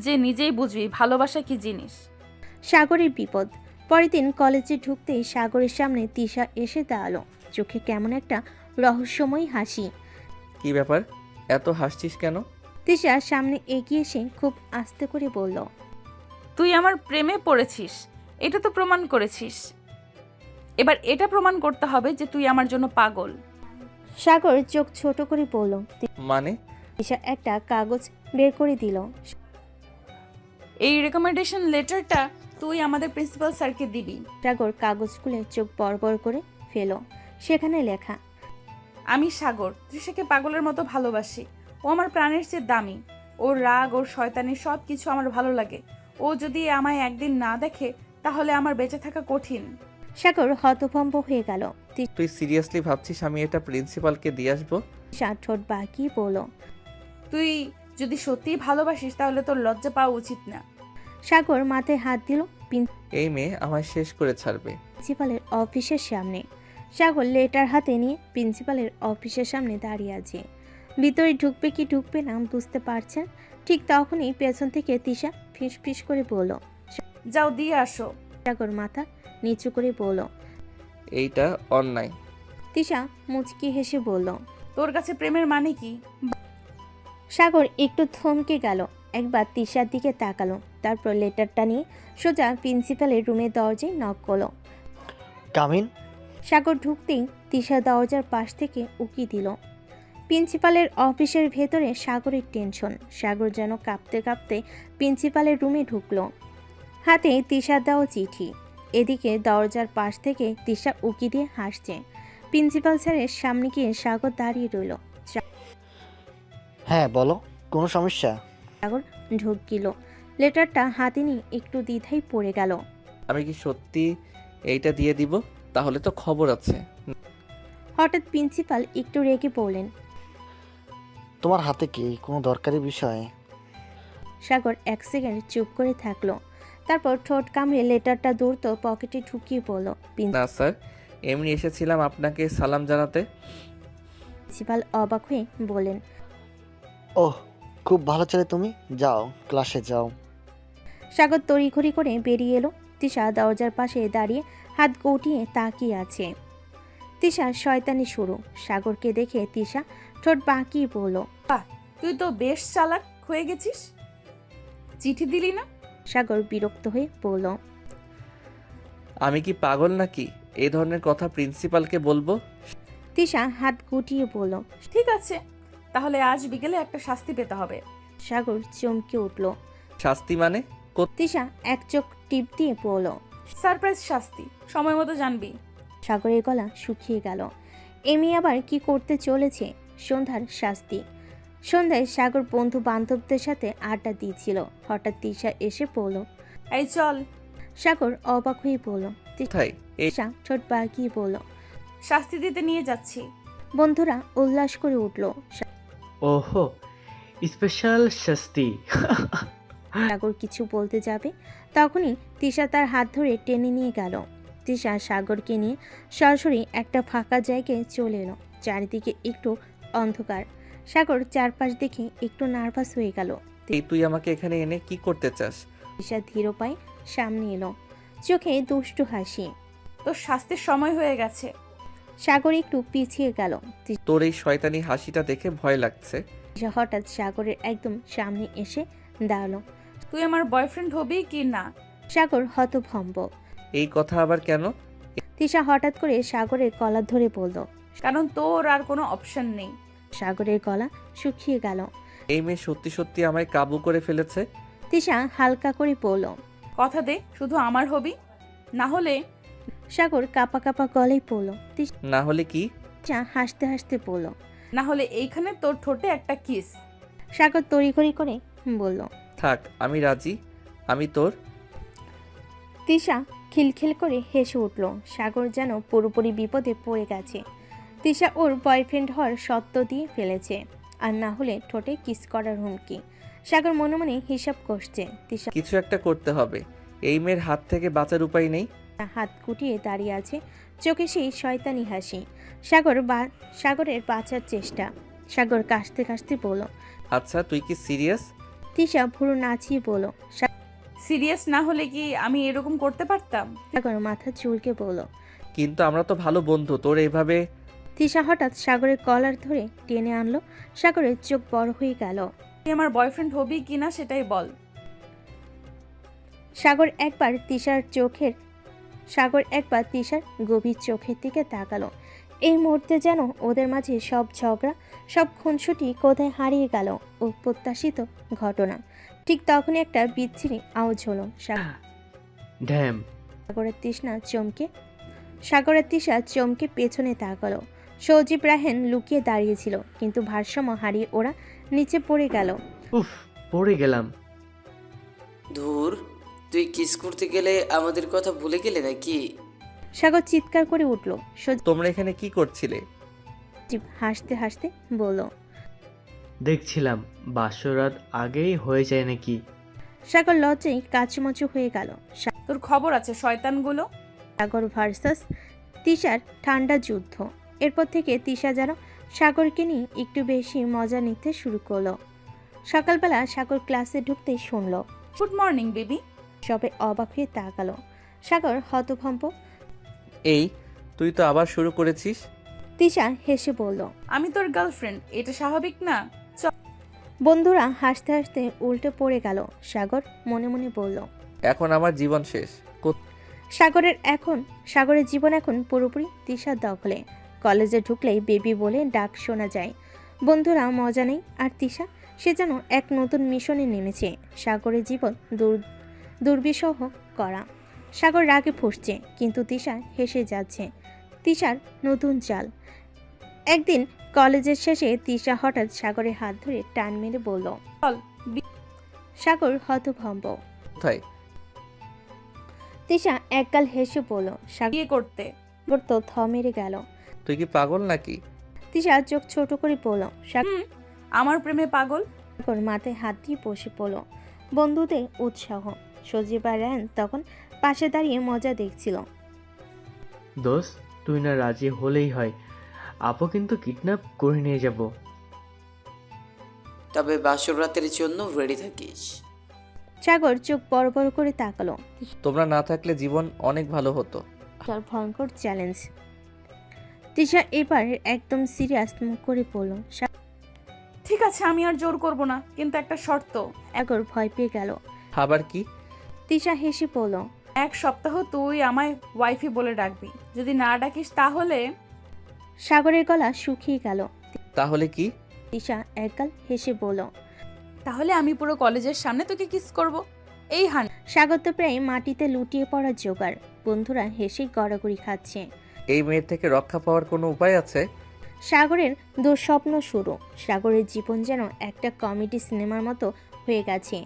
যে নিজেই বুঝবি ভালোবাসা কি জিনিস। সাগরের বিপদ। পরের দিন কলেজে ঢুকতেই সাগরের সামনে তিশা এসে দাঁড়ালো, চোখে কেমন একটা রহস্যময় হাসি। কি ব্যাপার, এত হাসছিস কেন? তিশা সামনে এগিয়ে এসে খুব আস্তে করে বলল, তুই আমার প্রেমে পড়েছিস, এটা তো প্রমাণ করেছিস। এবার এটা প্রমাণ করতে হবে যে তুই আমার জন্য পাগল। সাগর চোখ ছোট করে বলল। মানে? তিশা একটা কাগজ বের করে দিল। এই রেকমেন্ডেশন লেটারটা তুই আমাদের প্রিন্সিপাল স্যারকে দিবি। সাগর কাগজ খুলে চোখ বড় করে ফেলো। সেখানে লেখা, আমি সাগর তৃষাকে পাগলের মতো ভালোবাসি। ও আমার প্রাণের চেয়ে দামি। ওর রাগ, ওর শয়তানি সব কিছু আমার ভালো লাগে। ও যদি আমায় একদিন না দেখে তাহলে আমার বেঁচে থাকা কঠিন। সাগর হতভম্ব হয়ে গেল। তুই সিরিয়াসলি ভাবছিস আমি এটা প্রিন্সিপালকে দিয়ে আসবো? তিশা ঠোঁট বাঁকিয়ে বলল, তুই যদি সত্যিই ভালোবাসিস তাহলে তোর লজ্জা পাওয়া উচিত না। সাগর মাথায় হাত দিল। এই মেয়ে আমায় শেষ করে ছাড়বে। প্রিন্সিপালের অফিসের সামনে সাগর লেটার হাতে নিয়ে প্রিন্সিপালের অফিসের সামনে দাঁড়িয়ে আছে। ভিতরে ঢুকবে কি ঢুকবে না বুঝতে পারছেন। ঠিক তখনই পেছন থেকে তিশা ফিস করে বলল, যাও দিয়ে আসো। সাগর মাথা নিচু করে বলল, এইটা অন্যায়। তিশা মুচকি হেসে বলল, তোর কাছে প্রেমের মানে কি? সাগর একটু থমকে গেল, একবার তিশার দিকে তাকালো, তারপর লেটারটা নিয়ে সোজা প্রিন্সিপালের রুমের দরজায় নক করলো। কামিন। সাগর ঢুকতেই তিশা দরজার পাশ থেকে উকি দিল। প্রিন্সিপালের অফিসের ভেতরে সাগরের টেনশন। সাগর যেন কাঁপতে কাঁপতে প্রিন্সিপালের রুমে ঢুকলো, হাতে তিশার দেওয়া চিঠি। এদিকে দরজার পাশ থেকে তিশা উকি দিয়ে হাসছে। প্রিন্সিপাল স্যারের সামনে গিয়ে সাগর দাঁড়িয়ে রইল। হ্যাঁ বলো, কোনো সমস্যা? সাগর ঢুকিল, লেটারটা হাতে নিয়ে একটু দ্বিধায় পড়ে গেল। আমি কি সত্যি এইটা দিয়ে দিব? তাহলে তো খবর আছে। হঠাৎ প্রিন্সিপাল একটু রেগে বললেন, তোমার হাতে কি কোনো দরকারি বিষয়? সাগর এক সেকেন্ড চুপ করে থাকলো, তারপর ঠোঁট কামড়ে লেটারটা দ্রুত পকেটে ঢুকিয়ে বলল, না স্যার, এমনি এসেছিলাম আপনাকে সালাম জানাতে। প্রিন্সিপাল অবাক হয়ে বলেন, ওহ, খুব ভালো ছেলে তুমি, যাও ক্লাসে যাও। সাগর তড়িঘড়ি করে বেরিয়ে এলো। তিশা দরজার পাশে দাঁড়িয়ে হাত গটিয়ে তাকিয়ে আছে। তিশার শয়তানি শুরু। সাগরকে দেখে তিশা ঠোঁট বাঁকিয়ে বলল, তুই তো বেশ চালাক হয়ে গেছিস, চিঠি দিলি না? সাগর বিরক্ত হয়ে বলল, আমি কি পাগল নাকি এই ধরনের কথা প্রিন্সিপালকে বলবো? তিশা হাত গুটিয়ে বলল, ঠিক আছে, তাহলে আজ বিকেলে একটা শাস্তি পেতে হবে। সাগর চমকে উঠল। শাস্তি মানে? তিশা এক চোখ টিপ দিয়ে বলল, সারপ্রাইজ শাস্তি, সময় মতো জানবি। সাগরের গলা শুকিয়ে গেল। এমি আবার কি করতে চলেছে? সন্ধ্যার শাস্তি। সন্ধ্যায় সাগর বন্ধু বান্ধবদের সাথে আড্ডা দিয়েছিল। হঠাৎ তিশা এসে পড়ল। এই চল। সাগর অবাক হয়ে বলল। তিশা ঠোঁট বাঁকিয়ে বলল, শাস্তি দিতে নিয়ে যাচ্ছি। বন্ধুরা উল্লাস করে উঠল। ওহো, স্পেশাল শাস্তি। সাগর কিছু বলতে যাবে, তখনই তিশা তার হাত ধরে টেনে নিয়ে গেল। তিশা সাগরকে নিয়ে সরাসরি একটা ফাঁকা জায়গায় চলে এলো। চারিদিকে একটু অন্ধকার। সাগর চারপাশ দেখে একটু নার্ভাস হয়ে গেল। তুই আমাকে এখানে এনে কি করতে চাস? তিশা ধীর পায়ে সামনে এলো, চোখে দুষ্টু হাসি। তোর শাস্তির সময় হয়ে গেছে। সাগর একটু পিছিয়ে গেল। তোর এই শয়তানি হাসিটা দেখে ভয় লাগছে। তিশা হঠাৎ সাগরের একদম সামনে এসে দাঁড়ালো। তুই আমার বয়ফ্রেন্ড হবি কি না? সাগর হতভম্ব। এই কথা আবার কেন? তিশা হঠাৎ করে সাগরের কলার ধরে বলল, কারণ তোর আর কোনো অপশন নেই। সাগরের গলা শুকিয়ে গেল। এই মেয়ে সত্যি সত্যি আমায় কাবু করে ফেলেছে। তিশা হালকা করে বলল, কথা দে শুধু আমার হবি, না হলে। সাগর কাপা কাপা গলায় পড়ল। না হলে কি? তিশা হাসতে হাসতে বলল, না হলে এইখানে তোর ঠোঁটে একটা কিস। সাগর তড়িঘড়ি করে বলল, থাক, আমি রাজি, আমি তোর। তিশা খিলখিল করে হেসে উঠল। সাগর যেন পুরোপুরি বিপদে পড়ে গেছে। তিশা ওর বয়ফ্রেন্ড হওয়ার সত্য দিয়ে ফেলেছে, আর না হলে ঠোঁটে কিস করার হুমকি। সাগর মনে মনে হিসাব করছে। তিশা কিছু একটা করতে হবে, এই মেয়ের হাত থেকে বাঁচার উপায় নেই। হাত গুটিয়ে দাঁড়িয়ে আছে, চোখে সেই শয়তানি হাসি। সাগরের বাঁচার চেষ্টা। সাগর কাশতে কাশতে বলল, আচ্ছা তুই কি সিরিয়াস? তিশা ভুরু নাচিয়ে বলল, সিরিয়াস না হলে কি আমি এরকম করতে পারতাম? সাগর মাথা চুলকে বলল, কিন্তু আমরা তো ভালো বন্ধু, তোর এইভাবে। তিশা হঠাৎ সাগরের কলার ধরে টেনে আনলো। সাগরের চোখ বড় হয়ে গেল। তুই আমার বয়ফ্রেন্ড হবি কিনা সেটাই বল। সাগর একবার তিশার গভীর চোখের দিকে তাকালো। এই মুহূর্তে যেন ওদের মাঝে সব ঝগড়া, সব খুনসুটি কোথায় হারিয়ে গেল। অপ্রত্যাশিত ঘটনা। ঠিক তখনই একটা বিচ্ছিরি আওয়াজ হলো। ড্যাম। সাগরের তিশা চমকে পেছনে তাকালো। সজীব রাহেন লুকিয়ে দাঁড়িয়েছিল, কিন্তু ভারসাম্য হারিয়ে ওরা নিচে পড়ে গেল। উফ, পড়ে গেলাম। ধুর, তুই কিস করতে গেলে আমাদের কথা ভুলে গেলে নাকি? সাগর চিৎকার করে উঠল। তোমরা এখানে কি করছিলে? সজীব হাসতে হাসতে বলল, দেখছিলাম বাসরাত আগেই হয়ে যায় নাকি। সাগর লজ্জায় কাচুমাচু হয়ে গেল। তোর খবর আছে শয়তানগুলো। সাগর ভার্সাস তিশার ঠান্ডা যুদ্ধ। এরপর থেকে তিশা যেন সাগরকে নিয়ে একটু বেশি মজা নিতে শুরু করলো। সকালবেলা সাগর ক্লাসে ঢুকতেই শুনল, গুড মর্নিং বেবি। সবে অবাক হয়ে তাকালো। সাগর হতভম্ব। এই তুই তো আবার শুরু করেছিস। তিশা হেসে বলল, আমি তোর গার্লফ্রেন্ড, এটা স্বাভাবিক না? বন্ধুরা হাসতে হাসতে উল্টে পড়ে গেল। সাগর মনে মনে বলল, এখন আমার জীবন শেষ। সাগরের জীবন এখন পুরোপুরি তিশার দখলে। কলেজে ঢুকলেই বেবি বলে ডাক শোনা যায়। বন্ধুরা মজা নেই, আর তিশা সে যেন এক নতুন মিশনে নেমেছে। সাগরের জীবন দুর্বিষহ করা। সাগর রাগে ফুঁসছে, কিন্তু তিশা হেসে যাচ্ছে। তিশার নতুন চাল। একদিন কলেজের শেষে তিশা হঠাৎ সাগরের হাত ধরে টান মেরে বলল, সাগর হতভম্ব। কোথায়? তিশা একগাল হেসে বলল, বিয়ে করতে। সাগর তো থ মেরে গেল। তুই কি পাগল নাকি? তিশা চোখ ছোট করে বলল, আমার প্রেমে পাগল। সাগর মাথায় হাত দিয়ে বসে পড়ল। বন্ধুদের উৎসাহ। সজীব আর রায়ন তখন পাশে দাঁড়িয়ে মজা দেখছিল। দোস্ত, তুই না রাজি হলেই হয়, আপু কিন্তু কিডন্যাপ করে নিয়ে যাব। তবে বাসর রাতের জন্য রেডি থাকিস। সাগর চোখ বড় বড় করে তাকালো। তোমরা না থাকলে জীবন অনেক ভালো হতো। ভয়ঙ্কর চ্যালেঞ্জ। তিশা এবার একদম সিরিয়াস মুখ করে বলল, ঠিক আছে, আমি আর জোর করব না, কিন্তু একটা শর্ত। সাগর ভয় পেয়ে গেল। আবার কি? তিশা হেসে বলল, 1 সপ্তাহ তুই আমায় ওয়াইফি বলে ডাকবি, যদি না ডাকিস তাহলে। সাগরের গলা শুকিয়ে গেল। তাহলে কি? তিশা একগাল হেসে বলল, তাহলে আমি পুরো কলেজের সামনে তোকে কিস করব। এই হান। সাগর তো প্রায় মাটিতে লুটিয়ে পড়ার জোগাড়। বন্ধুরা হেসে গড়াগড়ি খাচ্ছে। এই মেয়ের থেকে রক্ষা পাওয়ার কোনো উপায় আছে? সাগরের দুঃস্বপ্ন শুরু। সাগরের জীবন যেন একটা কমেডি সিনেমার মতো হয়ে গেছে।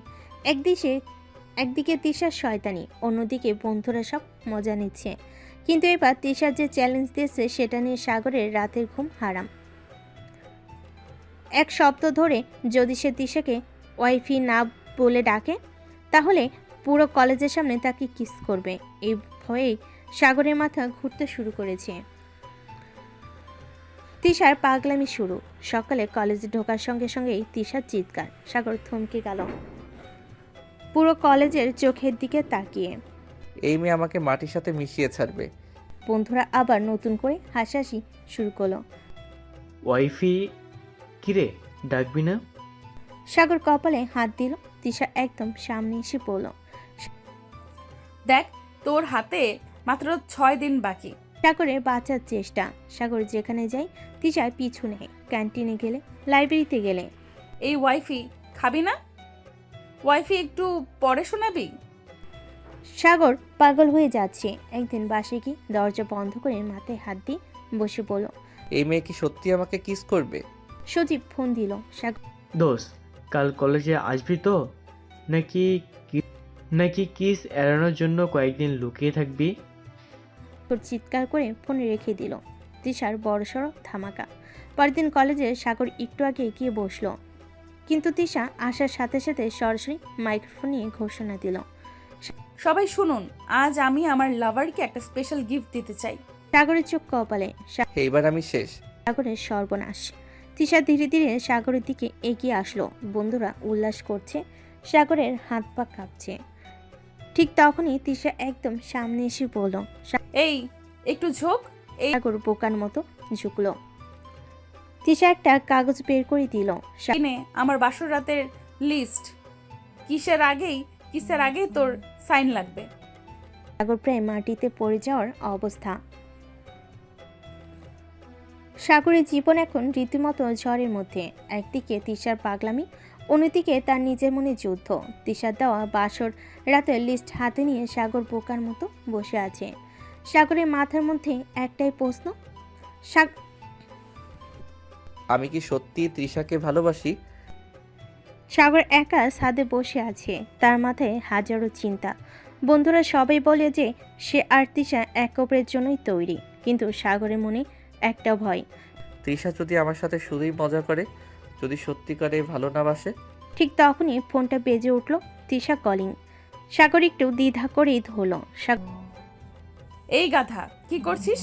একদিকে তিশার শয়তানি, অন্যদিকে বন্ধুরা সব মজা নিচ্ছে। কিন্তু এবার তিশার যে চ্যালেঞ্জ দিয়েছে সেটা নিয়ে সাগরের রাতের ঘুম হারাম। 1 সপ্তাহ ধরে যদি সে তিশাকে ওয়াইফি না বলে ডাকে, তাহলে পুরো কলেজের সামনে তাকে কিস করবে। এই ভয়েই সাগরের মাথা ঘুরতে শুরু করেছে। তিশার পাগলামি শুরু। সকালে কলেজে ঢোকার সঙ্গে সঙ্গেই তিশার চিৎকার। সাগর থমকে গেল, পুরো কলেজের চোখের দিকে তাকিয়ে। এই মেয়ে আমাকে মাটির সাথে মিশিয়ে ছাড়বে। বন্ধুরা আবার নতুন করে হাসাহাসি শুরু করলো। ওয়াইফি কিরে, ডাকবি না? সাগর কপালে হাত দিল। তিশা একদম সামনে এসে পড়ল, দেখ, তোর হাতে মাত্র 6 দিন বাকি। সাগরের বাঁচার চেষ্টা। সাগর যেখানে যায় তিশা পিছু নেয়। ক্যান্টিনে গেলে, লাইব্রেরিতে গেলে। এই ওয়াইফি খাবি না? ওয়াইফি একটু পরে শোনাবি? সাগর পাগল হয়ে যাচ্ছে। একদিন বাসে গিয়ে দরজা বন্ধ করে মাথায় হাত দিয়ে বসে বলল। এই মেয়ে কি সত্যি আমাকে কিস করবে? সজীব ফোন দিল। সাগর দোস্ত, কাল কলেজে আসবি তো? নাকি কিস এড়ানোর জন্য কয়েকদিন লুকিয়ে থাকবি? চিৎকার করে ফোন রেখে দিল। তিশার বড়সড় ধামাকা। পরদিন কলেজে সাগর একটু আগে গিয়ে বসলো, কিন্তু তিশা আসার সাথে সাথে সরাসরি মাইক্রোফোন নিয়ে ঘোষণা দিল। সবাই শুনুন, আজ আমি আমার লাভারকে একটা স্পেশাল গিফট দিতে চাই। সাগরের চোখ কপালে। এইবার আমি শেষ। সাগরের সর্বনাশ। তিশা ধীরে ধীরে সাগরের দিকে এগিয়ে আসলো। বন্ধুরা উল্লাস করছে, সাগরের হাত পা কাঁপছে। ঠিক তখনই তিশা একদম সামনে এসে বলল। এই একটু ঝোঁক। সাগর বোকার মতো ঝুঁকলো। তিশা একটা কাগজ বের করে দিল। আমার বাসর রাতের লিস্ট। কিসের আগেই তোর সাইন লাগবে। সাগর প্রায় মাটিতে পড়ে যাওয়ার অবস্থা। সাগরের জীবন এখন রীতিমতো ঝড়ের মধ্যে। একদিকে তিশার পাগলামি, অন্যদিকে তার নিজের মনে যুদ্ধ। তিশার দেওয়া বাসর রাতের লিস্ট হাতে নিয়ে সাগর বোকার মতো বসে আছে। সাগরের মাথার মধ্যে একটাই প্রশ্ন, আমি কি সত্যি তৃষাকে ভালোবাসি? সাগর একা ছাদে বসে আছে, তার মাথায় হাজারো চিন্তা। বন্ধুরা সবাই বলে যে সে আর তৃষা এক অপরের জন্যই তৈরি, কিন্তু সাগরের মনে একটা ভয়। তৃষা যদি আমার সাথে শুধুই মজা করে, যদি সত্যিকারে ভালো না বাসে? ঠিক তখনই ফোনটা বেজে উঠল। তৃষা কলিং। সাগর একটু দ্বিধা করেই ধরল। এই গাধা, কি করছিস?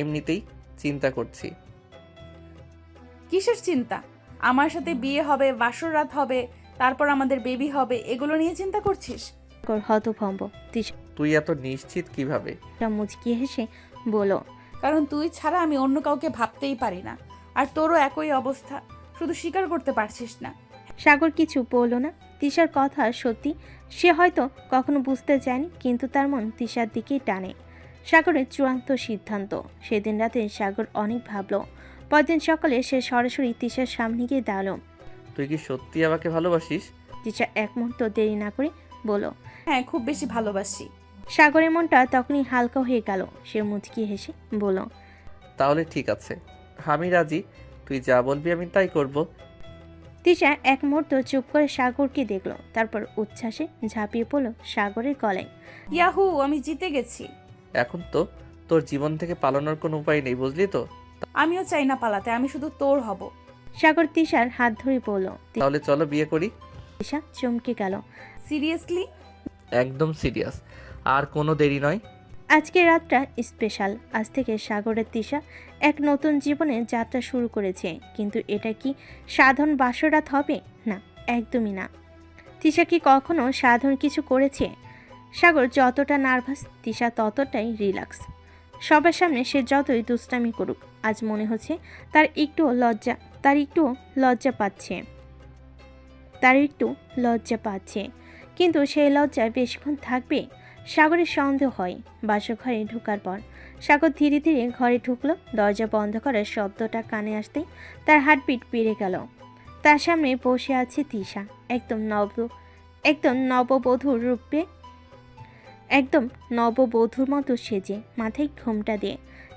এমনিতেই চিন্তা করছি। কিসের চিন্তা? আমার সাথে বিয়ে হবে, বাসর রাত হবে, তারপর আমাদের বেবি হবে, এগুলো নিয়ে চিন্তা করছিস? হতভম্ব। তুই এত নিশ্চিত কিভাবে? মুচকি হেসে বলো, কারণ তুই ছাড়া আমি অন্য কাউকে ভাবতেই পারি না, আর তোরও একই অবস্থা, শুধু স্বীকার করতে পারছিস না। সাগর কিছু বলল না। তিশার কথা সত্যি, সে হয়তো কখনো বুঝতে চায়নি, কিন্তু তার মন তিশার দিকেই টানে। সাগরের চূড়ান্ত সিদ্ধান্ত। সেদিন রাতে সাগর অনেক ভাবল। পরদিন সকালে সে সরাসরি তিশার সামনে গিয়ে দাঁড়ালো। তুই কি সত্যি আমাকে ভালোবাসিস? তিশা এক মুহূর্ত দেরি না করে বলল, হ্যাঁ, খুব বেশি ভালোবাসি। সাগরের মনটা তখনই হালকা হয়ে গেল। সে মুচকি হেসে বলল, তাহলে ঠিক আছে, আমি রাজি। তুই যা বলবি আমি তাই করব। তিশা এক মুহূর্ত চুপ করে সাগরকে দেখলো, তারপর উচ্ছ্বাসে ঝাঁপিয়ে পড়ল সাগরের গলায়। ইয়াহু, আমি জিতে গেছি। এখন তো তোর জীবন থেকে পালানোর কোনো উপায় নেই, বুঝলি তো? আমিও চাই না পালাতে, আমি শুধু তোর হব। সাগর তিশার হাত ধরে বলল। তাহলে চলো বিয়ে করি। তিশা চমকে গেল। সিরিয়াসলি? একদম সিরিয়াস, আর কোনো দেরি নয়। আজকের রাতটা স্পেশাল। আজ থেকে সাগরের তিশা এক নতুন জীবনের যাত্রা শুরু করেছে। কিন্তু এটা কি সাধারণ বাসরাত হবে? না, একদমই না। তিশা কি কখনো সাধারণ কিছু করেছে? সাগর যতটা নার্ভাস, তিশা ততটাই রিল্যাক্স। সবার সামনে সে যতই দুষ্টামি করুক, আজ মনে হচ্ছে তার একটু লজ্জা পাচ্ছে। কিন্তু সেই লজ্জায় বেশিক্ষণ থাকবে? সাগরের সন্দেহ হয়। বাসর ঘরে ঢোকার পর সাগর ধীরে ধীরে ঘরে ঢুকলো। দরজা বন্ধ করার শব্দটা কানে আসতেই তার হার্টবিট বেড়ে গেল। তার সামনে বসে আছে তিশা, একদম নববধূর মতো সেজে, মাথায় ঘোমটা দিয়ে।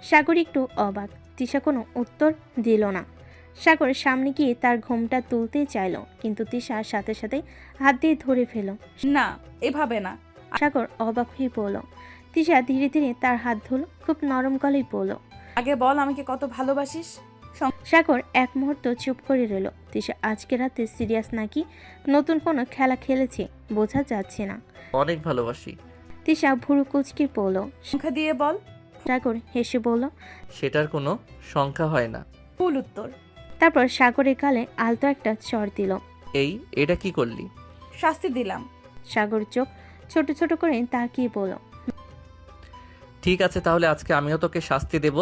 সাগর একটু অবাক। তিশা কোনো উত্তর দিল না। সাগর সামনে গিয়ে তার ঘোমটা তুলতে চাইল, কিন্তু তিশা সাথে সাথে হাত দিয়ে ধরে ফেল। না, এভাবে না। সাগর অবাক হয়ে বলল। তিশা ধীরে ধীরে তার হাত ধরল, খুব নরম গলায় বলল, আগে বল আমাকে কত ভালোবাসিস। সাগর এক মুহূর্ত চুপ করে রইল। তিশা আজকে রাতে সিরিয়াস নাকি নতুন কোনো খেলা খেলেছে বোঝা যাচ্ছে না। অনেক ভালোবাসি। তিশা ভুরু কুচকে বলল। সংখ্যা দিয়ে বল। সাগর হেসে বলল, সেটার কোনো সংখ্যা হয় না। ভুল উত্তর। তারপর সাগরের গালে আলতো একটা চড় দিল। এটা কি করলি? শাস্তি দিলাম। সাগর চোখ ছোট ছোট করে তাকিয়ে বলল, ঠিক আছে, তাহলে আজকে আমিও তোকে শাস্তি দেব।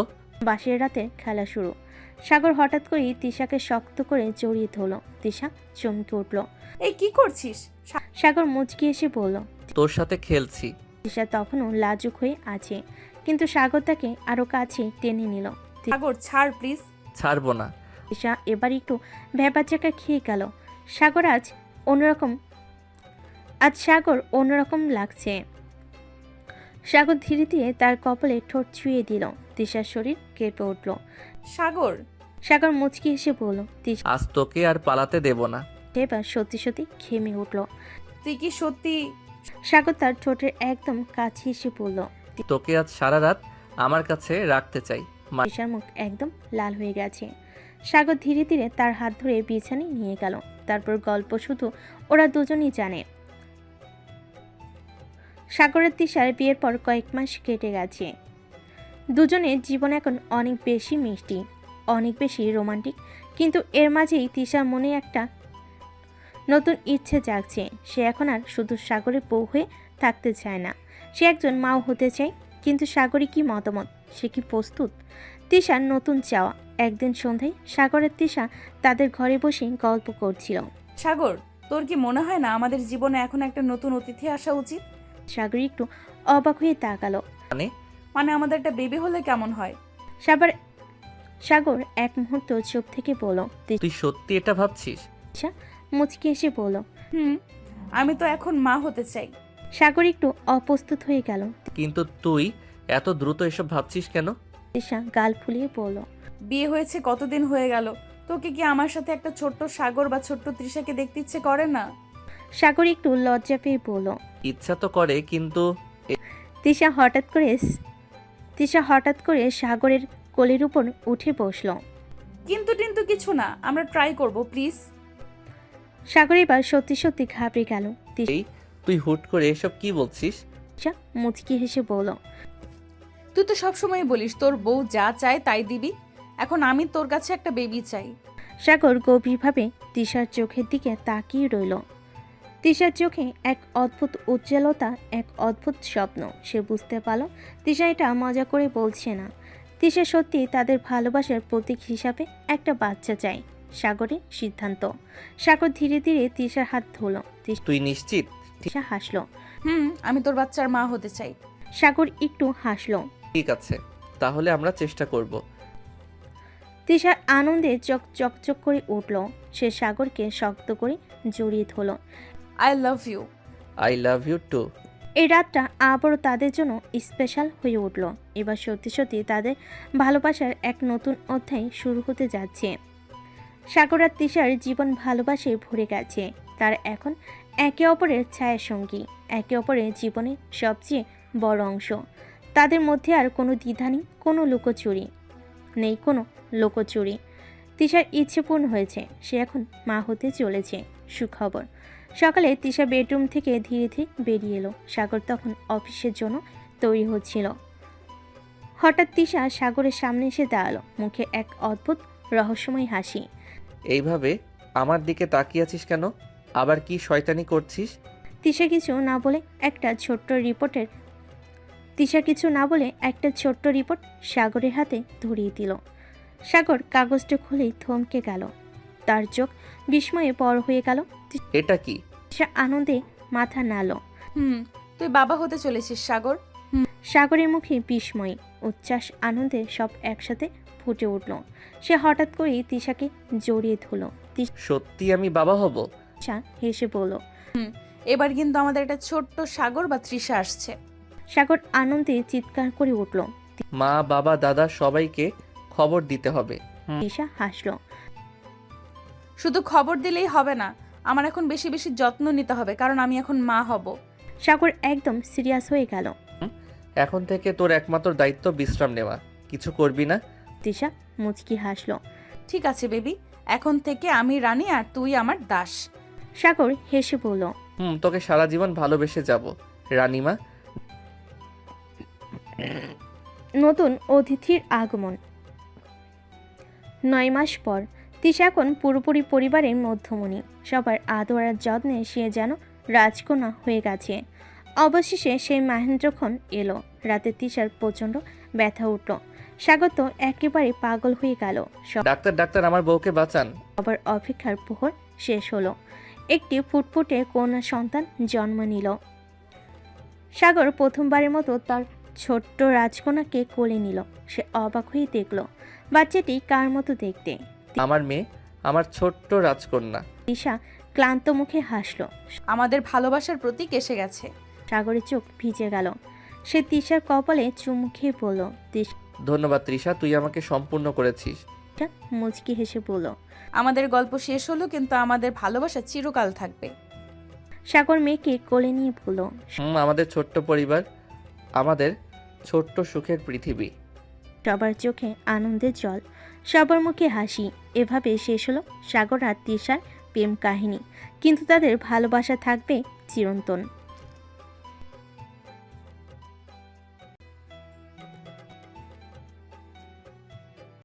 বাসের রাতে খেলা শুরু। সাগর হঠাৎ করেই তিশাকে শক্ত করে জড়িয়ে ধরল। তিশা চমকে উঠল। এই কি করছিস? সাগর মুচকি এসে বলল, তোর সাথে খেলছি। তিশা তখনও লাজুক হয়ে আছে, কিন্তু সাগর তাকে আরো কাছে টেনে নিল। সাগর ছাড় প্লিজ। ছাড়বো না। তৃষা এবার একটু ভ্যাপাচাকা খেয়ে গেল। সাগর অন্যরকম লাগছে। সাগর ধীরে ধীরে তার কপালে ঠোঁট ছুঁয়ে দিল। তৃষার শরীর কেঁপে উঠল। সাগর মুচকি এসে বলল, তৃষা আজ তোকে আর পালাতে দেব না। এবার সত্যি সত্যি ঘেমে উঠল। তুই কি সত্যি? সাগর তার ঠোঁটের একদম কাছে এসে বলল। তোকে আজ সারা রাত আমার কাছে রাখতে চাই। তৃষার মুখ একদম লাল হয়ে গেছে। সাগর ধীরে ধীরে তার হাত ধরে বিছানায় নিয়ে গেল। তারপর গল্প শুধু ওরা দুজনই জানে। সাগরের তৃষার বিয়ের পর কয়েক মাস কেটে গেছে। দুজনের জীবন এখন অনেক বেশি মিষ্টি, অনেক বেশি রোমান্টিক। কিন্তু এর মাঝেই তৃষার মনে একটা নতুন ইচ্ছে জাগছে। সে এখন আর শুধু সাগরের বউ হয়ে থাকতে চায় না, সে একজন মাও হতে চায়। কিন্তু সাগরে কি মতামত? সে কি প্রস্তুত? তৃষার নতুন চাওয়া। একদিন সন্ধ্যায় সাগরের তৃষা তাদের ঘরে বসে গল্প করছিল। সাগর, তোর কি মনে হয় না আমাদের জীবনে এখন একটা নতুন অতিথি আসা উচিত? সাগর একটু অবাক হয়ে তাকালো। মানে আমাদের একটা বেবি হলে কেমন হয়? সাগর এক মুহূর্ত চুপ থেকে বলল। তুই সত্যি এটা ভাবছিস? তৃষা মুচকি এসে বলল, আমি তো এখন মা হতে চাই। সাগর একটু অপ্রস্তুত হয়ে গেল। কিন্তু তুই এত দ্রুত এসব ভাবছিস কেন? তৃষা গাল ফুলিয়ে বলল, বিয়ে হয়েছে কতদিন হয়ে গেল, তোকে কি আমার সাথে একটা ছোট্ট সাগর বা ছোট্ট তৃষাকে দেখতে ইচ্ছে করে না? সাগর একটু লজ্জা পেয়ে বলল, ইচ্ছা তো করে, কিন্তু তৃষা হঠাৎ করে সাগরের কোলের উপর উঠে বসল। কিন্তু কিছু না, আমরা ট্রাই করব প্লিজ। সাগর এবার সত্যি সত্যি ঘাবড়ে গেল। তুই হুট করে এসব কি বলছিস? তৃষা মুচকি হেসে বলল, তুই তো সবসময় বলিস তোর বউ যা চায় তাই দিবি, এখন আমি তোর কাছে একটা বেবি চাই। সাগর গভীরভাবে তৃষার চোখের দিকে তাকিয়ে রইল। তৃষার চোখে এক অদ্ভুত উজ্জ্বলতা, এক অদ্ভুত স্বপ্ন। সে বুঝতে পারল তৃষা এটা মজা করে বলছে না। তৃষা সত্যি তাদের ভালোবাসার প্রতীক হিসাবে একটা বাচ্চা চাই। সাগরের সিদ্ধান্ত। সাগর ধীরে ধীরে তৃষার হাত ধরল। তুই নিশ্চিত? তৃষা হাসল। আমি তোর বাচ্চার মা হতে চাই। সাগর একটু হাসল। ঠিক আছে, তাহলে আমরা চেষ্টা করব। তৃষার আনন্দে চকচক করে উঠল। সে সাগরকে শক্ত করে জড়িয়ে ধরল। I love you. I love you too. এই রাতটা আবারও তাদের জন্য স্পেশাল হয়ে উঠল। এবার সত্যি সত্যি তাদের ভালোবাসার এক নতুন অধ্যায় শুরু হতে যাচ্ছে। সাগর আর তৃষার জীবন ভালোবাসায় ভরে গেছে। তার এখন একে অপরের ছায়া সঙ্গী, একে অপরের জীবনের সবচেয়ে বড় অংশ। তাদের মধ্যে আর কোনো দ্বিধা নেই, কোনো লুকোচুরি নেই, কোনো লোকচুরি। তৃষার ইচ্ছে পূর্ণ হয়েছে, সে এখন মা হতে চলেছে। সুখবর। সকালে তৃষা বেডরুম থেকে ধীরে ধীরে বেরিয়ে এলো। সাগর তখন অফিসের জন্য তৈরি হচ্ছিল। হঠাৎ তৃষা সাগরের সামনে এসে দাঁড়ালো, মুখে এক অদ্ভুত রহস্যময় হাসি। এইভাবে আমার দিকে তাকিয়ে আছিস কেন? আবার কি শয়তানি করছিস? তৃষা কিছু না বলে একটা ছোট্ট রিপোর্ট সাগরের হাতে ধরিয়ে দিল। সাগর কাগজটা খুলেই থমকে গেল। তার চোখ বিস্ময়ে বড় হয়ে গেল। এটা কি? তৃষা আনন্দে মাথা নাড়ল। তুই বাবা হতে চলেছিস সাগর। সাগরের মুখে বিস্ময়, উচ্ছ্বাস, আনন্দে সব একসাথে ফুটে উঠল। সে হঠাৎ করেই তৃষাকে জড়িয়ে ধরল। সত্যি আমি বাবা হব? তৃষা হেসে বলল, এবার কিন্তু আমাদের একটা ছোট্ট সাগর বা তৃষা আসছে। সাগর আনন্দে চিৎকার করে উঠল। মা, বাবা, দাদা সবাইকে খবর দিতে হবে। তৃষা হাসল। শুধু খবর দিলেই হবে না, আমার এখন বেশি বেশি যত্ন নিতে হবে, কারণ আমি এখন মা হব। সাগর একদম সিরিয়াস হয়ে গেল। এখন থেকে তোর একমাত্র দায়িত্ব বিশ্রাম নেওয়া, কিছু করবি না। তৃষা মুচকি হাসল। ঠিক আছে বেবি, এখন থেকে আমি রানী আর তুই আমার দাস। সাগর হেসে বলল, তোকে সারা জীবন ভালোবেসে যাব রানীমা। নতুন অতিথির আগমন। 9 মাস পর তৃষা এখন পুরোপুরি পরিবারের মধ্যমণি। সবার আদর আর যত্নে সে যেন রাজকন্যা হয়ে গেছে। অবশেষে সেই মহেন্দ্রক্ষণ এলো। রাতে তৃষার প্রচণ্ড ব্যথা উঠল। স্বাগত একেবারে পাগল হয়ে গেল। ডাক্তার আমার বউকে বাঁচান। আবার অপেক্ষার প্রহর শেষ হলো। একটি ফুটফুটে কন্যা সন্তান জন্ম নিল। সাগর প্রথমবারের মতো তার ছোট্ট রাজকন্যাকে কোলে নিল। সে অবাক হয়ে দেখল বাচ্চাটি কার মতো দেখতে। আমার মেয়ে, আমার ছোট্ট রাজকন্যা। তৃষা ক্লান্ত মুখে হাসল। আমাদের ভালোবাসার প্রতীক এসে গেছে। সাগরের চোখ ভিজে গেল। সে তৃষার কপালে চুমু খেয়ে বলল। তৃষা ধন্যবাদ তৃষা, তুই আমাকে সম্পূর্ণ করেছিস। মুচকি হেসে বলল। আমাদের গল্প শেষ হলো, কিন্তু আমাদের ভালোবাসা চিরকাল থাকবে। সাগর মেয়েকে কোলে নিয়ে বলল। আমাদের ছোট্ট পরিবার, আমাদের ছোট্ট সুখের পৃথিবী। সবার চোখে আনন্দের জল, সবার মুখে হাসি। এভাবে শেষ হলো সাগর আর তৃষার প্রেম কাহিনী, কিন্তু তাদের ভালোবাসা থাকবে চিরন্তন।